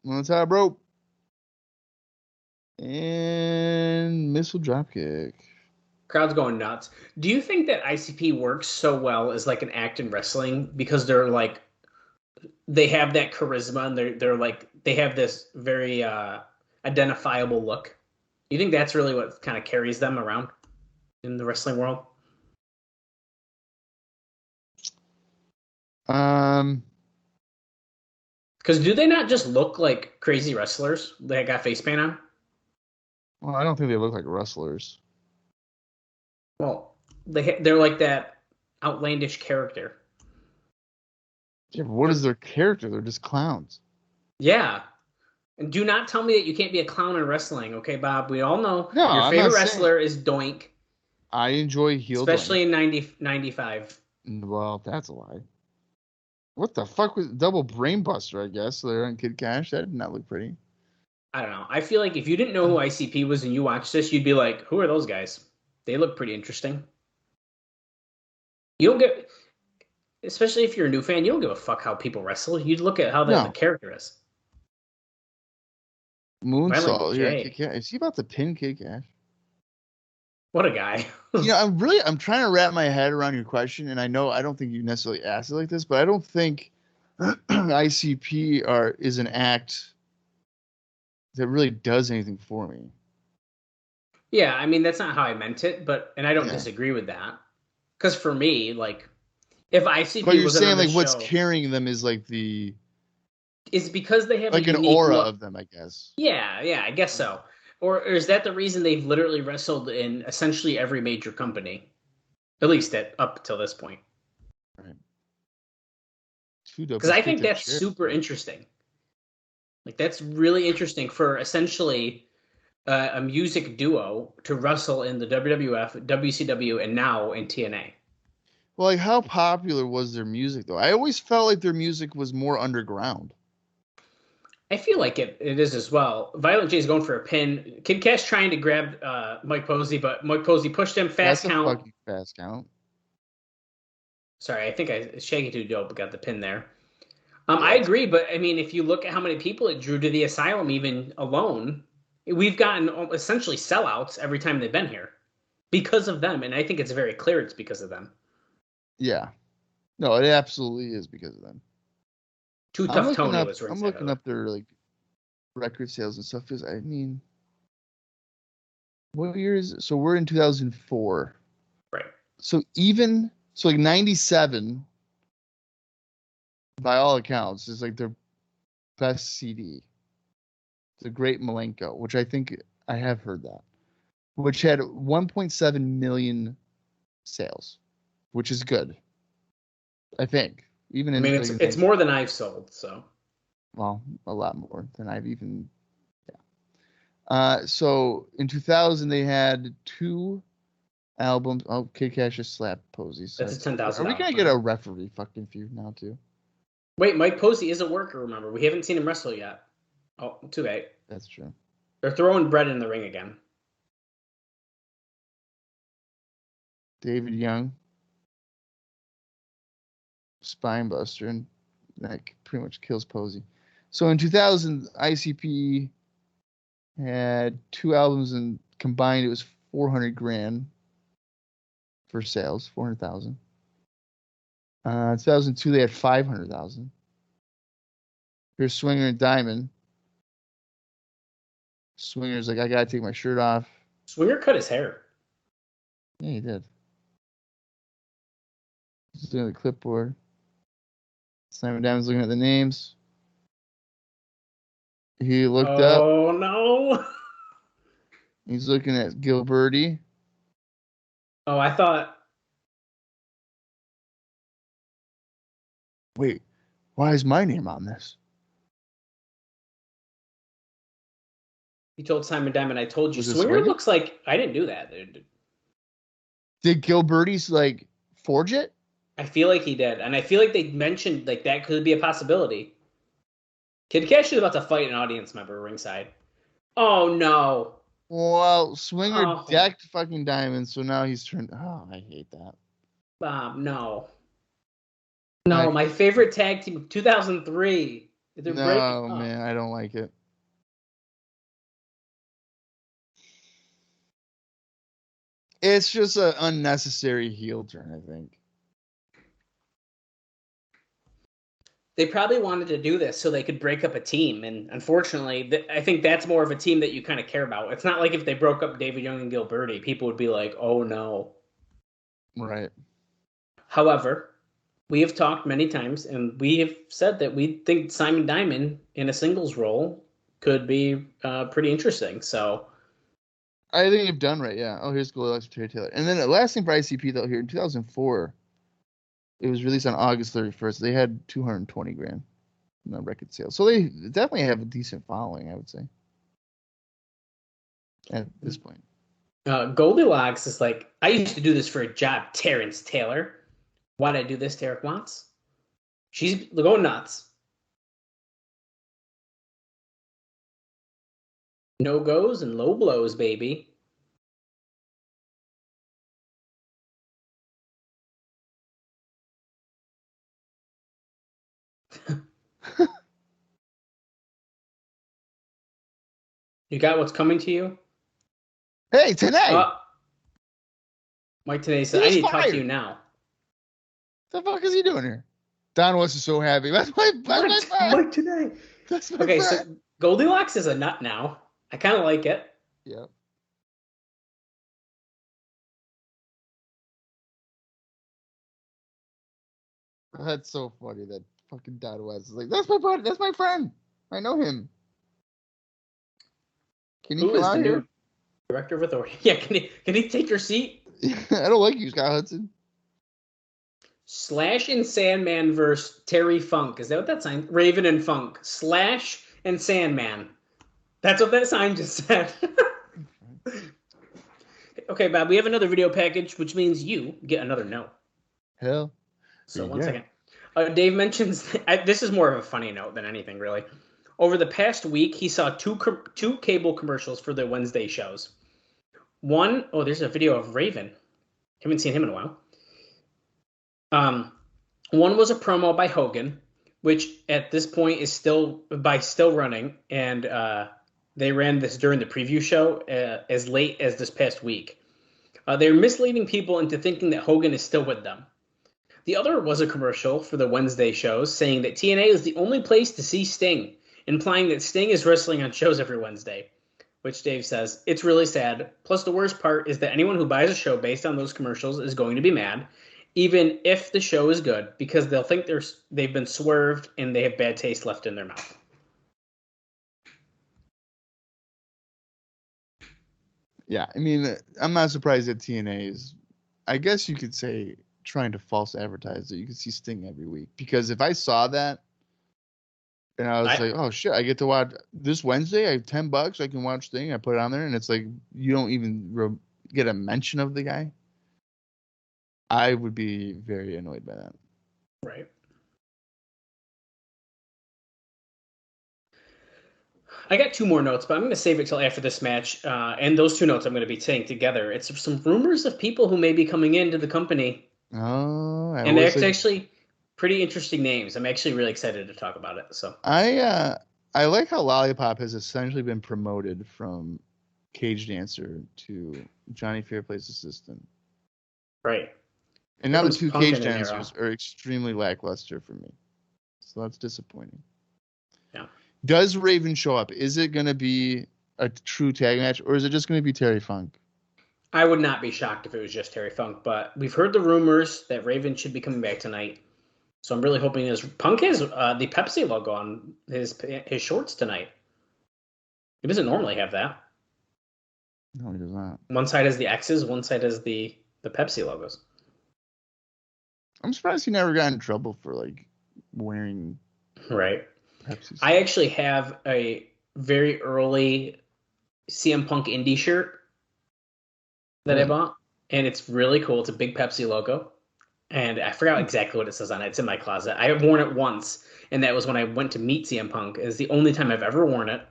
On the top rope. And missile dropkick. Crowd's going nuts. Do you think that ICP works so well as like an act in wrestling because they're like they have that charisma and they're like they have this very identifiable look? You think that's really what kind of carries them around in the wrestling world? Because do they not just look like crazy wrestlers that got face paint on? Well, I don't think they look like wrestlers. Well, they're like that outlandish character. Yeah, but what is their character? They're just clowns. Yeah. And do not tell me that you can't be a clown in wrestling, okay, Bob? We all know No, your I'm favorite not wrestler is Doink, I enjoy heel especially in 95. Well, that's a lie. What the fuck was double brainbuster, I guess, there on Kid Cash? That did not look pretty. I don't know. I feel like if you didn't know who ICP was and you watched this, you'd be like, who are those guys? They look pretty interesting. You don't get, especially if you're a new fan, you don't give a fuck how people wrestle. You look at how the character is. Moonsault, yeah, J. Kid Cash. Is he about to pin Kid Cash? What a guy. I'm trying to wrap my head around your question, and I don't think you necessarily asked it like this, but I don't think ICP is an act that really does anything for me. Yeah, I mean that's not how I meant it, and I don't disagree with that. Because for me, like, if ICP but you're wasn't saying on the like what's show, carrying them is like is because they have like a an aura of them, I guess. Yeah, I guess so. Or is that the reason they've literally wrestled in essentially every major company, at least up till this point? Right. Because I think that's super interesting. Like that's really interesting for essentially a music duo to wrestle in the WWF, WCW, and now in TNA. Well, like how popular was their music though? I always felt like their music was more underground. I feel like it is as well. Violent J is going for a pin. Kid Cash trying to grab Mike Posey, but Mike Posey pushed him. Fast count. That's a fucking fast count. Sorry, I think Shaggy 2 Dope got the pin there. I agree, but I mean, if you look at how many people it drew to the Asylum, even alone, we've gotten essentially sellouts every time they've been here because of them, and I think it's very clear it's because of them. Yeah, no, it absolutely is because of them. Too Tough Tony was I'm looking up their like record sales and stuff because I mean, what year is it? So we're in 2004, right? So like 97. By all accounts, is like their best CD. The Great Malenko, which I think I have heard that, which had 1.7 million sales, which is good. I think even in it's more than I've sold, so well, a lot more than I've even. Yeah. So in 2000 they had 2 albums. Oh, Kid Cash just slapped Posey. So that's a $10,000. Are we gonna get a referee fucking feud now too? Wait, Mike Posey is a worker, remember. We haven't seen him wrestle yet. Oh, too late. That's true. They're throwing bread in the ring again. David Young. Spinebuster, and that pretty much kills Posey. So in 2000, ICP had 2 albums, and combined it was 400 grand for sales, 400,000. 2002 they had 500,000. Here's Swinger and Diamond. Swinger's like, I gotta take my shirt off. Swinger cut his hair. Yeah, he did. He's doing the clipboard. Simon Diamond's looking at the names. He looked up. Oh no! He's looking at Gilberti. Oh, I thought. Wait, why is my name on this? He told Simon Diamond, "I told you." Was it Swinger Swinger? looks like I didn't do that. Did Gilberti's like forge it? I feel like he did, and I feel like they mentioned like that could be a possibility. Kid Cash is about to fight an audience member ringside. Oh no! Well, Swinger Oh. decked fucking Diamond, so now he's turned. Oh, I hate that. No. No, my favorite tag team, 2003. They're breaking No, up. man, I don't like it. It's just an unnecessary heel turn, I think. They probably wanted to do this so they could break up a team, and unfortunately, I think that's more of a team that you kind of care about. It's not like if they broke up David Young and Gilberti, people would be like, "Oh no." Right. However, we have talked many times, and we have said that we think Simon Diamond in a singles role could be pretty interesting. So I think you've done right, yeah. Oh, here's Goldilocks for Terry Taylor. And then the last thing for ICP, though, here in 2004, it was released on August 31st. They had 220 grand in the record sales. So they definitely have a decent following, I would say, at this point. Goldilocks is like, I used to do this for a job, Terrence Taylor. Why'd I do this, Derek Watts? She's going nuts. No goes and low blows, baby. You got what's coming to you? Hey, today! Mike today said, I He's need to talk to fired. you now. The fuck is he doing here? Don West is so happy. That's my friend. Mike today. That's my Okay, friend. so Goldilocks is a nut now. I kind of like it. Yep. That's so funny that fucking Don West is like, that's my buddy. That's my friend. I know him. Can he Who come is out the here? new director of authority? Yeah, can he take your seat? I don't like you, Scott Hudson. Slash and Sandman versus Terry Funk. Is that what that sign? Raven and Funk. Slash and Sandman. That's what that sign just said. Okay, Bob, we have another video package, which means you get another note. Hell. So Yeah. 1 second. Dave mentions, this is more of a funny note than anything, really. Over the past week, he saw two cable commercials for the Wednesday shows. One, there's a video of Raven. Haven't seen him in a while. One was a promo by Hogan, which at this point is still running, and they ran this during the preview show as late as this past week. They're misleading people into thinking that Hogan is still with them. The other was a commercial for the Wednesday shows saying that TNA is the only place to see Sting, implying that Sting is wrestling on shows every Wednesday, which Dave says, it's really sad. Plus, the worst part is that anyone who buys a show based on those commercials is going to be mad, even if the show is good, because they'll think they've been swerved and they have bad taste left in their mouth. Yeah, I mean, I'm not surprised that TNA is, I guess you could say, trying to false advertise that you can see Sting every week. Because if I saw that and I was like, oh shit, I get to watch this Wednesday, I have $10, I can watch Sting, I put it on there, and it's like you don't even get a mention of the guy, I would be very annoyed by that. Right. I got two more notes, but I'm going to save it till after this match. And those two notes I'm going to be saying together. It's some rumors of people who may be coming into the company. Oh, and they're actually pretty interesting names. I'm actually really excited to talk about it. So I like how Lollipop has essentially been promoted from cage dancer to Johnny Fairplay's assistant. Right. And now the two cage dancers are extremely lackluster for me. So that's disappointing. Yeah. Does Raven show up? Is it going to be a true tag match, or is it just going to be Terry Funk? I would not be shocked if it was just Terry Funk, but we've heard the rumors that Raven should be coming back tonight. So I'm really hoping this. Punk has the Pepsi logo on his shorts tonight. He doesn't normally have that. No, he does not. One side has the X's, one side has the Pepsi logos. I'm surprised he never got in trouble for like wearing Right. Pepsi. I actually have a very early CM Punk indie shirt that I bought, and it's really cool. It's a big Pepsi logo, and I forgot exactly what it says on it. It's in my closet. I have worn it once, and that was when I went to meet CM Punk. It's the only time I've ever worn it.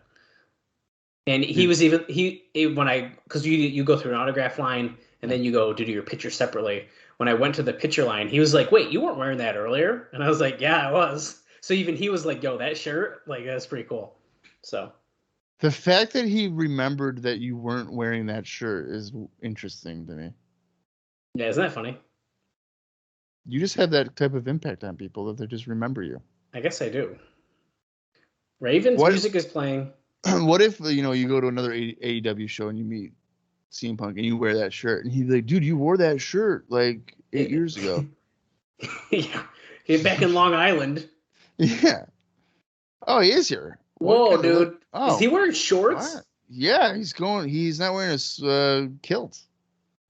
And he was even because you go through an autograph line and then you go to do your picture separately. When I went to the picture line, he was like, "Wait, you weren't wearing that earlier?" And I was like, "Yeah, I was." So even he was like, "Yo, that shirt, like that's pretty cool." So the fact that he remembered that you weren't wearing that shirt is interesting to me. yeah, isn't that funny? You just have that type of impact on people that they just remember you. I guess I do. Raven's music is playing. What if you go to another AEW show and you meet CM Punk and you wear that shirt and he's like, "Dude, you wore that shirt like 8 years ago." Yeah, he's back in Long Island. Yeah. Oh, he is here. Whoa, dude! Oh, is he wearing shorts? What? Yeah, he's not wearing a kilt.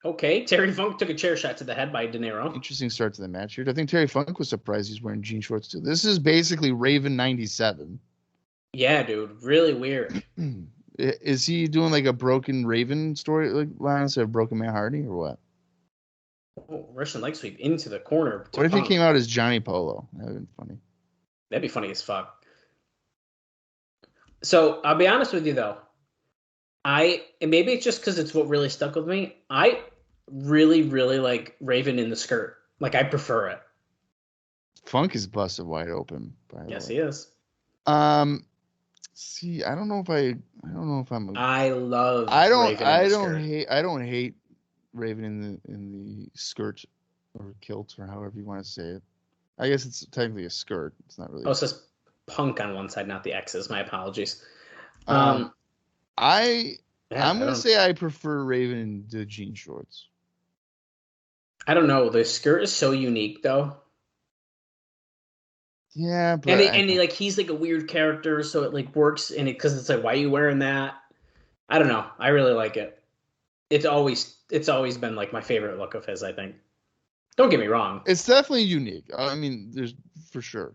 Okay, Terry Funk took a chair shot to the head by De Niro. Interesting start to the match here. I think Terry Funk was surprised he's wearing jean shorts too. This is basically Raven 97. Yeah, dude, really weird. Is he doing like a Broken Raven story line instead of Broken Matt Hardy or what? Oh, Russian leg sweep into the corner. What if he came out as Johnny Polo? That would be funny. That'd be funny as fuck. So I'll be honest with you though. And maybe it's just because it's what really stuck with me. I really, really like Raven in the skirt. Like I prefer it. Funk is busted wide open. Yes, he is. See, I don't know if I'm. I love. I don't hate Raven in the skirt or kilt or however you want to say it. I guess it's technically a skirt. It's not really. Oh, it says Punk on one side, not the X's. My apologies. I'm gonna say I prefer Raven in the jean shorts. I don't know. The skirt is so unique, though. Yeah, but he's like a weird character, so it like works in it because it's like, why are you wearing that? I don't know. I really like it. It's always been like my favorite look of his. I think. Don't get me wrong. It's definitely unique. I mean, there's for sure.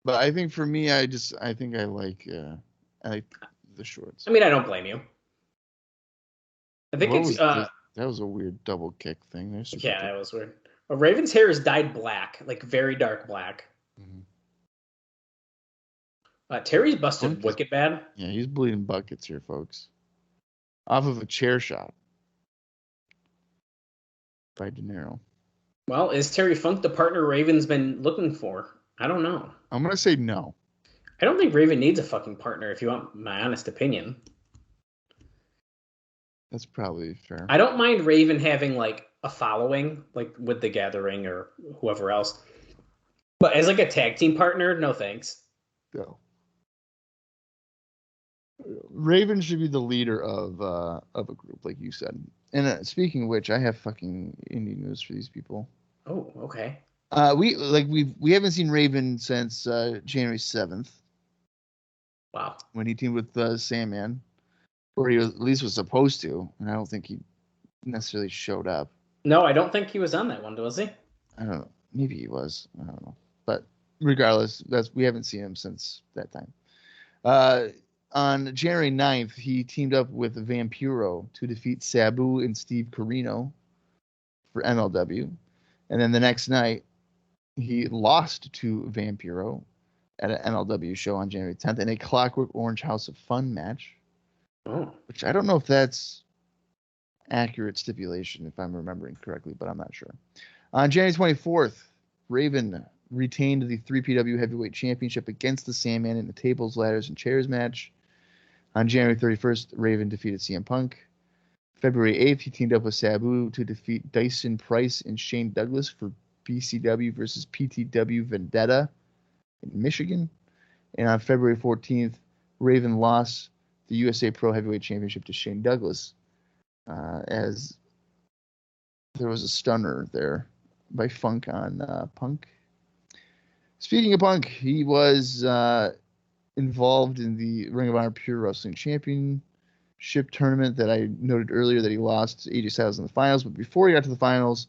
But I think for me, I think I like the shorts. I mean, I don't blame you. I think that was a weird double kick thing. Yeah, that was weird. Raven's hair is dyed black, like very dark black. Mm-hmm. Terry's busted wicked bad. Yeah, he's bleeding buckets here, folks. Off of a chair shot by De Niro. Well, is Terry Funk the partner Raven's been looking for? I don't know. I'm going to say no. I don't think Raven needs a fucking partner, if you want my honest opinion. That's probably fair. I don't mind Raven having like a following, like with the Gathering or whoever else. But as like a tag team partner, no thanks. No. Raven should be the leader of a group, like you said. And speaking of which, I have fucking indie news for these people. Oh, okay. We haven't seen Raven since January 7th. Wow. When he teamed with Sandman, or he at least was supposed to, and I don't think he necessarily showed up. No, I don't think he was on that one, was he? I don't know. Maybe he was. I don't know. But regardless, we haven't seen him since that time. On January 9th, he teamed up with Vampiro to defeat Sabu and Steve Corino for MLW. And then the next night, he lost to Vampiro at an MLW show on January 10th in a Clockwork Orange House of Fun match. Oh. Which I don't know if that's accurate stipulation, if I'm remembering correctly, but I'm not sure. On January 24th, Raven retained the 3PW Heavyweight Championship against the Sandman in the tables, ladders, and chairs match. On January 31st, Raven defeated CM Punk. February 8th, he teamed up with Sabu to defeat Dyson Price and Shane Douglas for BCW versus PTW Vendetta in Michigan. And on February 14th, Raven lost the USA Pro Heavyweight Championship to Shane Douglas, as there was a stunner there by Funk on Punk. Speaking of Punk, he was involved in the Ring of Honor Pure Wrestling Championship tournament that I noted earlier that he lost to AJ Styles in the finals. But before he got to the finals,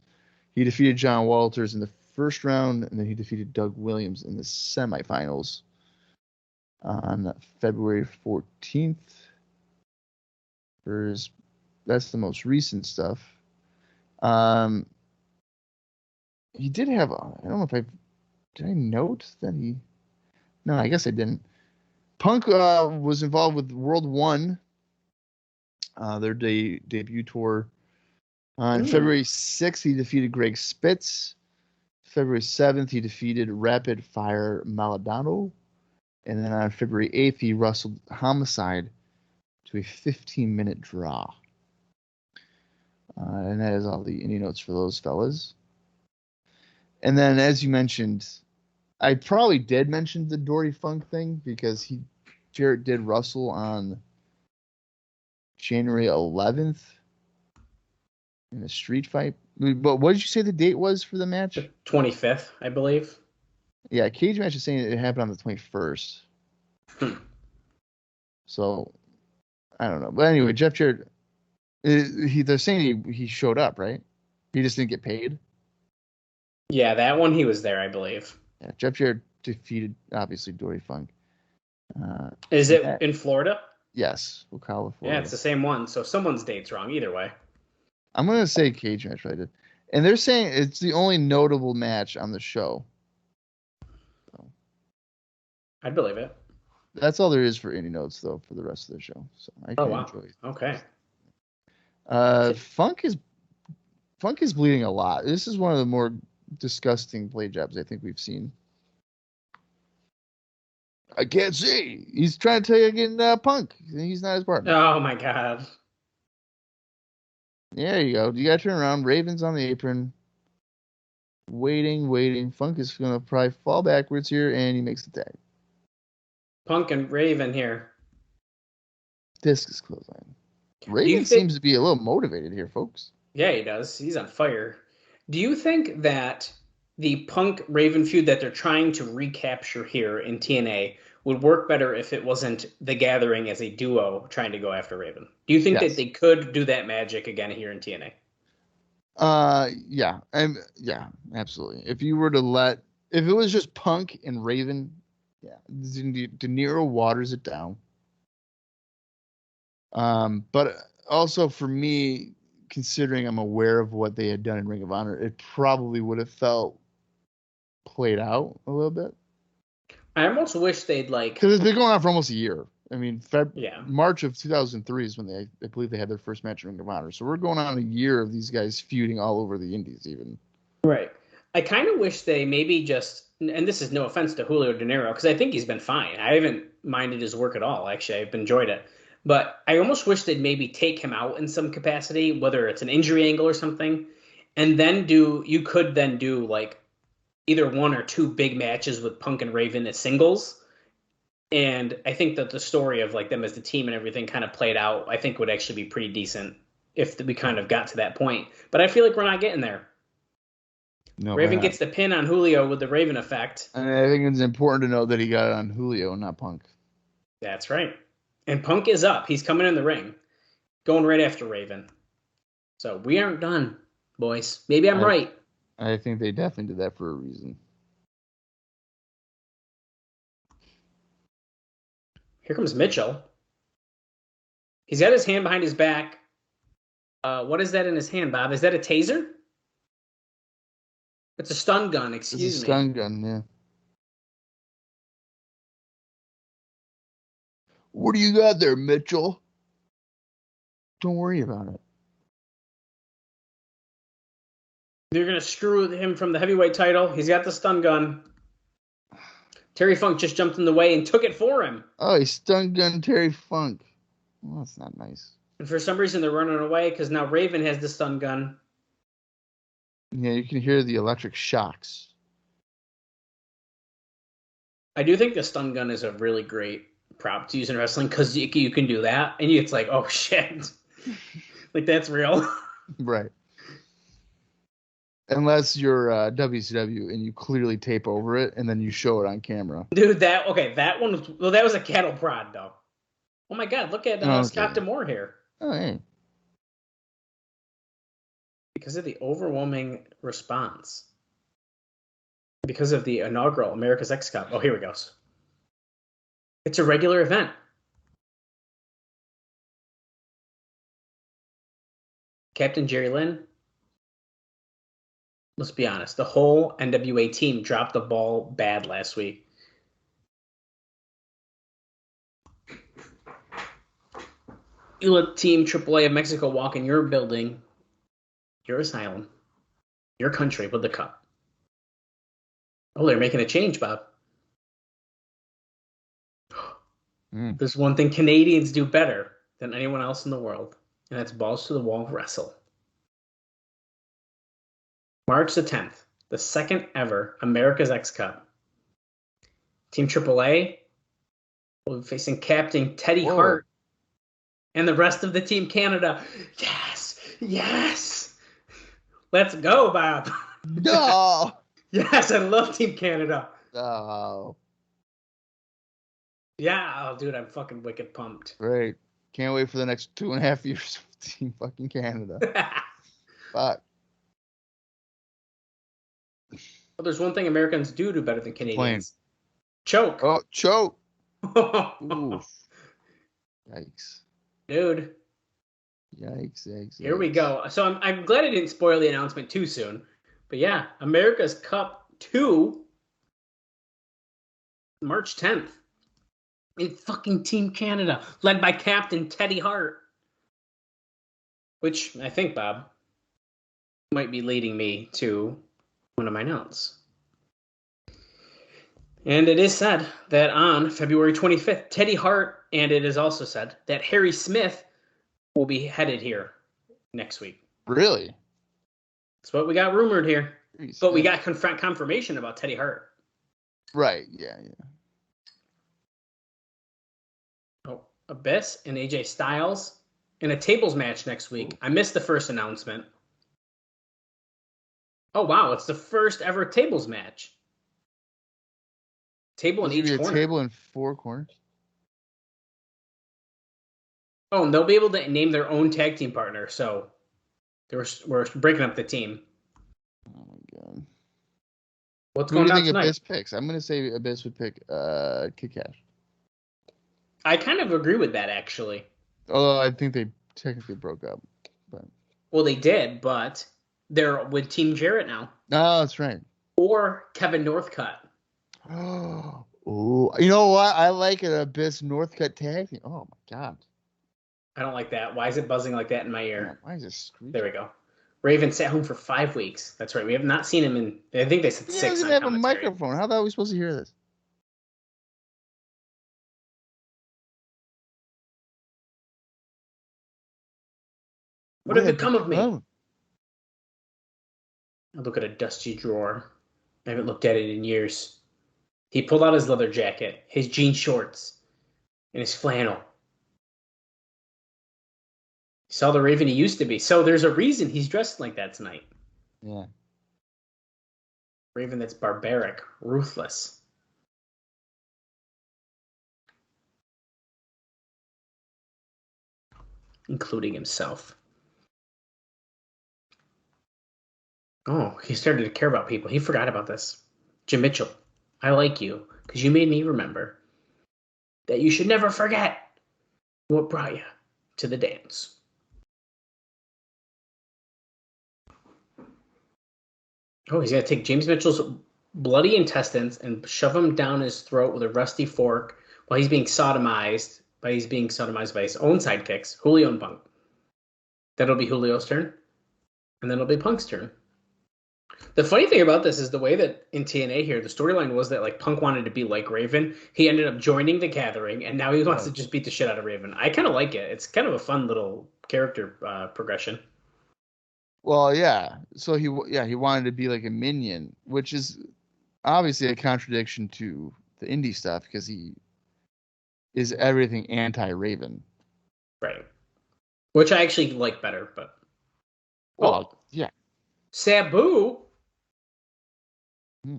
he defeated John Walters in the first round, and then he defeated Doug Williams in the semifinals on February 14th. That's the most recent stuff. He did have, I don't know if did I note that he, no, I guess I didn't. Punk was involved with World 1, their debut tour. On February 6th, he defeated Greg Spitz. February 7th, he defeated Rapid Fire Maladano. And then on February 8th, he wrestled Homicide to a 15-minute draw. And that is all the indie notes for those fellas. And then, as you mentioned, I probably did mention the Dory Funk thing because Jarrett did wrestle on January 11th in a street fight. But what did you say the date was for the match? The 25th, I believe. Yeah, Cage Match is saying it happened on the 21st. So, I don't know. But anyway, Jeff Jarrett, they're saying he showed up, right? He just didn't get paid? Yeah, that one he was there, I believe. Yeah, Jeff Jarrett defeated, obviously, Dory Funk. Is it in Florida? Yes, Ocala, Florida. Yeah, it's the same one, so someone's date's wrong either way. I'm going to say Cage Match, right? And they're saying it's the only notable match on the show. So, I'd believe it. that's all there is for indie notes, though, for the rest of the show. So I can enjoy it. Okay. Funk is bleeding a lot. This is one of the more disgusting blade jobs I think we've seen. I can't see. He's trying to take again Punk. He's not his partner. Oh my god. There you go. You got to turn around. Raven's on the apron. Waiting. Funk is going to probably fall backwards here, and he makes the tag. Punk and Raven here. Discus clothesline. Raven seems to be a little motivated here, folks. Yeah, he does. He's on fire. Do you think that the Punk Raven feud that they're trying to recapture here in TNA would work better if it wasn't the Gathering as a duo trying to go after Raven? Do you think that they could do that magic again here in TNA? Yeah, absolutely. If you were to if it was just Punk and Raven, yeah, De Niro waters it down. But also for me, considering I'm aware of what they had done in Ring of Honor, it probably would have felt played out a little bit. I almost wish they'd because it's been going on for almost a year. I mean, yeah. March of 2003 is when I believe they had their first match in Ring of Honor. So we're going on a year of these guys feuding all over the indies even. Right. I kind of wish they maybe just, and this is no offense to Julio De Niro, because I think he's been fine. I haven't minded his work at all, actually. I've enjoyed it. But I almost wish they'd maybe take him out in some capacity, whether it's an injury angle or something, and then you could then do like either one or two big matches with Punk and Raven as singles. And I think that the story of like them as the team and everything kind of played out, I think would actually be pretty decent if we kind of got to that point. But I feel like we're not getting there. No, Raven gets the pin on Julio with the Raven effect. And I think it's important to know that he got it on Julio, not Punk. That's right. And Punk is up. He's coming in the ring, going right after Raven. So we aren't done, boys. Maybe I'm right. I think they definitely did that for a reason. Here comes Mitchell. He's got his hand behind his back. What is that in his hand, Bob? Is that a taser? It's a stun gun, excuse me. It's a stun gun, yeah. What do you got there, Mitchell? Don't worry about it. They're going to screw him from the heavyweight title. He's got the stun gun. Terry Funk just jumped in the way and took it for him. Oh, he stun gunned Terry Funk. Well, that's not nice. And for some reason, they're running away because now Raven has the stun gun. Yeah, you can hear the electric shocks. I do think the stun gun is a really great prop to use in wrestling because you can do that, and it's like, oh shit, like that's real. Right. Unless you're WCW and you clearly tape over it and then you show it on camera. Dude, that one was, well, that was a cattle prod though. Oh my god, look at Scott D'Amore here. Oh, hey. Because of the overwhelming response. Because of the inaugural America's X Cup. Oh, here we go. It's a regular event. Captain Jerry Lynn, let's be honest, the whole NWA team dropped the ball bad last week. You let Team AAA of Mexico walk in your building, your asylum, your country with the cup. Oh, they're making a change, Bob. There's one thing Canadians do better than anyone else in the world, and that's balls to the wall wrestle. March the 10th, the second ever America's X Cup. Team AAA will be facing Captain Teddy Hart and the rest of the Team Canada. Yes! Yes! Let's go, Bob. No! Yes, I love Team Canada. Oh. Yeah, oh, dude, I'm fucking wicked pumped. Great. Can't wait for the next 2.5 years of Team fucking Canada. Fuck. Well, there's one thing Americans do better than Canadians. Plain. Choke. Oh, choke. Oof. Yikes. Dude. Yikes. Here we go. So I'm glad I didn't spoil the announcement too soon. But yeah, America's Cup 2, March 10th. In fucking Team Canada, led by Captain Teddy Hart. Which I think, Bob, might be leading me to one of my notes. And it is said that on February 25th, Teddy Hart, and it is also said that Harry Smith will be headed here next week. Really? That's what we got rumored here. But we got confirmation about Teddy Hart. Right, yeah. Oh, Abyss and AJ Styles in a tables match next week. I missed the first announcement. Oh, wow, it's the first ever tables match. Table in each corner. A table in 4 corners? Oh, and they'll be able to name their own tag team partner, so we're breaking up the team. Oh, my God. What's going on tonight? Who do you think Abyss picks? I'm going to say Abyss would pick Kid Cash. I kind of agree with that, actually. Although I think they technically broke up. But. Well, they did, but they're with Team Jarrett now. Oh, that's right. Or Kevin Northcutt. Oh, you know what? I like an Abyss Northcutt tag team. Oh, my God. I don't like that. Why is it buzzing like that in my ear? Why is it screeching? There we go. Raven sat home for 5 weeks. That's right. We have not seen him in, I think they said 6. He doesn't have a microphone. How are we supposed to hear this? What have become of me? I look at a dusty drawer. I haven't looked at it in years. He pulled out his leather jacket, his jean shorts, and his flannel. He saw the Raven he used to be. So there's a reason he's dressed like that tonight. Yeah. Raven that's barbaric, ruthless. Including himself. Oh, he started to care about people. He forgot about this. Jim Mitchell, I like you because you made me remember that you should never forget what brought you to the dance. Oh, he's going to take James Mitchell's bloody intestines and shove them down his throat with a rusty fork while he's being sodomized by his own sidekicks, Julio and Punk. That'll be Julio's turn, and then it'll be Punk's turn. The funny thing about this is the way that in TNA here, the storyline was that like Punk wanted to be like Raven. He ended up joining the Gathering, and now he wants to just beat the shit out of Raven. I kind of like it. It's kind of a fun little character progression. Well, yeah. So he wanted to be like a minion, which is obviously a contradiction to the indie stuff because he is everything anti-Raven. Right. Which I actually like better, but. Well, yeah. Sabu. Hmm.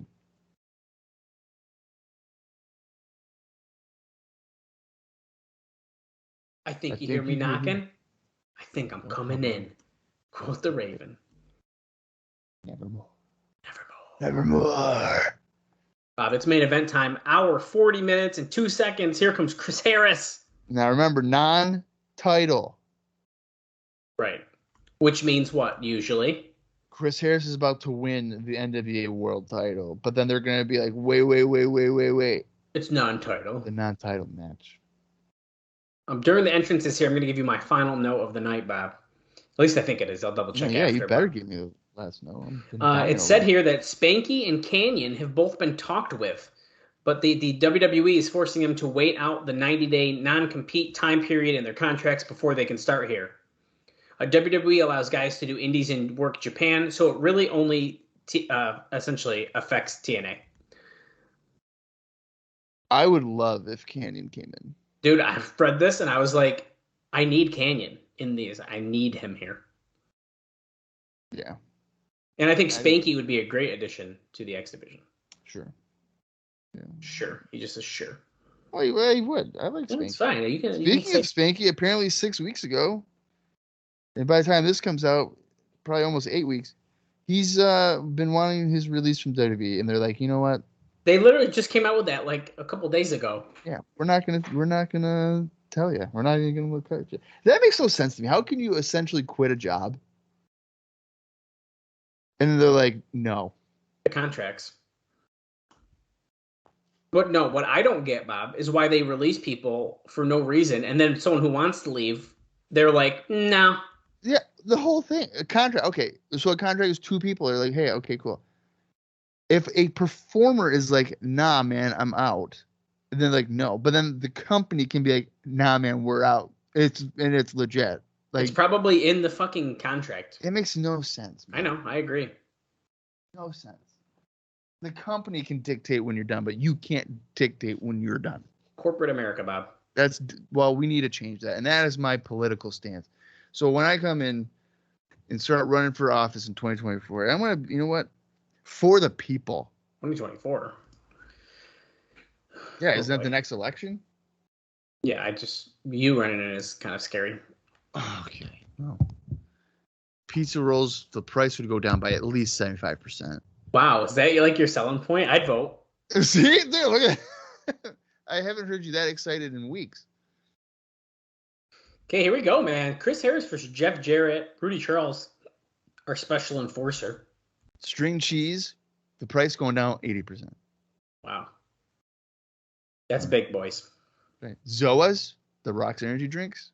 I think you hear me knocking. I think I'm coming in. Quote the Raven. Nevermore. Nevermore. Nevermore. It's main event time. Hour, 40 minutes, and 2 seconds. Here comes Chris Harris. Now remember, non-title. Right. Which means what, usually? Chris Harris is about to win the NWA World Title, but then they're going to be like, wait. It's non-title. The non-title match. During the entrances here, I'm going to give you my final note of the night, Bob. At least I think it is. I'll double check. Yeah, after, you better but... give me the last note. It said here that Spanky and Canyon have both been talked with, but the WWE is forcing them to wait out the 90-day non-compete time period in their contracts before they can start here. WWE allows guys to do indies and work Japan, so it really only essentially affects TNA. I would love if Canyon came in. Dude, I've read this and I was like, I need Canyon in these. I need him here. Yeah. And I think Spanky would be a great addition to the X Division. Sure. Yeah. Sure. He just says sure. Well, he would. I like Spanky. It's fine. Speaking of Spanky, apparently 6 weeks ago, and by the time this comes out, probably almost 8 weeks, he's been wanting his release from WWE, and they're like, you know what? They literally just came out with that like a couple days ago. Yeah, we're not gonna tell you. We're not even gonna look at you. That makes no sense to me. How can you essentially quit a job? And then they're like, no. The contracts. But no, what I don't get, Bob, is why they release people for no reason, and then someone who wants to leave, they're like, no. Yeah, the whole thing. A contract. Okay, so a contract is two people. They're like, hey, okay, cool. If a performer is like, nah, man, I'm out, and then like, no, but then the company can be like, nah, man, we're out. It's legit. Like, it's probably in the fucking contract. It makes no sense, man. I know, I agree. No sense. The company can dictate when you're done, but you can't dictate when you're done. Corporate America, Bob. We need to change that, and that is my political stance. So when I come in and start running for office in 2024, I'm gonna, you know what? For the people. 2024. Yeah, isn't that the next election? Yeah, you running it is kind of scary. Okay. Well, pizza rolls, the price would go down by at least 75%. Wow, is that like your selling point? I'd vote. See, there, look at I haven't heard you that excited in weeks. Okay, here we go, man. Chris Harris versus Jeff Jarrett. Rudy Charles, our special enforcer. String cheese, the price going down 80%. Wow. That's big, boys. Right. Zoa's, the Rock's energy drinks,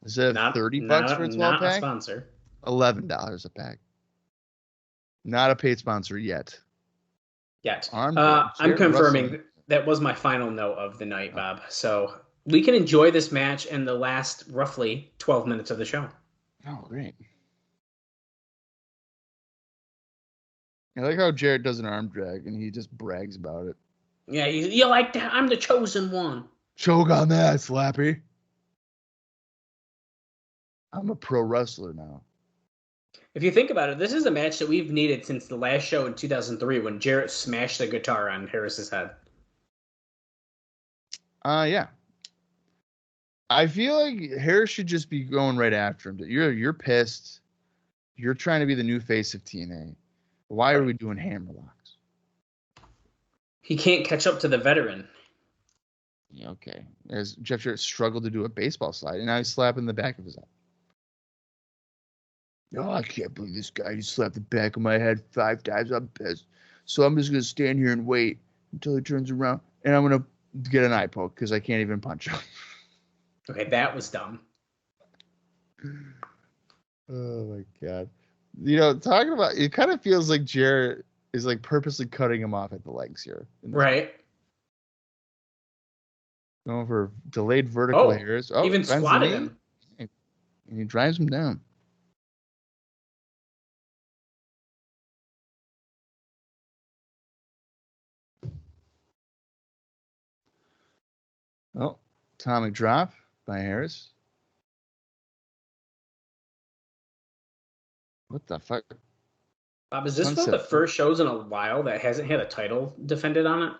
instead of $30 for a 12 not pack, a sponsor. $11 a pack. Not a paid sponsor yet. Yet. I'm confirming that was my final note of the night, Bob. So we can enjoy this match in the last roughly 12 minutes of the show. Oh, great. I like how Jarrett does an arm drag and he just brags about it. Yeah, you like that? I'm the chosen one. Choke on that, Slappy. I'm a pro wrestler now. If you think about it, this is a match that we've needed since the last show in 2003 when Jarrett smashed the guitar on Harris's head. Yeah. I feel like Harris should just be going right after him. You're pissed. You're trying to be the new face of TNA. Why are we doing hammer locks? He can't catch up to the veteran. Yeah, okay. As Jeff Jarrett struggled to do a baseball slide, and now he's slapping the back of his head. No, I can't believe this guy. He slapped the back of my head 5 times. I'm pissed. So I'm just going to stand here and wait until he turns around, and I'm going to get an eye poke because I can't even punch him. Okay, that was dumb. Oh, my God. You know, talking about, it kind of feels like Jarrett is like purposely cutting him off at the legs here. Right. Going for delayed vertical hairs. Oh, even squatted him. And he drives him down. Oh, Atomic drop by Harris. What the fuck? Bob, is this one of the first shows in a while that hasn't had a title defended on it?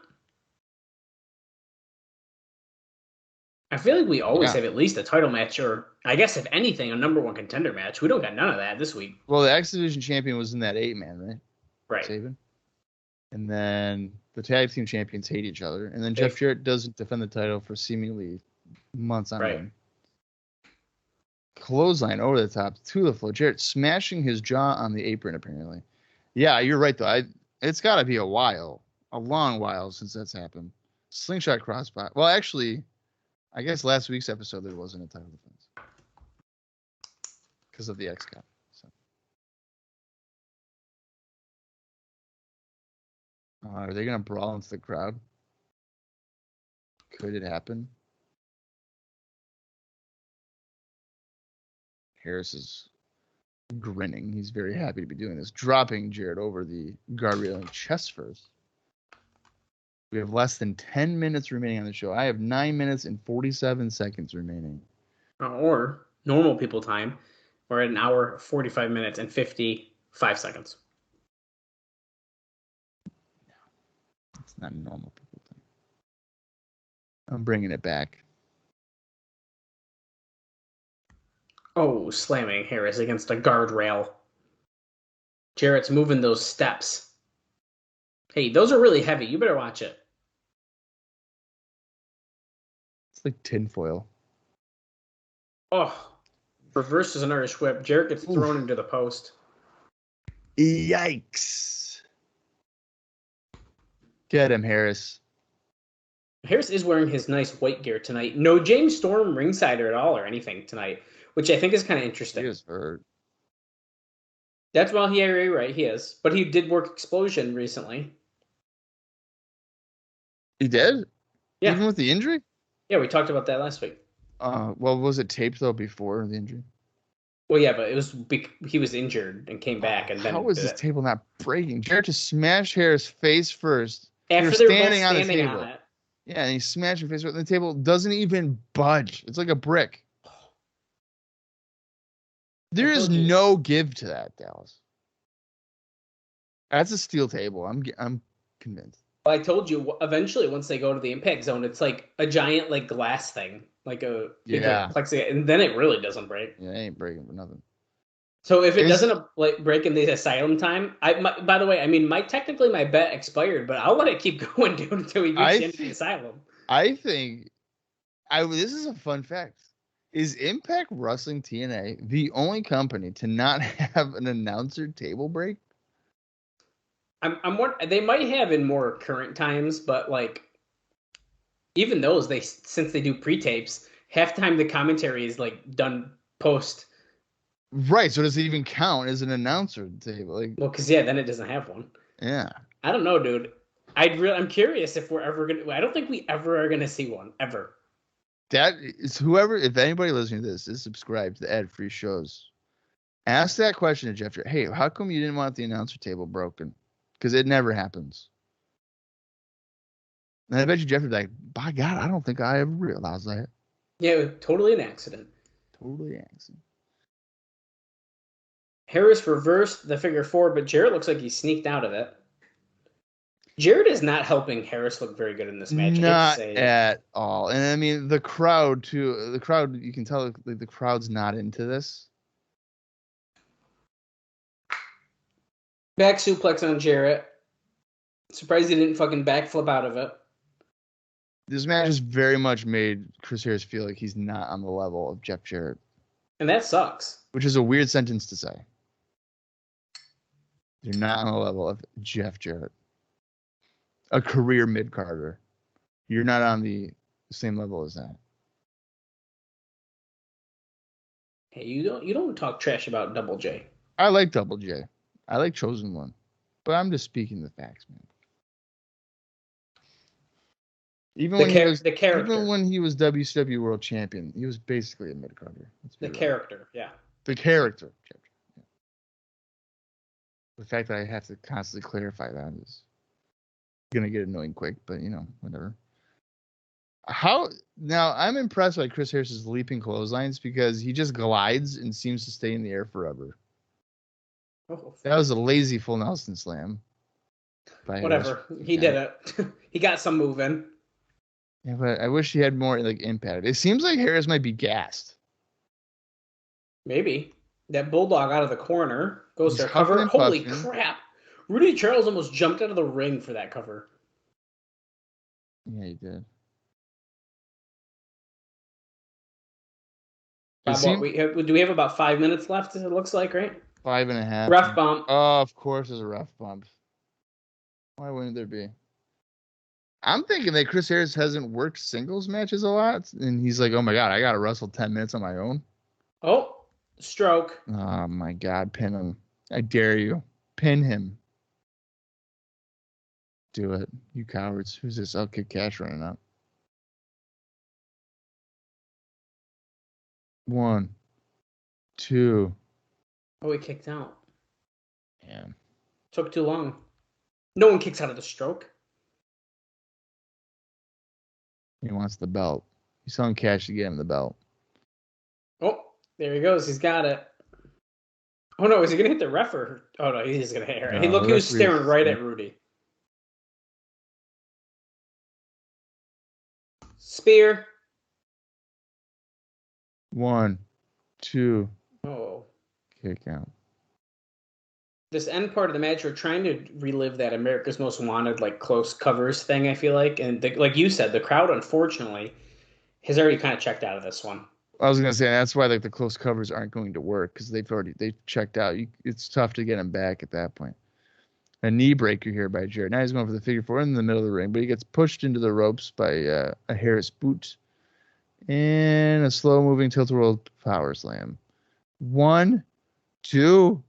I feel like we always have at least a title match, or I guess if anything, a number one contender match. We don't got none of that this week. Well, the X Division champion was in that 8-man, right? Right. Saban. And then the tag team champions hate each other. And then Jeff Jarrett doesn't defend the title for seemingly months on end. Clothesline over the top to the floor. Jarrett smashing his jaw on the apron, apparently. Yeah, you're right, though. It's got to be a long while since that's happened. Slingshot crossbody. Well, actually, I guess last week's episode there wasn't a title defense because of the X Cup. So. Are they going to brawl into the crowd? Could it happen? Harris is grinning. He's very happy to be doing this. Dropping Jarrett over the guardrail and chest first. We have less than 10 minutes remaining on the show. I have 9 minutes and 47 seconds remaining. Or normal people time, we're at an hour, 45 minutes, and 55 seconds. It's not normal people time. I'm bringing it back. Oh, slamming Harris against a guardrail. Jarrett's moving those steps. Hey, those are really heavy. You better watch it. It's like tinfoil. Oh, reverses an Irish whip. Jarrett gets thrown into the post. Yikes. Get him, Harris. Harris is wearing his nice white gear tonight. No James Storm ringsider at all or anything tonight, which I think is kind of interesting. He is hurt. That's right, he is. But he did work Explosion recently. He did? Yeah. Even with the injury? Yeah, we talked about that last week. Well, was it taped, though, before the injury? Well, yeah, but it was he was injured and came back. And then how was this table not breaking? Jarrett just smashed Harris face first. After they they were were standing on the standing table. on it. Yeah, and he smashed him face first. The table doesn't even budge. It's like a brick. There is no give to that, Dallas. That's a steel table. I'm convinced. I told you, eventually, once they go to the impact zone, it's like a giant like glass thing, like a plexiglass, and then it really doesn't break. Yeah, it ain't breaking for nothing. So if it doesn't like break in the Asylum time, by the way, I mean, technically my bet expired, but I'll let it keep going, dude, until we reach the end of the Asylum. I think, this is a fun fact. Is Impact Wrestling TNA the only company to not have an announcer table break? They might have in more current times, but like even those, since they do pre-tapes, half the time the commentary is like done post. Right, so does it even count as an announcer table? Like, well, because then it doesn't have one. Yeah, I don't know, dude. I'm curious if we're ever gonna. I don't think we ever are gonna see one ever. That is if anybody listening to this is subscribed to the ad-free shows, ask that question to Jeff. Hey, how come you didn't want the announcer table broken? Because it never happens. And I bet you Jeff would be like, by God, I don't think I ever realized that. Yeah, totally an accident. Totally an accident. Harris reversed the figure 4, but Jarrett looks like he sneaked out of it. Jarrett is not helping Harris look very good in this match. Not at all. And I mean, the crowd, too. The crowd, you can tell the crowd's not into this. Back suplex on Jarrett. Surprised he didn't fucking backflip out of it. This match has very much made Chris Harris feel like he's not on the level of Jeff Jarrett. And that sucks. Which is a weird sentence to say. You're not on the level of Jeff Jarrett. A career mid-carder. You're not on the same level as that. Hey, you don't talk trash about Double J. I like Double J. I like Chosen One. But I'm just speaking the facts, man. Even when he was WCW World Champion, he was basically a mid-carder. The character, yeah. The character. Yeah. The fact that I have to constantly clarify that is going to get annoying quick, but, whatever. How now? I'm impressed by Chris Harris's leaping clotheslines because he just glides and seems to stay in the air forever. Oh. That was a lazy full Nelson slam. Whatever. He did it. He got some moving. Yeah, but I wish he had more like impact. It seems like Harris might be gassed. Maybe. That bulldog out of the corner goes He's to cover. Holy puffing. crap. Rudy Charles almost jumped out of the ring for that cover. Yeah, he did. Do we have about 5 minutes left, it looks like, right? 5.5. Ref bump. Oh, of course there's a ref bump. Why wouldn't there be? I'm thinking that Chris Harris hasn't worked singles matches a lot, and he's like, oh my God, I got to wrestle 10 minutes on my own. Oh, stroke. Oh my God, pin him. I dare you. Pin him. Do it. You cowards. Who's this? Oh, Kid Cash running up. 1, 2. Oh, he kicked out. Yeah. Took too long. No one kicks out of the stroke. He wants the belt. He's selling Cash to get him the belt. Oh, there he goes. He's got it. Oh, no. Is he going to hit the ref or? Oh, no. He's going to hit her. He was staring right at Rudy. Spear. 1, 2. Oh. Kick out. This end part of the match, we're trying to relive that America's Most Wanted, like, close covers thing, I feel like. And like you said, the crowd, unfortunately, has already kind of checked out of this one. I was gonna say that's why like the close covers aren't going to work because they've checked out. It's tough to get them back at that point. A knee breaker here by Jarrett. Now he's going for the figure four in the middle of the ring, but he gets pushed into the ropes by a Harris boot and a slow moving tilt-a-whirl power slam. 1, 2.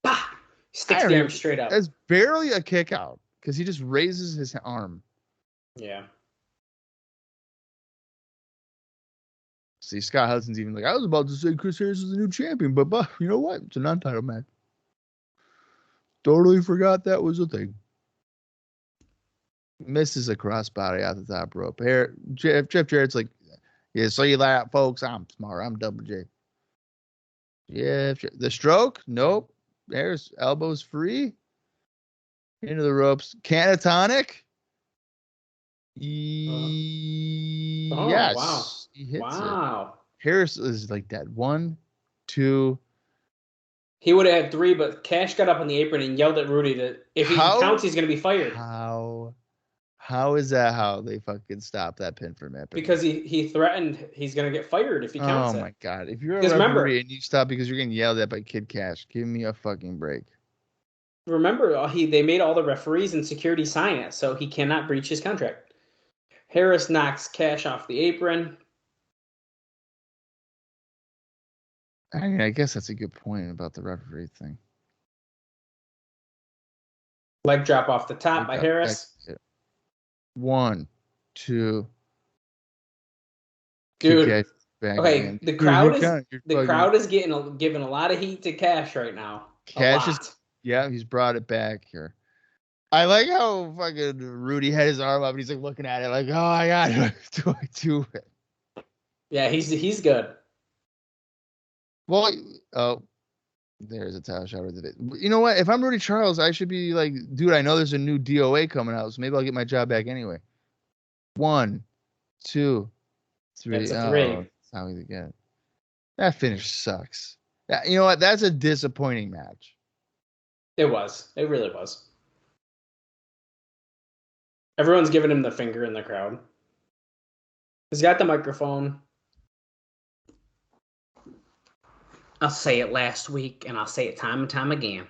Bah! Sticks the arm straight up. That's barely a kick out because he just raises his arm. Yeah. See, Scott Hudson's even like, I was about to say Chris Harris is the new champion, but you know what? It's a non-title match. Totally forgot that was a thing. Misses a crossbody out the top rope. Jeff Jarrett's like, yeah, see that, folks. I'm smart. I'm Double J. Yeah, the stroke? Nope. There's elbows free. Into the ropes. Catatonic? Yes. Wow. He hits wow. it. Harris is like that. 1, 2. He would have had 3, but Cash got up on the apron and yelled at Rudy that if he counts, he's going to be fired. How is that how they fucking stop that pin from happening? Because he threatened he's going to get fired if he counts it. Oh, my God. If you're a referee and you stop because you're getting yelled at by Kid Cash, give me a fucking break. Remember, they made all the referees and security sign it, so he cannot breach his contract. Harris knocks Cash off the apron. I mean, I guess that's a good point about the referee thing. Leg drop off the top by Harris. 1, 2. Dude, okay, the crowd is giving a lot of heat to Cash right now. He's brought it back here. I like how fucking Rudy had his arm up and he's like looking at it like, oh my God, do I do it? Yeah, he's good. Well, there's a title shot. You know what? If I'm Rudy Charles, I should be like, dude, I know there's a new D.O.A. coming out, so maybe I'll get my job back anyway. 1, 2, 3. That's a 3. That's how we get it. That finish sucks. You know what? That's a disappointing match. It was. It really was. Everyone's giving him the finger in the crowd. He's got the microphone. I'll say it last week, and I'll say it time and time again.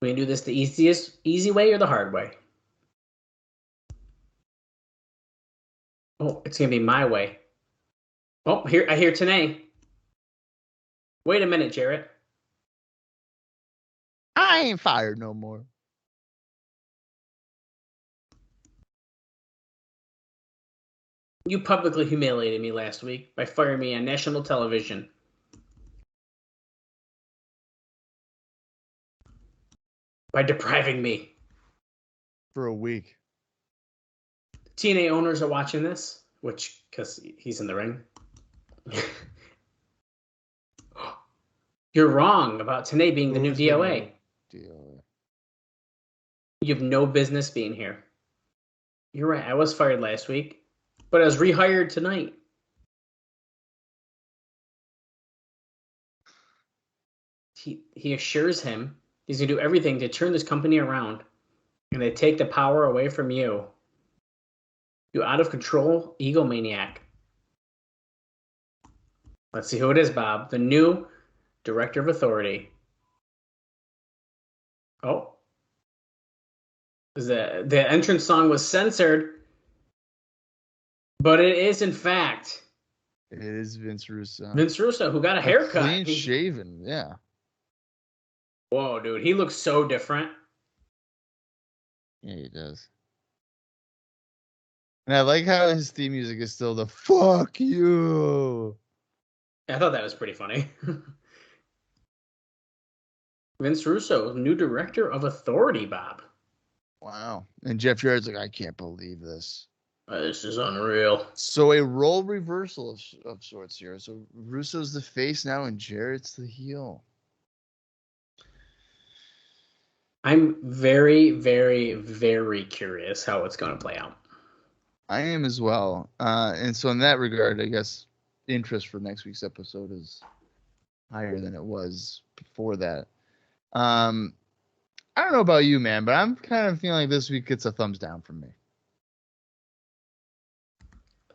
We can do this the easy way or the hard way. Oh, it's going to be my way. Oh, I hear TNA. Wait a minute, Jarrett. I ain't fired no more. You publicly humiliated me last week by firing me on national television. By depriving me. For a week. TNA owners are watching this, which, because he's in the ring. You're wrong about TNA being the new Who's the D.O.A. new DOA? You have no business being here. You're right. I was fired last week, but I was rehired tonight. He assures him he's going to do everything to turn this company around, and they take the power away from you. You out of control egomaniac. Let's see who it is, Bob. The new Director of Authority. Oh. The entrance song was censored, but it is, in fact, It is Vince Russo. Vince Russo, who got a haircut. Clean shaven, yeah. Whoa, dude. He looks so different. Yeah, he does. And I like how his theme music is still the fuck you. I thought that was pretty funny. Vince Russo, new Director of Authority, Bob. Wow. And Jeff Jarrett's like, I can't believe this. This is unreal. So a role reversal of sorts here. So Russo's the face now and Jarrett's the heel. I'm very, very, very curious how it's going to play out. I am as well. And so in that regard, I guess interest for next week's episode is higher than it was before that. I don't know about you, man, but I'm kind of feeling like this week gets a thumbs down from me.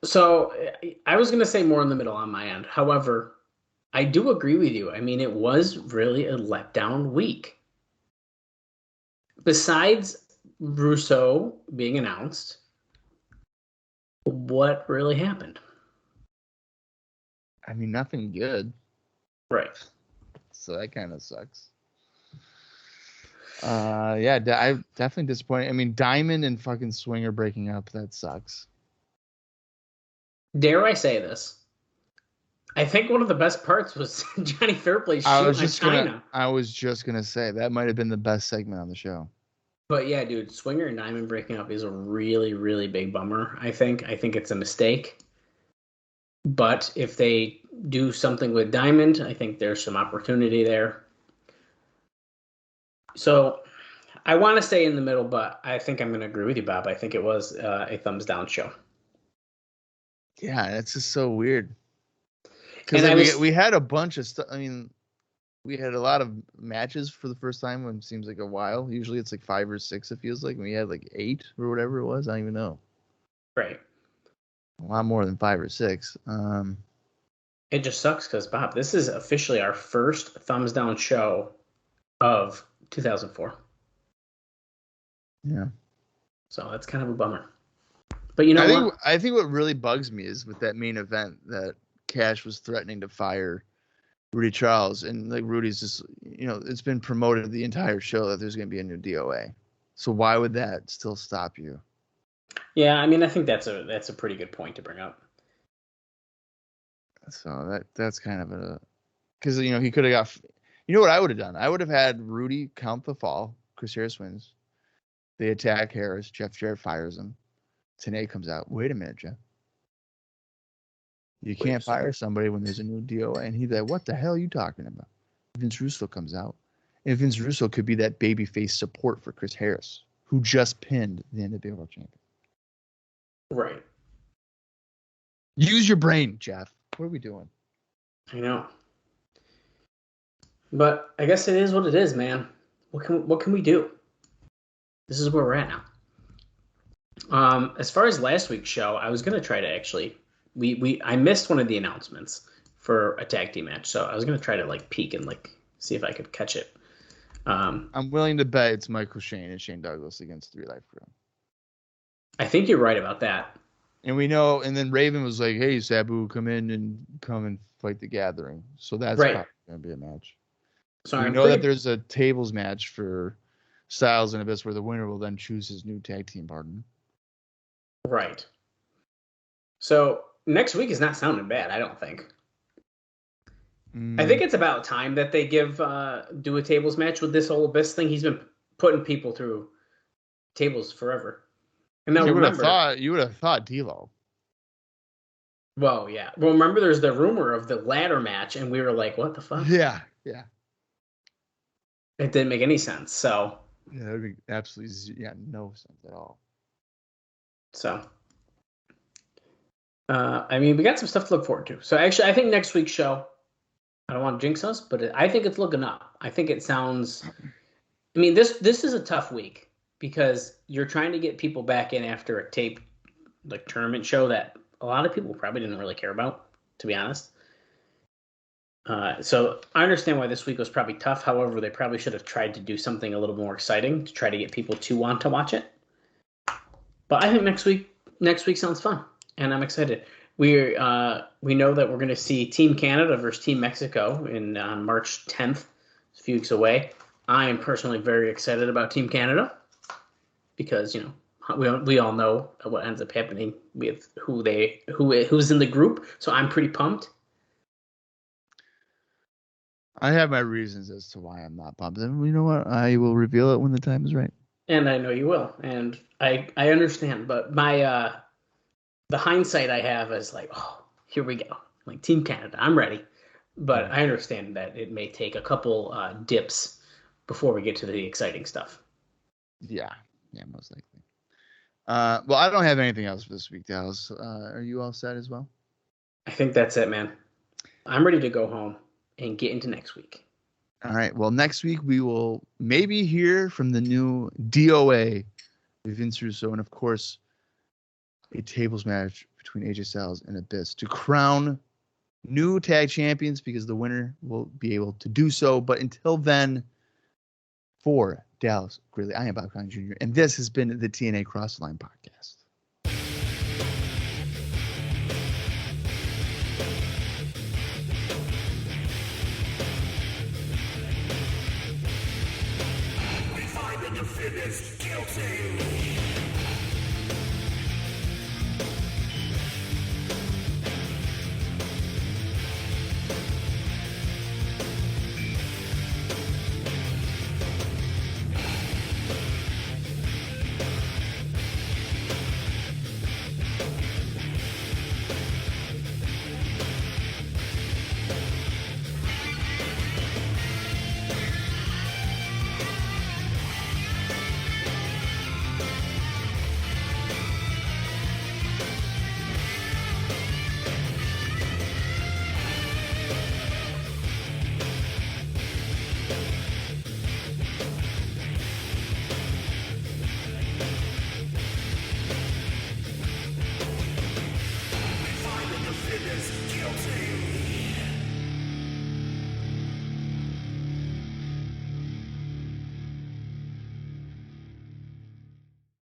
So I was going to say more in the middle on my end. However, I do agree with you. I mean, it was really a letdown week. Besides Russo being announced, what really happened? I mean, nothing good. Right. So that kind of sucks. Yeah, I'm definitely disappointed. I mean, Diamond and fucking Swinger breaking up, that sucks. Dare I say this? I think one of the best parts was Johnny Fairplay shooting at China. I was just gonna say that might have been the best segment on the show. But yeah, dude, Swinger and Diamond breaking up is a really, really big bummer. I think it's a mistake. But if they do something with Diamond, I think there's some opportunity there. So I want to stay in the middle, but I think I'm going to agree with you, Bob. I think it was a thumbs down show. Yeah, that's just so weird. Because we had a bunch of stuff. I mean, we had a lot of matches for the first time when it seems like a while. Usually it's like 5 or 6, it feels like. And we had like 8 or whatever it was. I don't even know. Right. A lot more than 5 or 6. It just sucks because, Bob, this is officially our first thumbs down show of 2004. Yeah. So that's kind of a bummer. But you know what? I think what really bugs me is with that main event that Cash was threatening to fire Rudy Charles, and like Rudy's just, it's been promoted the entire show that there's going to be a new DOA. So why would that still stop you? Yeah, I mean, I think that's a pretty good point to bring up. So that's kind of because he could have got. You know what I would have done? I would have had Rudy count the fall. Chris Harris wins. They attack Harris. Jeff Jarrett fires him. TNA comes out. Wait a minute, Jeff. You can't fire somebody when there's a new DOA. And he's like, what the hell are you talking about? Vince Russo comes out. And Vince Russo could be that babyface support for Chris Harris, who just pinned the NWA World Champion. Right. Use your brain, Jeff. What are we doing? I know. But I guess it is what it is, man. What can we do? This is where we're at now. As far as last week's show, I was gonna try to actually I missed one of the announcements for a tag team match, so I was gonna try to peek and see if I could catch it. I'm willing to bet it's Michael Shane and Shane Douglas against 3 Life Crew. I think you're right about that. And we know, and then Raven was like, hey, Sabu, come and fight the Gathering. So that's right. probably going to be a match. So we know that there's a tables match for Styles and Abyss where the winner will then choose his new tag team partner. Right. So next week is not sounding bad, I don't think. I think it's about time that they do a tables match with this whole Abyss thing. He's been putting people through tables forever. And now You would remember, have thought D.O.A. well, yeah. Well, remember, there's the rumor of the ladder match, and we were like, "What the fuck?" Yeah. It didn't make any sense. So, Yeah, that would be absolutely no sense at all. so, I mean, we got some stuff to look forward to. So, actually, I think next week's show, I don't want to jinx us, but I think it's looking up. I think it sounds. I mean, this is a tough week because you're trying to get people back in after a tape like tournament show that a lot of people probably didn't really care about, to be honest. So I understand why this week was probably tough. However, they probably should have tried to do something a little more exciting to try to get people to want to watch it. But I think next week sounds fun, and I'm excited. We know that we're going to see Team Canada versus Team Mexico on March 10th, a few weeks away. I am personally very excited about Team Canada because we all know what ends up happening with who's in the group. So I'm pretty pumped. I have my reasons as to why I'm not pumped. And you know what? I will reveal it when the time is right. And I know you will. And I understand. But my the hindsight I have is like, oh, here we go. Like Team Canada, I'm ready. But I understand that it may take a couple dips before we get to the exciting stuff. Yeah, most likely. Well, I don't have anything else for this week, Dallas. Are you all set as well? I think that's it, man. I'm ready to go home and get into next week. All right. Well, next week we will maybe hear from the new D.O.A. Vince Russo, and of course, a tables match between AJ Styles and Abyss to crown new tag champions because the winner will be able to do so. But until then, for Dallas Gridley, I am Bob Colling Jr., and this has been the TNA Cross the Line podcast. Is guilty.